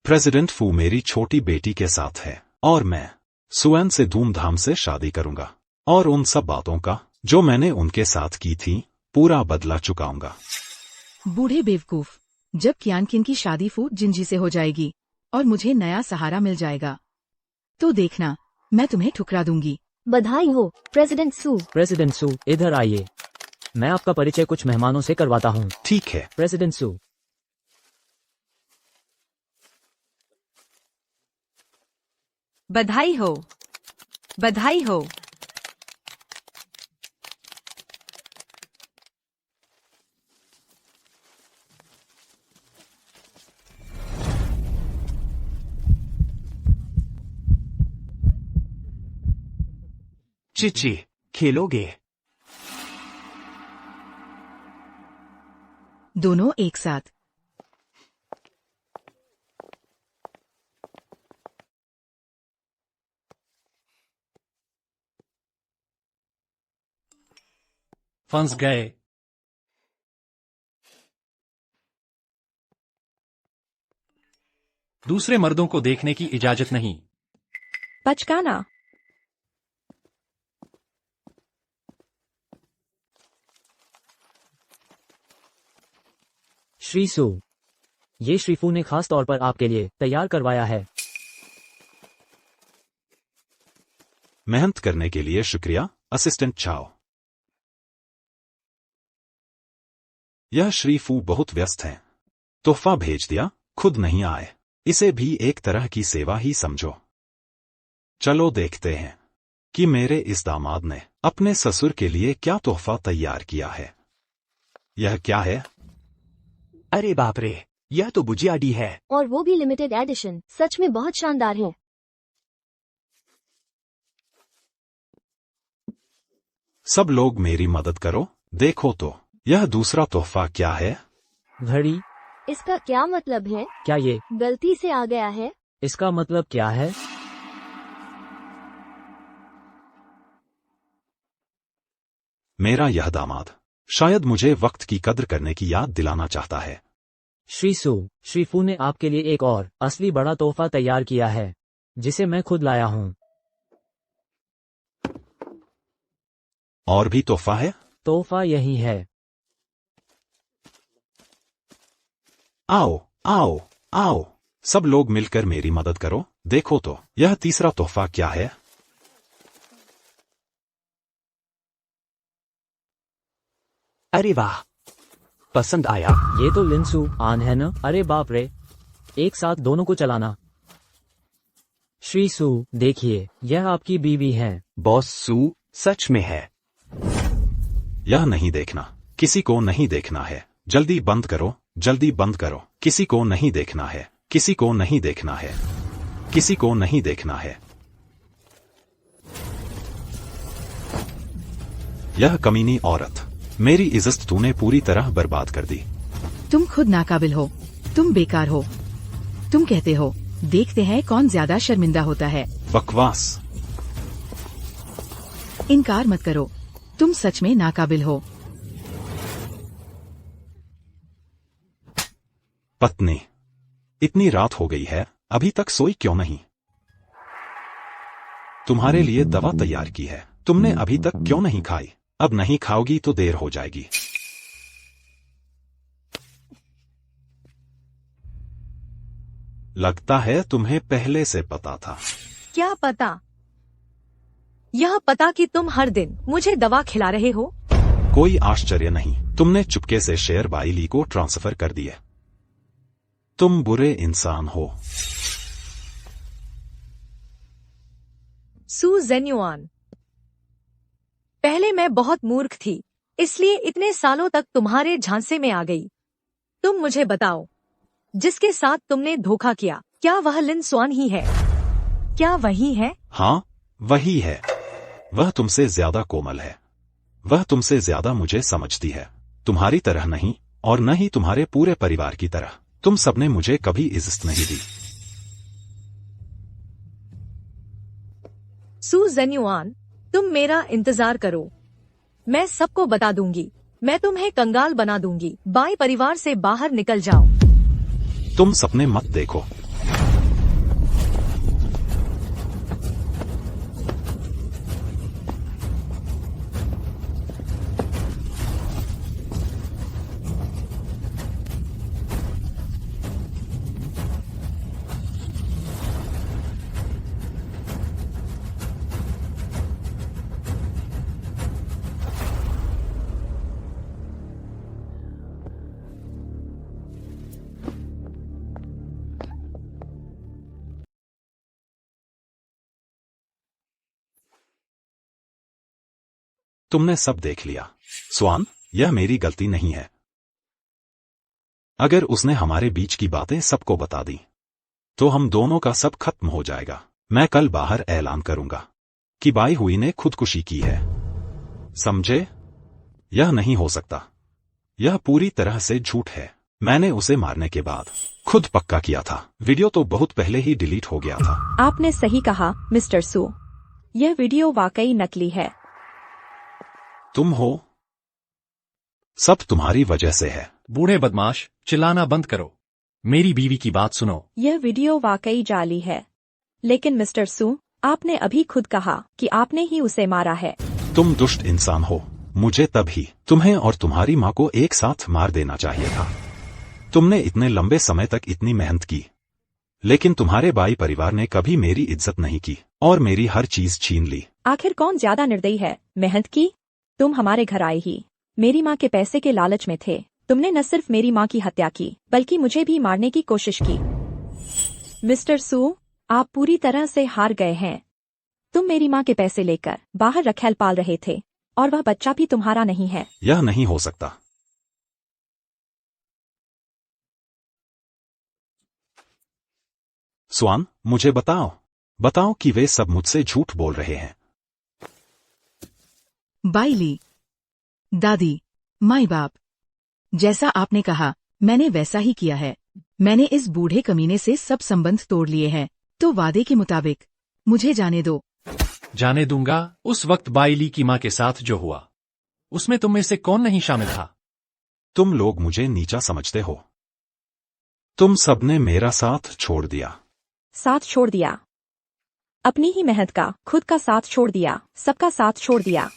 प्रेसिडेंट फू मेरी छोटी बेटी के साथ है और मैं सुआन से धूमधाम से शादी करूंगा और उन सब बातों का जो मैंने उनके साथ की थी पूरा बदला चुकाऊंगा। बूढ़े बेवकूफ, जब क्यांकिन की शादी फू जिंजी से हो जाएगी और मुझे नया सहारा मिल जाएगा तो देखना, मैं तुम्हें ठुकरा दूंगी। बधाई हो प्रेसिडेंट सू। प्रेसिडेंट सू, इधर आइए। मैं आपका परिचय कुछ मेहमानों से करवाता हूँ। ठीक है। प्रेसिडेंट सू, बधाई हो, बधाई हो। चिची, खेलोगे? दोनों एक साथ। फंस गए। दूसरे मर्दों को देखने की इजाजत नहीं। पचकाना। श्री सू, ये श्रीफू ने खास तौर पर आपके लिए तैयार करवाया है। मेहनत करने के लिए शुक्रिया असिस्टेंट चाओ। यह श्रीफू बहुत व्यस्त हैं। तोहफा भेज दिया, खुद नहीं आए। इसे भी एक तरह की सेवा ही समझो। चलो देखते हैं कि मेरे इस दामाद ने अपने ससुर के लिए क्या तोहफा तैयार किया है। यह क्या है? अरे बाप रे, यह तो बुजियाडी है। और वो भी लिमिटेड एडिशन। सच में बहुत शानदार है। सब लोग मेरी मदद करो। देखो तो, यह दूसरा तोहफा क्या है? घड़ी। इसका क्या मतलब है? क्या ये गलती से आ गया है? इसका मतलब क्या है? मेरा यह दामाद शायद मुझे वक्त की कद्र करने की याद दिलाना चाहता है। श्री सू, श्रीफू ने आपके लिए एक और असली बड़ा तोहफा तैयार किया है, जिसे मैं खुद लाया हूँ। और भी तोहफा है? तोहफा यही है। आओ आओ आओ, सब लोग मिलकर मेरी मदद करो। देखो तो, यह तीसरा तोहफा क्या है? अरे वाह, पसंद आया। ये तो लिनसू आन है न? अरे बाप रे, एक साथ दोनों को चलाना। श्री सू, देखिए, यह आपकी बीवी है। बॉस सू, सच में है। यह नहीं देखना, किसी को नहीं देखना है। जल्दी बंद करो, जल्दी बंद करो। किसी को नहीं देखना है, किसी को नहीं देखना है, किसी को नहीं देखना है। यह कमीनी औरत, मेरी इज्जत तूने पूरी तरह बर्बाद कर दी। तुम खुद नाकाबिल हो, तुम बेकार हो। तुम कहते हो, देखते हैं कौन ज्यादा शर्मिंदा होता है। बकवास। इनकार मत करो, तुम सच में नाकाबिल हो। पत्नी, इतनी रात हो गई है, अभी तक सोई क्यों नहीं? तुम्हारे लिए दवा तैयार की है, तुमने अभी तक क्यों नहीं खाई? अब नहीं खाओगी तो देर हो जाएगी। लगता है तुम्हें पहले से पता था। क्या पता? यह पता कि तुम हर दिन मुझे दवा खिला रहे हो। कोई आश्चर्य नहीं, तुमने चुपके से शेयर बाइली को ट्रांसफर कर दिए। तुम बुरे इंसान हो। सू जेन्युआन, पहले मैं बहुत मूर्ख थी, इसलिए इतने सालों तक तुम्हारे झांसे में आ गई। तुम मुझे बताओ, जिसके साथ तुमने धोखा किया, क्या वह लिन स्वान ही है? क्या वही है? हाँ, वही है। वह तुमसे ज्यादा कोमल है। वह तुमसे ज्यादा मुझे समझती है, तुम्हारी तरह नहीं, और न ही तुम्हारे पूरे परिवार की तरह। तुम सबने मुझे कभी इज्जत नहीं दी। सू जेन्युआन, तुम मेरा इंतजार करो, मैं सबको बता दूंगी। मैं तुम्हें कंगाल बना दूंगी। बाई परिवार से बाहर निकल जाओ। तुम सपने मत देखो। तुमने सब देख लिया। स्वान, यह मेरी गलती नहीं है। अगर उसने हमारे बीच की बातें सबको बता दी तो हम दोनों का सब खत्म हो जाएगा। मैं कल बाहर ऐलान करूंगा कि बाई हुई ने खुदकुशी की है। समझे? यह नहीं हो सकता। यह पूरी तरह से झूठ है। मैंने उसे मारने के बाद खुद पक्का किया था। वीडियो तो बहुत पहले ही डिलीट हो गया था। आपने सही कहा मिस्टर सू, यह वीडियो वाकई नकली है। तुम हो। सब तुम्हारी वजह से है। बूढ़े बदमाश, चिल्लाना बंद करो। मेरी बीवी की बात सुनो। यह वीडियो वाकई जाली है, लेकिन मिस्टर सू, आपने अभी खुद कहा कि आपने ही उसे मारा है। तुम दुष्ट इंसान हो। मुझे तभी तुम्हें और तुम्हारी माँ को एक साथ मार देना चाहिए था। तुमने इतने लंबे समय तक इतनी मेहनत की, लेकिन तुम्हारे बाई परिवार ने कभी मेरी इज्जत नहीं की और मेरी हर चीज छीन ली। आखिर कौन ज्यादा निर्दयी है? मेहनत की? तुम हमारे घर आए ही मेरी माँ के पैसे के लालच में थे। तुमने न सिर्फ मेरी माँ की हत्या की, बल्कि मुझे भी मारने की कोशिश की। मिस्टर सू, आप पूरी तरह से हार गए हैं। तुम मेरी माँ के पैसे लेकर बाहर रखैल पाल रहे थे, और वह बच्चा भी तुम्हारा नहीं है। यह नहीं हो सकता। स्वान, मुझे बताओ कि वे सब मुझसे झूठ बोल रहे हैं। बाइली, दादी, माई बाप, जैसा आपने कहा मैंने वैसा ही किया है। मैंने इस बूढ़े कमीने से सब संबंध तोड़ लिए हैं, तो वादे के मुताबिक मुझे जाने दो। जाने दूंगा। उस वक्त बाइली की माँ के साथ जो हुआ, उसमें तुम में से कौन नहीं शामिल था? तुम लोग मुझे नीचा समझते हो। तुम सबने मेरा साथ छोड़ दिया। साथ छोड़ दिया? अपनी ही मेहनत का, खुद का साथ छोड़ दिया, सबका साथ छोड़ दिया।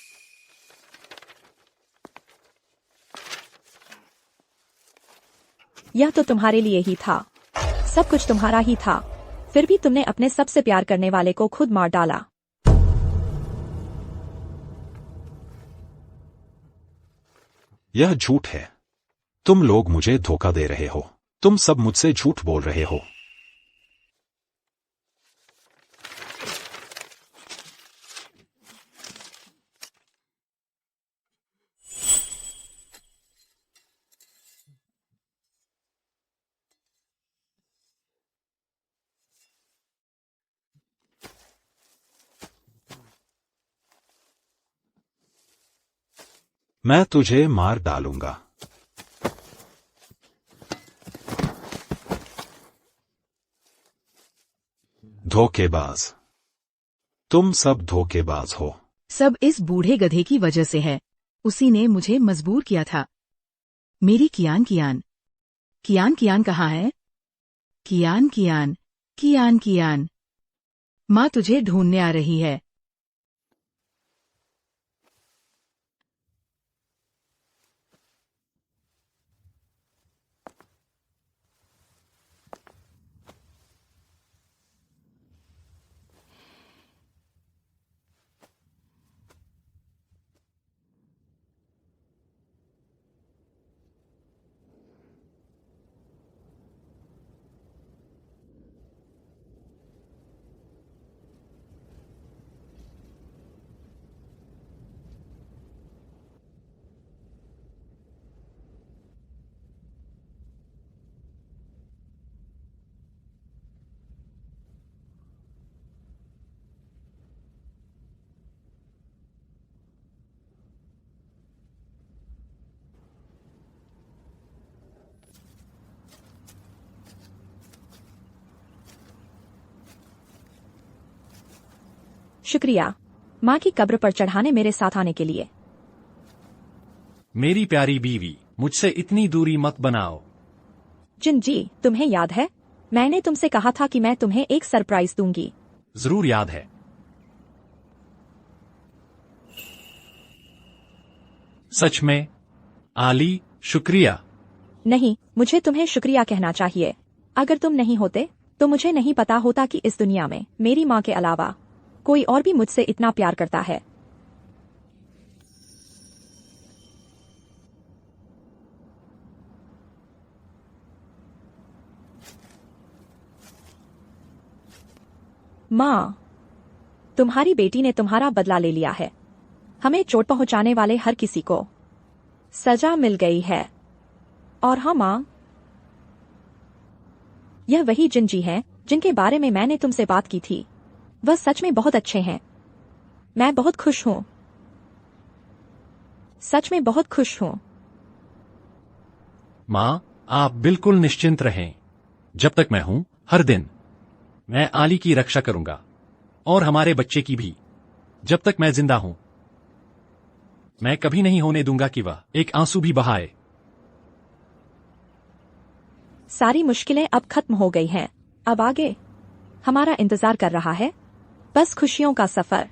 यह तो तुम्हारे लिए ही था। सब कुछ तुम्हारा ही था। फिर भी तुमने अपने सबसे प्यार करने वाले को खुद मार डाला। यह झूठ है। तुम लोग मुझे धोखा दे रहे हो। तुम सब मुझसे झूठ बोल रहे हो। मैं तुझे मार डालूंगा। धोखेबाज। तुम सब धोखेबाज हो। सब इस बूढ़े गधे की वजह से है। उसी ने मुझे मजबूर किया था। मेरी कियान कहाँ है? कियान, माँ तुझे ढूंढने आ रही है। शुक्रिया माँ की कब्र पर चढ़ाने मेरे साथ आने के लिए। मेरी प्यारी बीवी, मुझसे इतनी दूरी मत बनाओ। जिन जी, तुम्हें याद है मैंने तुमसे कहा था कि मैं तुम्हें एक सरप्राइज दूंगी। जरूर याद है। सच में? आली, शुक्रिया। नहीं, मुझे तुम्हें शुक्रिया कहना चाहिए। अगर तुम नहीं होते तो मुझे नहीं पता होता कि इस दुनिया में मेरी माँ के अलावा कोई और भी मुझसे इतना प्यार करता है। माँ, तुम्हारी बेटी ने तुम्हारा बदला ले लिया है। हमें चोट पहुंचाने वाले हर किसी को सजा मिल गई है। और हाँ माँ, यह वही जिन जी हैं जिनके बारे में मैंने तुमसे बात की थी। वह सच में बहुत अच्छे हैं। मैं बहुत खुश हूँ, सच में बहुत खुश हूँ। माँ, आप बिल्कुल निश्चिंत रहें। जब तक मैं हूं, हर दिन मैं आली की रक्षा करूंगा और हमारे बच्चे की भी। जब तक मैं जिंदा हूं, मैं कभी नहीं होने दूंगा कि वह एक आंसू भी बहाए। सारी मुश्किलें अब खत्म हो गई हैं। अब आगे हमारा इंतजार कर रहा है बस खुशियों का सफर।